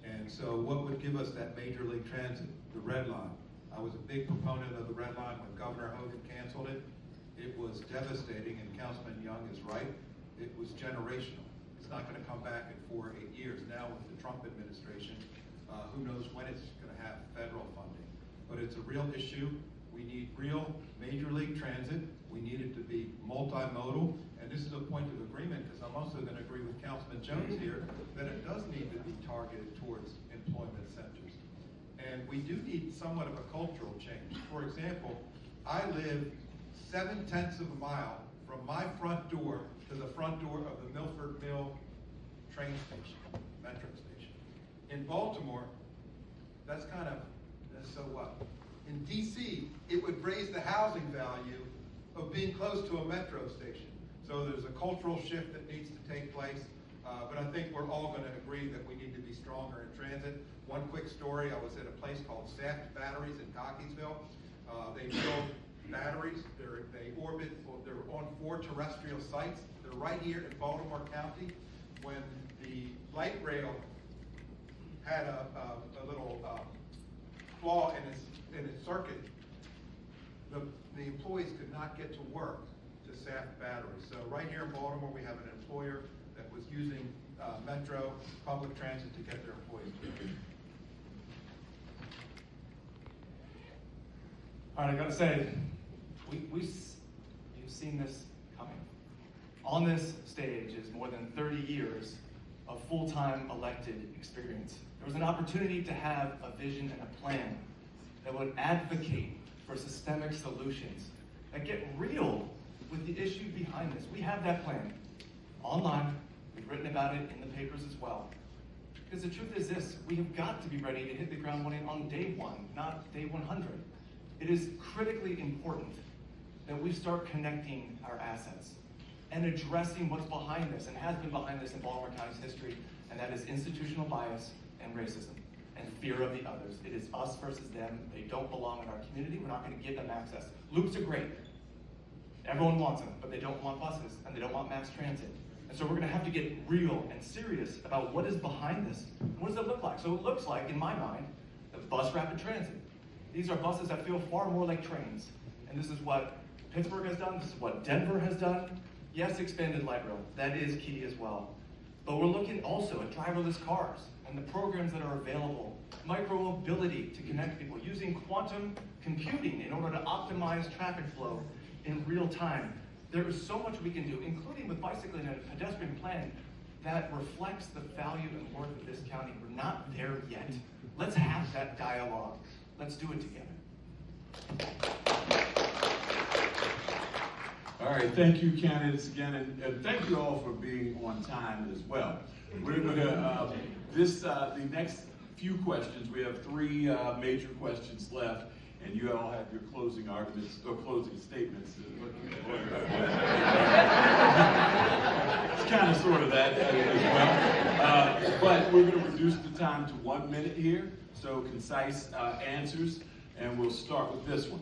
And so what would give us that major league transit? The Red Line. I was a big proponent of the Red Line when Governor Hogan canceled it. It was devastating, and Councilman Young is right. It was generational. It's not going to come back in 4 or 8 years. Now with the Trump administration, who knows when it's going to have federal funding. But it's a real issue. We need real major league transit. We need it to be multimodal. And this is a point of agreement, because I'm also going to agree with Councilman Jones here that it does need to be targeted towards employment centers. And we do need somewhat of a cultural change. For example, I live 7/10 of a mile from my front door to the front door of the Milford Mill train station, metro station. In Baltimore, that's so what? In DC, it would raise the housing value of being close to a metro station. So there's a cultural shift that needs to take place. But I think we're all going to agree that we need to be stronger in transit. One quick story, I was at a place called Saft Batteries in Cockeysville. They build batteries, they're on 4 terrestrial sites. They're right here in Baltimore County. When the light rail had a little flaw in its circuit, the employees could not get to work to Saft Batteries. So right here in Baltimore, we have an employer that was using Metro public transit to get their employees to work. All right, I gotta say, you've seen this coming. On this stage is more than 30 years of full-time elected experience. There was an opportunity to have a vision and a plan that would advocate for systemic solutions that get real with the issue behind this. We have that plan online. We've written about it in the papers as well. Because the truth is this, we have got to be ready to hit the ground running on day one, not day 100. It is critically important that we start connecting our assets and addressing what's behind this and has been behind this in Baltimore County's history, and that is institutional bias and racism and fear of the others. It is us versus them. They don't belong in our community. We're not going to give them access. Loops are great. Everyone wants them, but they don't want buses and they don't want mass transit. And so we're going to have to get real and serious about what is behind this. What does it look like? So it looks like, in my mind, the bus rapid transit. These are buses that feel far more like trains. And this is what Pittsburgh has done. This is what Denver has done. Yes, expanded light rail. That is key as well. But we're looking also at driverless cars and the programs that are available. Micro-mobility to connect people, using quantum computing in order to optimize traffic flow in real time. There is so much we can do, including with bicycling and a pedestrian plan that reflects the value and worth of this county. We're not there yet. Let's have that dialogue. Let's do it together. All right, thank you, candidates, again, and thank you all for being on time as well. We're going to, the next few questions, we have three major questions left, and you all have your closing arguments, or closing statements. It's kind of sort of that as well. But we're going to reduce the time to 1 minute here, so concise answers, and we'll start with this one.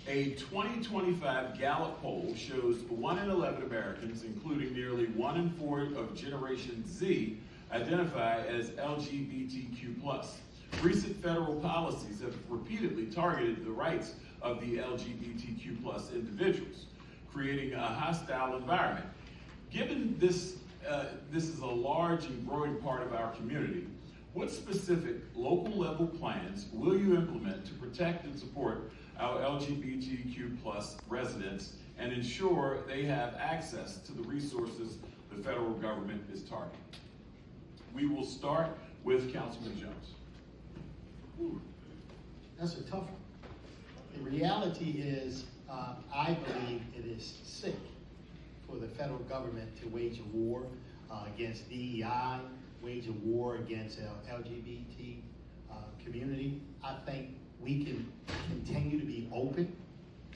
A 2025 Gallup poll shows 1 in 11 Americans, including nearly 1 in 4 of Generation Z, identify as LGBTQ+. Recent federal policies have repeatedly targeted the rights of the LGBTQ+ individuals, creating a hostile environment. Given this is a large and growing part of our community, what specific local level plans will you implement to protect and support our LGBTQ+ residents and ensure they have access to the resources the federal government is targeting? We will start with Councilman Jones. Whew, that's a tough one. The reality is, I believe it is sick for the federal government to wage a war against DEI, wage a war against our LGBT community. I think we can continue to be open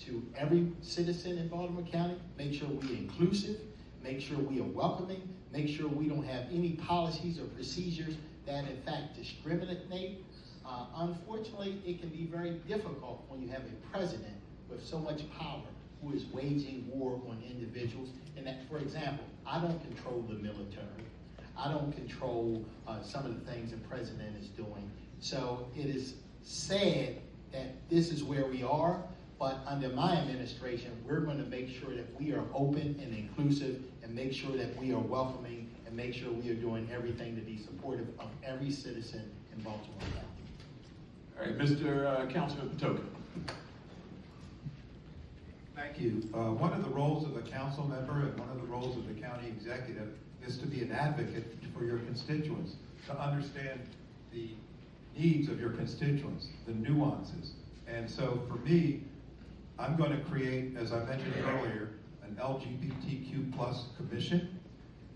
to every citizen in Baltimore County, make sure we're inclusive, make sure we are welcoming, make sure we don't have any policies or procedures that in fact discriminate. Unfortunately, it can be very difficult when you have a president with so much power who is waging war on individuals. And that, for example, I don't control the military. I don't control some of the things the president is doing. So it is sad that this is where we are, but under my administration, we're going to make sure that we are open and inclusive and make sure that we are welcoming and make sure we are doing everything to be supportive of every citizen in Baltimore County. All right, Mr. Councilman Patoka. Thank you. One of the roles of a council member and one of the roles of the county executive is to be an advocate for your constituents, to understand the needs of your constituents, the nuances. And so for me, I'm going to create, as I mentioned earlier, an LGBTQ+ commission,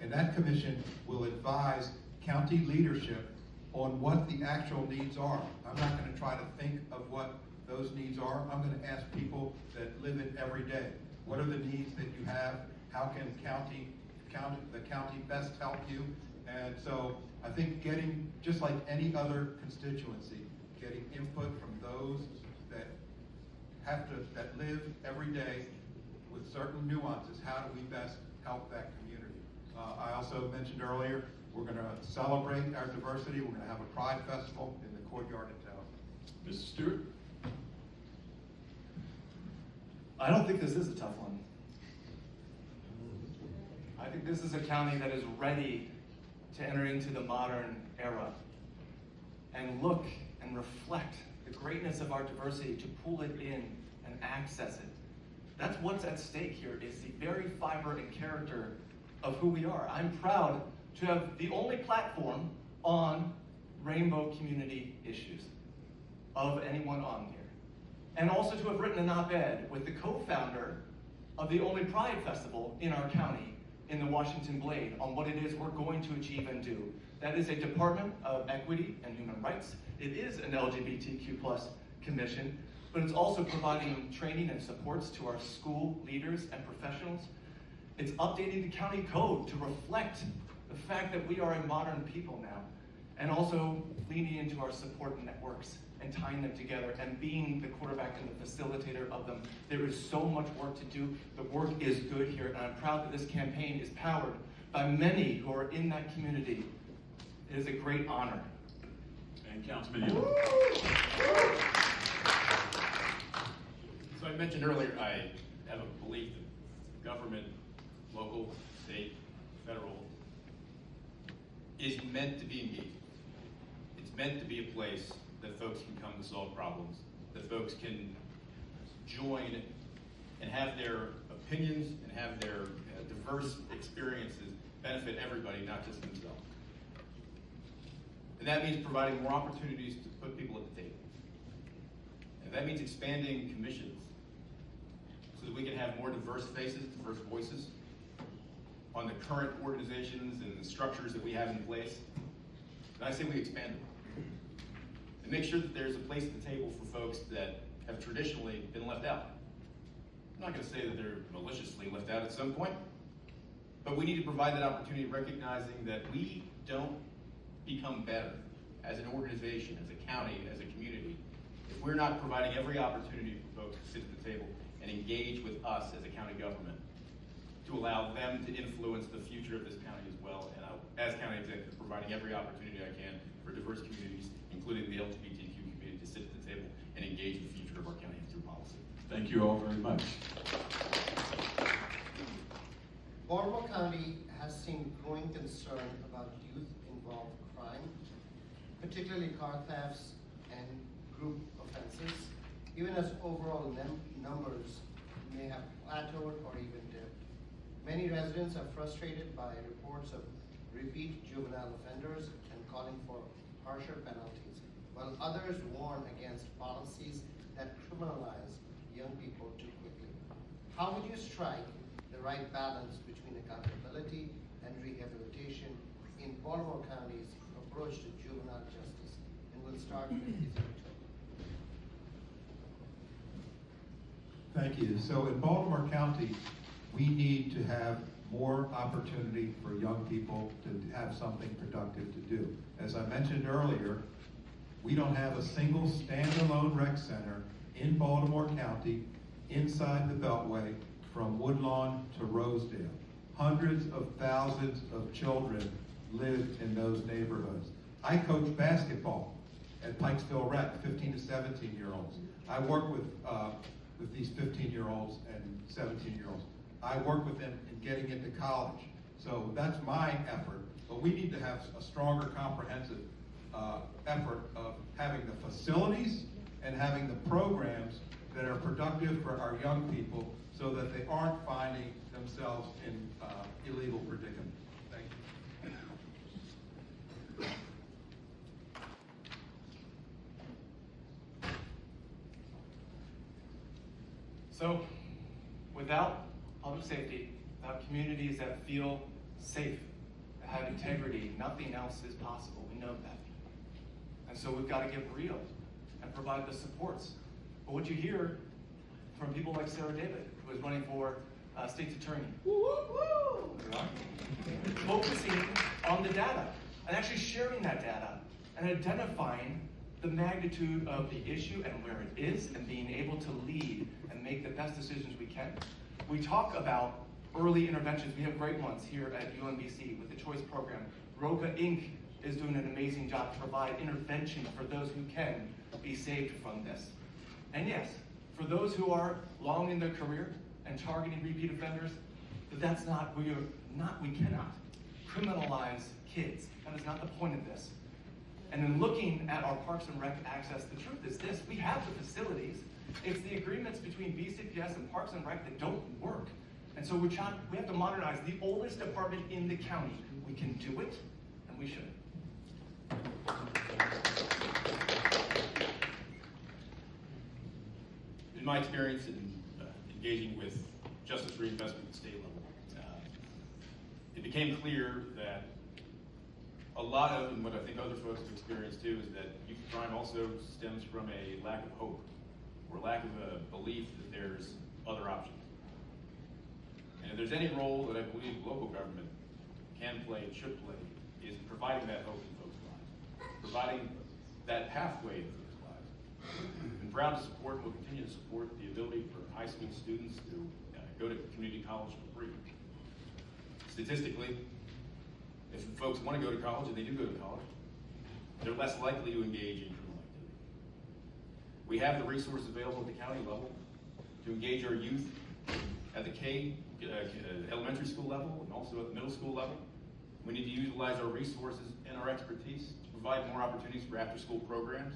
and that commission will advise county leadership on what the actual needs are. I'm not going to try to think of what those needs are. I'm going to ask people that live it every day. What are the needs that you have? How can the county best help you? And so I think getting, just like any other constituency, getting input from those that live every day with certain nuances. How do we best help that community? I also mentioned earlier, we're going to celebrate our diversity. We're going to have a Pride Festival in the courtyard of town. Mr. Stewart? I don't think this is a tough one. I think this is a county that is ready to enter into the modern era and look and reflect the greatness of our diversity, to pull it in and access it. That's what's at stake here, is the very fiber and character of who we are. I'm proud to have the only platform on rainbow community issues of anyone on here. And also to have written an op-ed with the co-founder of the only Pride Festival in our county, in the Washington Blade, on what it is we're going to achieve and do. That is a Department of Equity and Human Rights. It is an LGBTQ+ commission, but it's also providing training and supports to our school leaders and professionals. It's updating the county code to reflect the fact that we are a modern people now, and also leaning into our support networks and tying them together and being the quarterback and the facilitator of them. There is so much work to do. The work is good here, and I'm proud that this campaign is powered by many who are in that community. It is a great honor. And Councilman Young. So I mentioned earlier, I have a belief that government, local, state, federal, is meant to be engaged. It's meant to be a place that folks can come to solve problems, that folks can join and have their opinions and have their diverse experiences benefit everybody, not just themselves. And that means providing more opportunities to put people at the table. And that means expanding commissions so that we can have more diverse faces, diverse voices on the current organizations and the structures that we have in place. And I say we expand them. And make sure that there's a place at the table for folks that have traditionally been left out. I'm not going to say that they're maliciously left out at some point, but we need to provide that opportunity, recognizing that we don't become better as an organization, as a county, as a community, if we're not providing every opportunity for folks to sit at the table and engage with us as a county government to allow them to influence the future of this county as well. And as county executive, providing every opportunity I can for diverse communities, including the LGBTQ community, to sit at the table and engage the future of our county through policy. Thank you all very much. Baltimore County has seen growing concern about youth-involved crime, particularly car thefts and group offenses, even as overall numbers may have plateaued or even dipped. Many residents are frustrated by reports of repeat juvenile offenders and calling for harsher penalties, while others warn against policies that criminalize young people too quickly. How would you strike the right balance between accountability and rehabilitation in Baltimore County's approach to juvenile justice? And we'll start with Executive. Thank you. So in Baltimore County, we need to have more opportunity for young people to have something productive to do. As I mentioned earlier, we don't have a single standalone rec center in Baltimore County inside the Beltway from Woodlawn to Rosedale. Hundreds of thousands of children live in those neighborhoods. I coach basketball at Pikesville Rec, 15 to 17-year-olds. I work with these 15-year-olds and 17-year-olds. I work with them in getting into college. So that's my effort, but we need to have a stronger comprehensive effort of having the facilities and having the programs that are productive for our young people so that they aren't finding themselves in illegal predicaments. Thank you. So, without public safety, without communities that feel safe, that have integrity, nothing else is possible. We know that. And so we've got to get real and provide the supports. But what you hear from people like Sarah David, who is running for state's attorney, focusing on the data and actually sharing that data and identifying the magnitude of the issue and where it is and being able to lead and make the best decisions we can. We talk about early interventions. We have great ones here at UMBC with the Choice Program. Roca Inc. is doing an amazing job to provide intervention for those who can be saved from this. And yes, for those who are long in their career and targeting repeat offenders, we cannot criminalize kids. That is not the point of this. And then looking at our Parks and Rec access, the truth is this: we have the facilities. It's the agreements between BCPS and Parks and Rec that don't work. And so we have to modernize the oldest department in the county. We can do it, and we should. In my experience in engaging with justice reinvestment at the state level. It became clear that a lot of, and what I think other folks have experienced too, is that youth crime also stems from a lack of hope or lack of a belief that there's other options. And if there's any role that I believe local government can play and should play, is providing that hope in folks' lives, providing that pathway in folks' lives. I'm proud to support and will continue to support the ability for high school students to go to community college for free. Statistically, if folks want to go to college and they do go to college, they're less likely to engage in criminal activity. We have the resources available at the county level to engage our youth at the elementary school level and also at the middle school level. We need to utilize our resources and our expertise to provide more opportunities for after-school programs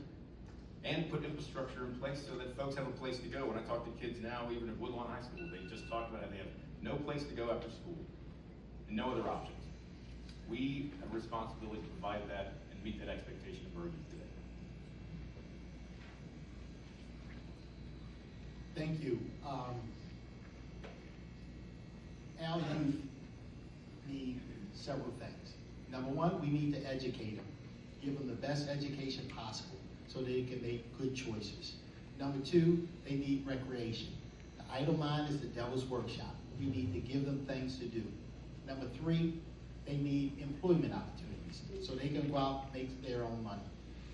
and put infrastructure in place so that folks have a place to go. When I talk to kids now, even at Woodlawn High School, they just talk about how they have no place to go after school and no other options. We have a responsibility to provide that and meet that expectation of our youth today. Thank you. Our youth need several things. Number one, we need to educate them, give them the best education possible so they can make good choices. Number two, they need recreation. The idle mind is the devil's workshop. We need to give them things to do. Number three, they need employment opportunities so they can go out and make their own money.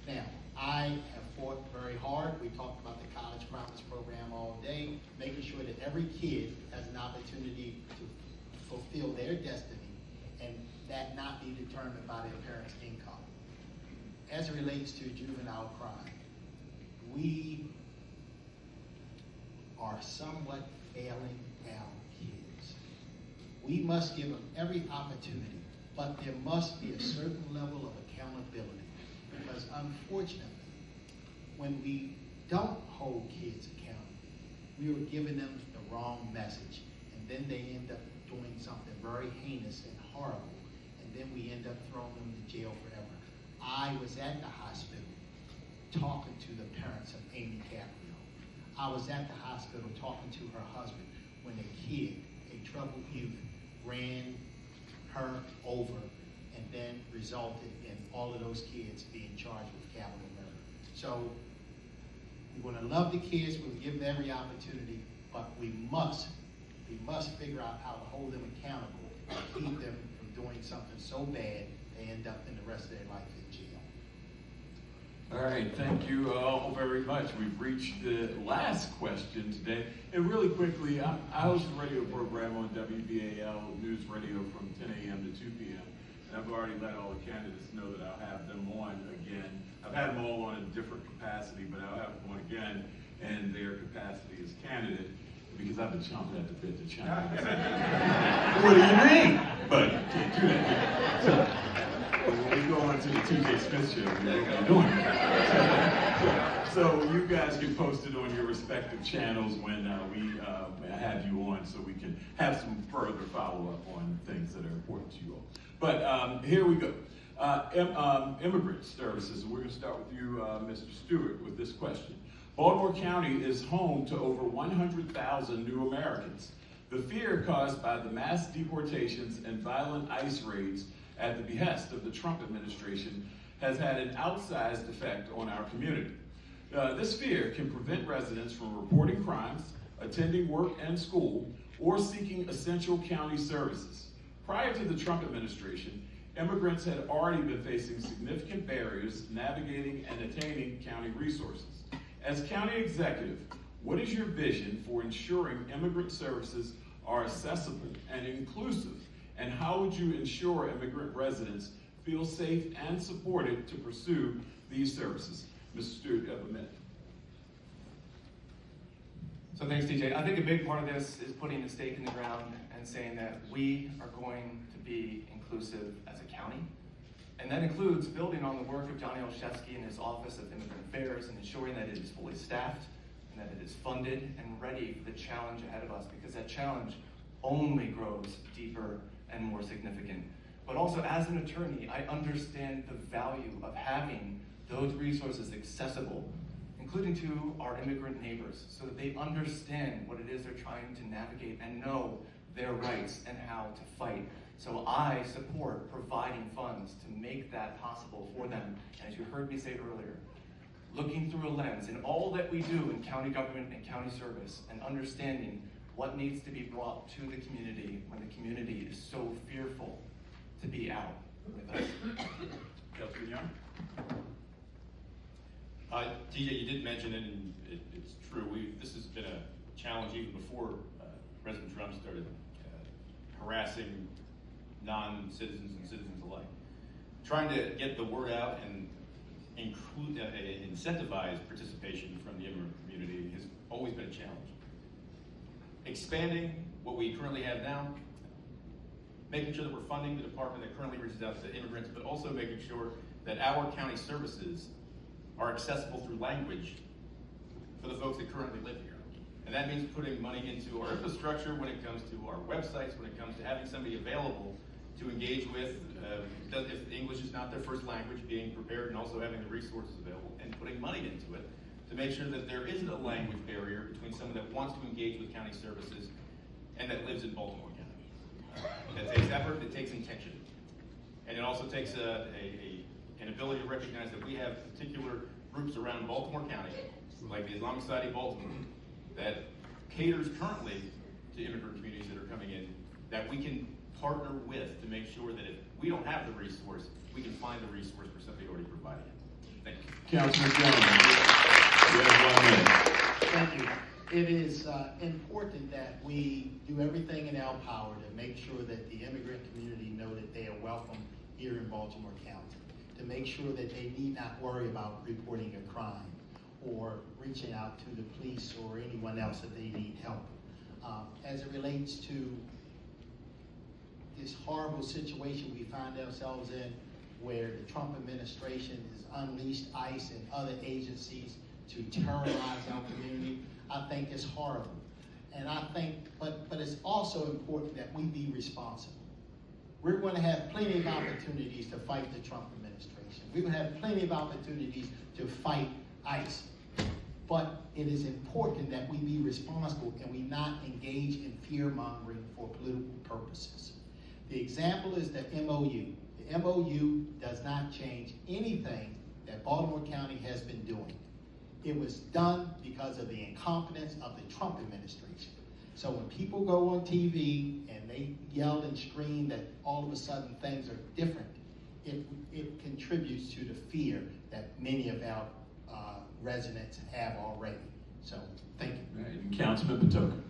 Now, I have fought very hard. We talked about the College Promise program all day, making sure that every kid has an opportunity to fulfill their destiny and that not be determined by their parents' income. As it relates to juvenile crime, we are somewhat failing our kids. We must give them every opportunity, but there must be a certain level of accountability, because unfortunately, when we don't hold kids accountable, we are giving them the wrong message, and then they end up doing something very heinous and horrible, and then we end up throwing them to jail forever. I was at the hospital talking to the parents of Amy Caprio. I was at the hospital talking to her husband when a kid, a troubled youth, ran her over and then resulted in all of those kids being charged with capital murder. So we want to love the kids, we'll give them every opportunity, but we must figure out how to hold them accountable and keep them from doing something so bad they end up in the rest of their life in jail. All right, thank you all very much. We've reached the last question today. And really quickly, I host a radio program on WBAL News Radio from 10 a.m. to 2 p.m. And I've already let all the candidates know that I'll have them on again. I've had them all on in different capacity, but I'll have them on again in their capacity as candidate, because I've been chomping at the bit to chime in. What do you mean? But can't do that. So, when we go on to the TJ Smith show, we're going to be doing it. So you guys can post it on your respective channels when we have you on, so we can have some further follow-up on things that are important to you all. But here we go. Immigrant services. We're going to start with you, Mr. Stewart, with this question. Baltimore County is home to over 100,000 new Americans. The fear caused by the mass deportations and violent ICE raids at the behest of the Trump administration has had an outsized effect on our community. This fear can prevent residents from reporting crimes, attending work and school, or seeking essential county services. Prior to the Trump administration, immigrants had already been facing significant barriers navigating and attaining county resources. As county executive, what is your vision for ensuring immigrant services are accessible and inclusive? And how would you ensure immigrant residents feel safe and supported to pursue these services? Mr. Stewart, you have a minute. So thanks, TJ. I think a big part of this is putting a stake in the ground and saying that we are going to be inclusive as a county. And that includes building on the work of Johnny Olszewski and his Office of Immigrant Affairs and ensuring that it is fully staffed and that it is funded and ready for the challenge ahead of us, because that challenge only grows deeper and more significant. But also, as an attorney, I understand the value of having those resources accessible, including to our immigrant neighbors, so that they understand what it is they're trying to navigate and know their rights and how to fight. So I support providing funds to make that possible for them. And as you heard me say earlier, looking through a lens in all that we do in county government and county service, and understanding what needs to be brought to the community when the community is so fearful to be out with us. Councilman Young? TJ, you did mention it, and it's true. This has been a challenge even before President Trump started harassing non-citizens and citizens alike. Trying to get the word out and incentivize participation from the immigrant community has always been a challenge. Expanding what we currently have now, making sure that we're funding the department that currently reaches out to immigrants, but also making sure that our county services are accessible through language for the folks that currently live here. And that means putting money into our infrastructure when it comes to our websites, when it comes to having somebody available to engage with, if English is not their first language, being prepared and also having the resources available and putting money into it to make sure that there isn't a language barrier between someone that wants to engage with county services and that lives in Baltimore County. That takes effort, it takes intention. And it also takes an ability to recognize that we have particular groups around Baltimore County, like the Islamic Society of Baltimore, that caters currently to immigrant communities that are coming in, that we can partner with to make sure that if we don't have the resource, we can find the resource for somebody already providing it. Thank you. Councilman Jones, you have 1 minute. Thank you. It is important that we do everything in our power to make sure that the immigrant community know that they are welcome here in Baltimore County, to make sure that they need not worry about reporting a crime or reaching out to the police or anyone else that they need help. As it relates to this horrible situation we find ourselves in, where the Trump administration has unleashed ICE and other agencies to terrorize our community, I think it's horrible. And I think, but it's also important that we be responsible. We're going to have plenty of opportunities to fight the Trump administration. We're going to have plenty of opportunities to fight ICE. But it is important that we be responsible and we not engage in fear-mongering for political purposes. The example is the MOU. The MOU does not change anything that Baltimore County has been doing. It was done because of the incompetence of the Trump administration. So when people go on TV and they yell and scream that all of a sudden things are different, it contributes to the fear that many of our residents have already. So, thank you. Right. Councilman Patoka.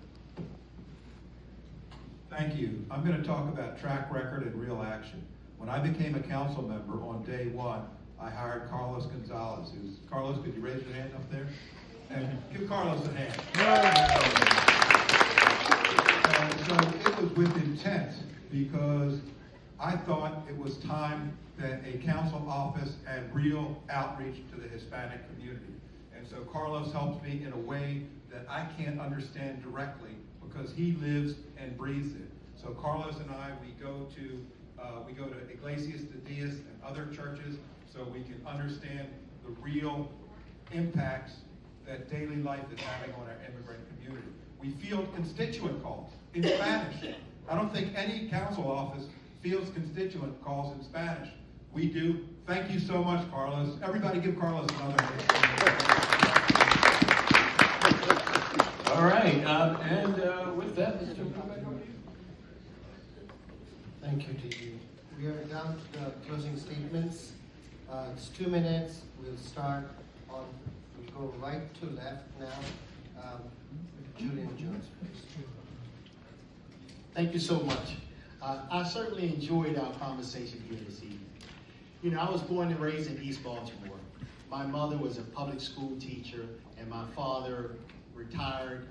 Thank you. I'm going to talk about track record and real action. When I became a council member on day 1, I hired Carlos Gonzalez. Carlos, could you raise your hand up there? And give Carlos a hand. So it was with intent, because I thought it was time that a council office had real outreach to the Hispanic community. And so Carlos helped me in a way that I can't understand directly, because he lives and breathes it. So Carlos and I, we go to Iglesias de Diaz and other churches so we can understand the real impacts that daily life is having on our immigrant community. We field constituent calls in Spanish. I don't think any council office fields constituent calls in Spanish. We do. Thank you so much, Carlos. Everybody give Carlos another hand. All right, and with that, Mr. Thank you to you. We are down to the closing statements. It's 2 minutes. We'll go right to left now. Julian Jones first. Thank you so much. I certainly enjoyed our conversation here this evening. You know, I was born and raised in East Baltimore. My mother was a public school teacher, and my father, retired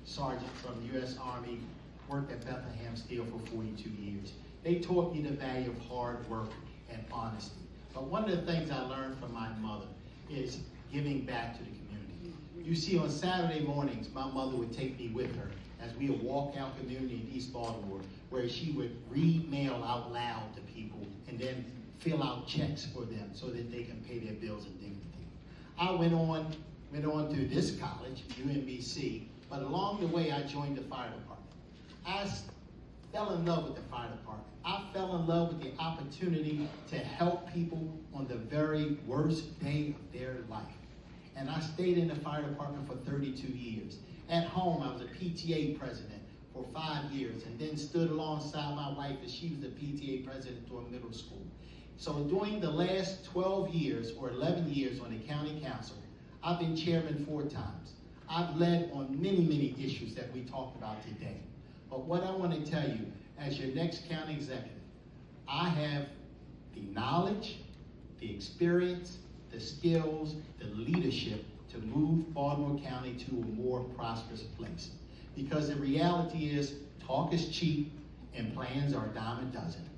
sergeant from the U.S. Army, worked at Bethlehem Steel for 42 years. They taught me the value of hard work and honesty. But one of the things I learned from my mother is giving back to the community. You see, on Saturday mornings, my mother would take me with her as we would walk our community in East Baltimore, where she would read mail out loud to people and then fill out checks for them so that they can pay their bills and dignity. I went on went on to this college, UMBC, but along the way I joined the fire department. I fell in love with the fire department. I fell in love with the opportunity to help people on the very worst day of their life. And I stayed in the fire department for 32 years. At home, I was a PTA president for 5 years, and then stood alongside my wife as she was the PTA president during middle school. So during the last 12 years or 11 years on the county council, I've been chairman 4 times. I've led on many, many issues that we talked about today. But what I want to tell you, as your next county executive, I have the knowledge, the experience, the skills, the leadership to move Baltimore County to a more prosperous place. Because the reality is, talk is cheap and plans are a dime a dozen.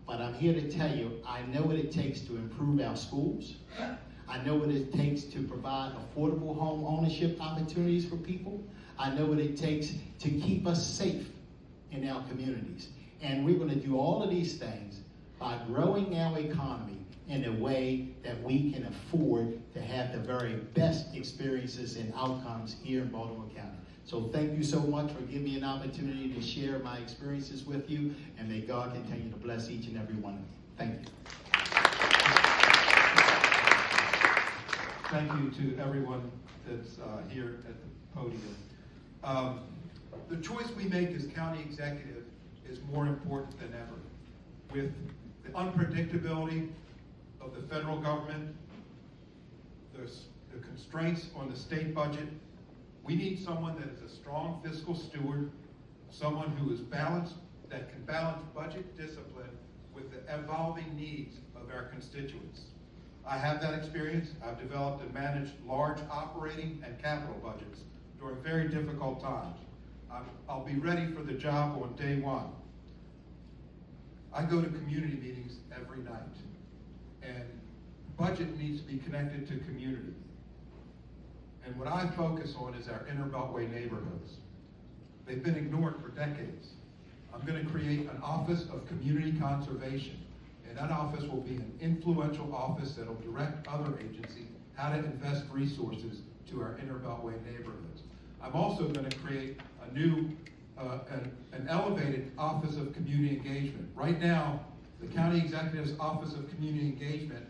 But I'm here to tell you, I know what it takes to improve our schools. I know what it takes to provide affordable home ownership opportunities for people. I know what it takes to keep us safe in our communities. And we're going to do all of these things by growing our economy in a way that we can afford to have the very best experiences and outcomes here in Baltimore County. So thank you so much for giving me an opportunity to share my experiences with you, and may God continue to bless each and every one of you. Thank you. Thank you to everyone that's here at the podium. The choice we make as county executive is more important than ever. With the unpredictability of the federal government, the constraints on the state budget, we need someone that is a strong fiscal steward, someone who is balanced, that can balance budget discipline with the evolving needs of our constituents. I have that experience. I've developed and managed large operating and capital budgets during very difficult times. I'll be ready for the job on day one. I go to community meetings every night, and budget needs to be connected to community. And what I focus on is our inner Beltway neighborhoods. They've been ignored for decades. I'm going to create an Office of Community Conservation, and that office will be an influential office that will direct other agencies how to invest resources to our inner Beltway neighborhoods. I'm also going to create a new, an elevated Office of Community Engagement. Right now, the County Executive's Office of Community Engagement,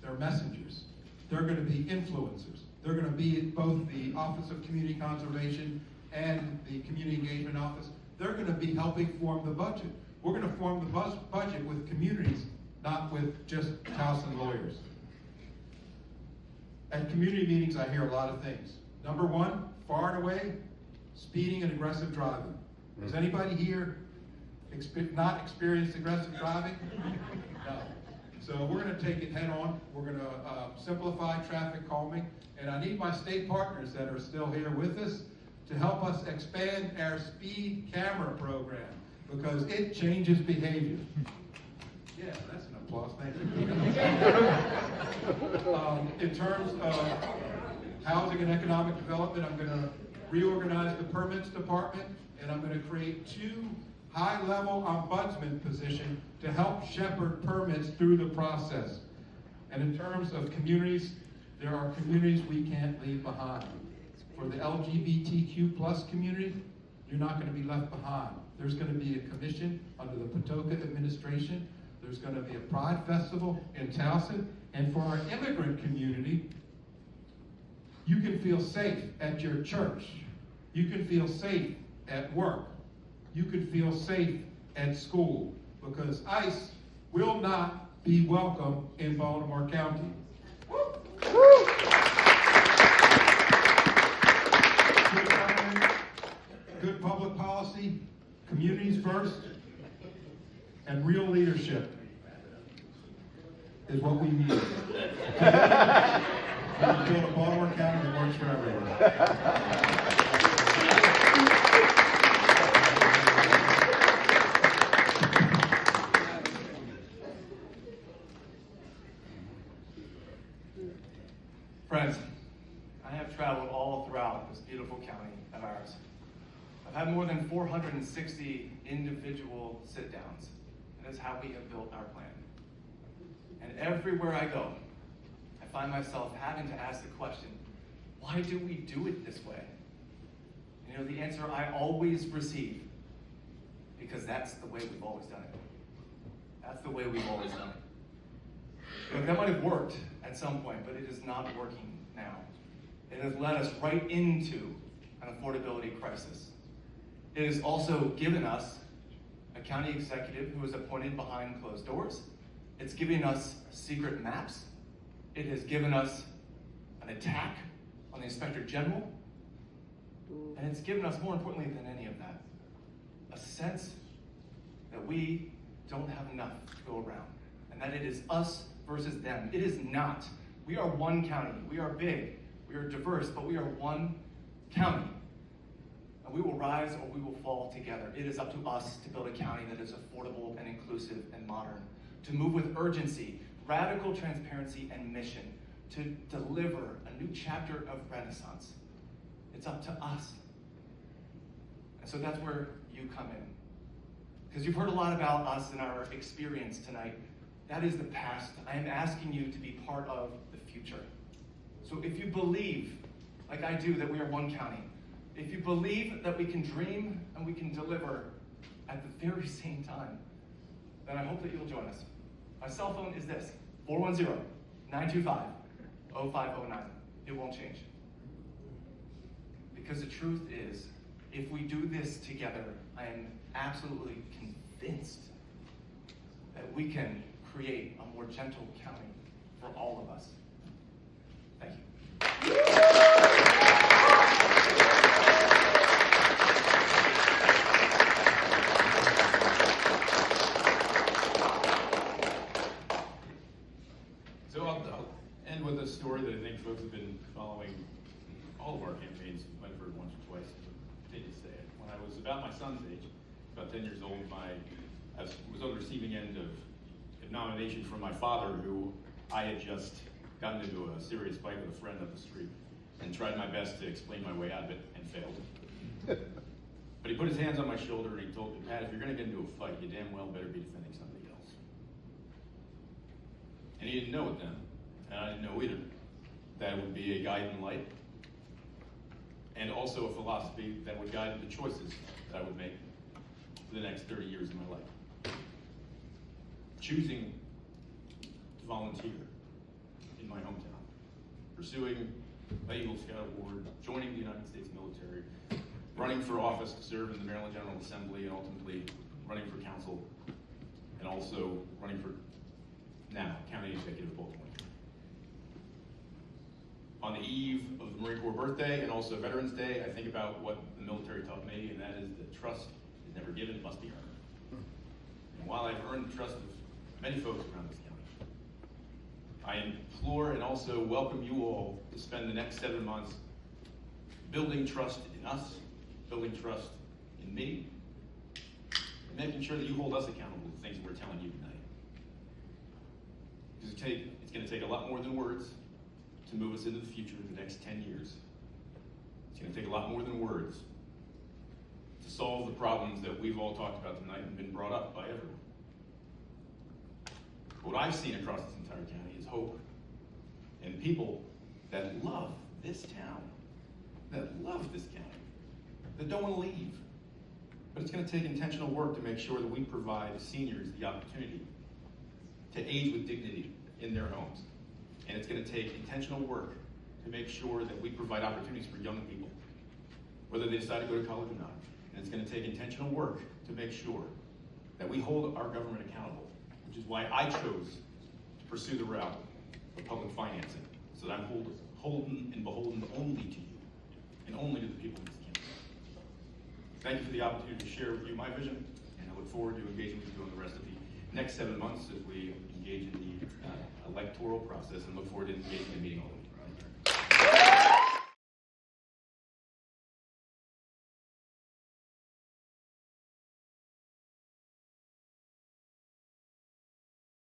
they're messengers. They're going to be influencers. They're going to be at both the Office of Community Conservation and the Community Engagement Office. They're going to be helping form the budget. We're going to form the budget with communities, not with just Towson lawyers. At community meetings, I hear a lot of things. Number one, far and away, speeding and aggressive driving. Has anybody here not experienced aggressive driving? No. So we're going to take it head on. We're going to simplify traffic calming. And I need my state partners that are still here with us to help us expand our speed camera program, because it changes behavior. Yeah, that's an applause, thank you. In terms of housing and economic development, I'm going to reorganize the permits department, and I'm going to create 2 high-level ombudsman positions to help shepherd permits through the process. And in terms of communities, there are communities we can't leave behind. For the LGBTQ plus community, you're not going to be left behind. There's going to be a commission under the Patoka administration. There's going to be a Pride Festival in Towson. And for our immigrant community, you can feel safe at your church. You can feel safe at work. You can feel safe at school, because ICE will not be welcome in Baltimore County. Good government, good public policy, communities first, and real leadership is what we need. We can build a Baltimore County that works for everyone. Friends, I have traveled all throughout this beautiful county of ours. I've had more than 460 individual sit-downs. That is how we have built our plan. And everywhere I go, I find myself having to ask the question, why do we do it this way? You know, the answer I always receive, because that's the way we've always done it. That's the way we've always done it. You know, that might have worked at some point, but it is not working now. It has led us right into an affordability crisis. It has also given us a county executive who is appointed behind closed doors. It's given us secret maps. It has given us an attack on the Inspector General. And it's given us, more importantly than any of that, a sense that we don't have enough to go around, and that it is us versus them. It is not. We are one county. We are big. We are diverse, but we are one county. And we will rise or we will fall together. It is up to us to build a county that is affordable and inclusive and modern, to move with urgency, radical transparency, and mission, to deliver a new chapter of Renaissance. It's up to us. And so that's where you come in. Because you've heard a lot about us and our experience tonight. That is the past. I am asking you to be part of the future. So if you believe, like I do, that we are one county, if you believe that we can dream and we can deliver at the very same time, then I hope that you'll join us. My cell phone is this, 410-925-0509. It won't change. Because the truth is, if we do this together, I am absolutely convinced that we can create a more gentle county for all of us. Thank you. So I'll end with a story that I think folks have been following all of our campaigns. You might have heard once or twice. Continue to say it. When I was about my son's age, about 10 years old, I was on the receiving end of a nomination from my father, who I had just gotten into a serious fight with a friend up the street and tried my best to explain my way out of it and failed. But he put his hands on my shoulder and he told me, Pat, if you're going to get into a fight, you damn well better be defending somebody else. And he didn't know it then, and I didn't know either. That would be a guiding light, and also a philosophy that would guide the choices that I would make for the next 30 years of my life. Choosing to volunteer in my hometown, pursuing my Eagle Scout Award, joining the United States military, running for office to serve in the Maryland General Assembly, and ultimately running for council, and also running for, now, County Executive of Baltimore. On the eve of the Marine Corps birthday and also Veterans Day, I think about what the military taught me, and that is that trust is never given, it must be earned. And while I've earned the trust of many folks around this county, I implore and also welcome you all to spend the next 7 months building trust in us, building trust in me, and making sure that you hold us accountable to the things that we're telling you tonight. Because it's going to take a lot more than words to move us into the future in the next 10 years. It's going to take a lot more than words to solve the problems that we've all talked about tonight and been brought up by everyone. What I've seen across this entire county is hope and people that love this town, that don't want to leave. But it's going to take intentional work to make sure that we provide seniors the opportunity to age with dignity in their homes. And it's going to take intentional work to make sure that we provide opportunities for young people, whether they decide to go to college or not. And it's going to take intentional work to make sure that we hold our government accountable, which is why I chose to pursue the route of public financing, so that I'm holden and beholden only to you, and only to the people in this county. Thank you for the opportunity to share with you my vision, and I look forward to engaging with you on the rest of the next 7 months as we engage in the electoral process, and look forward to engaging in the meeting all of you.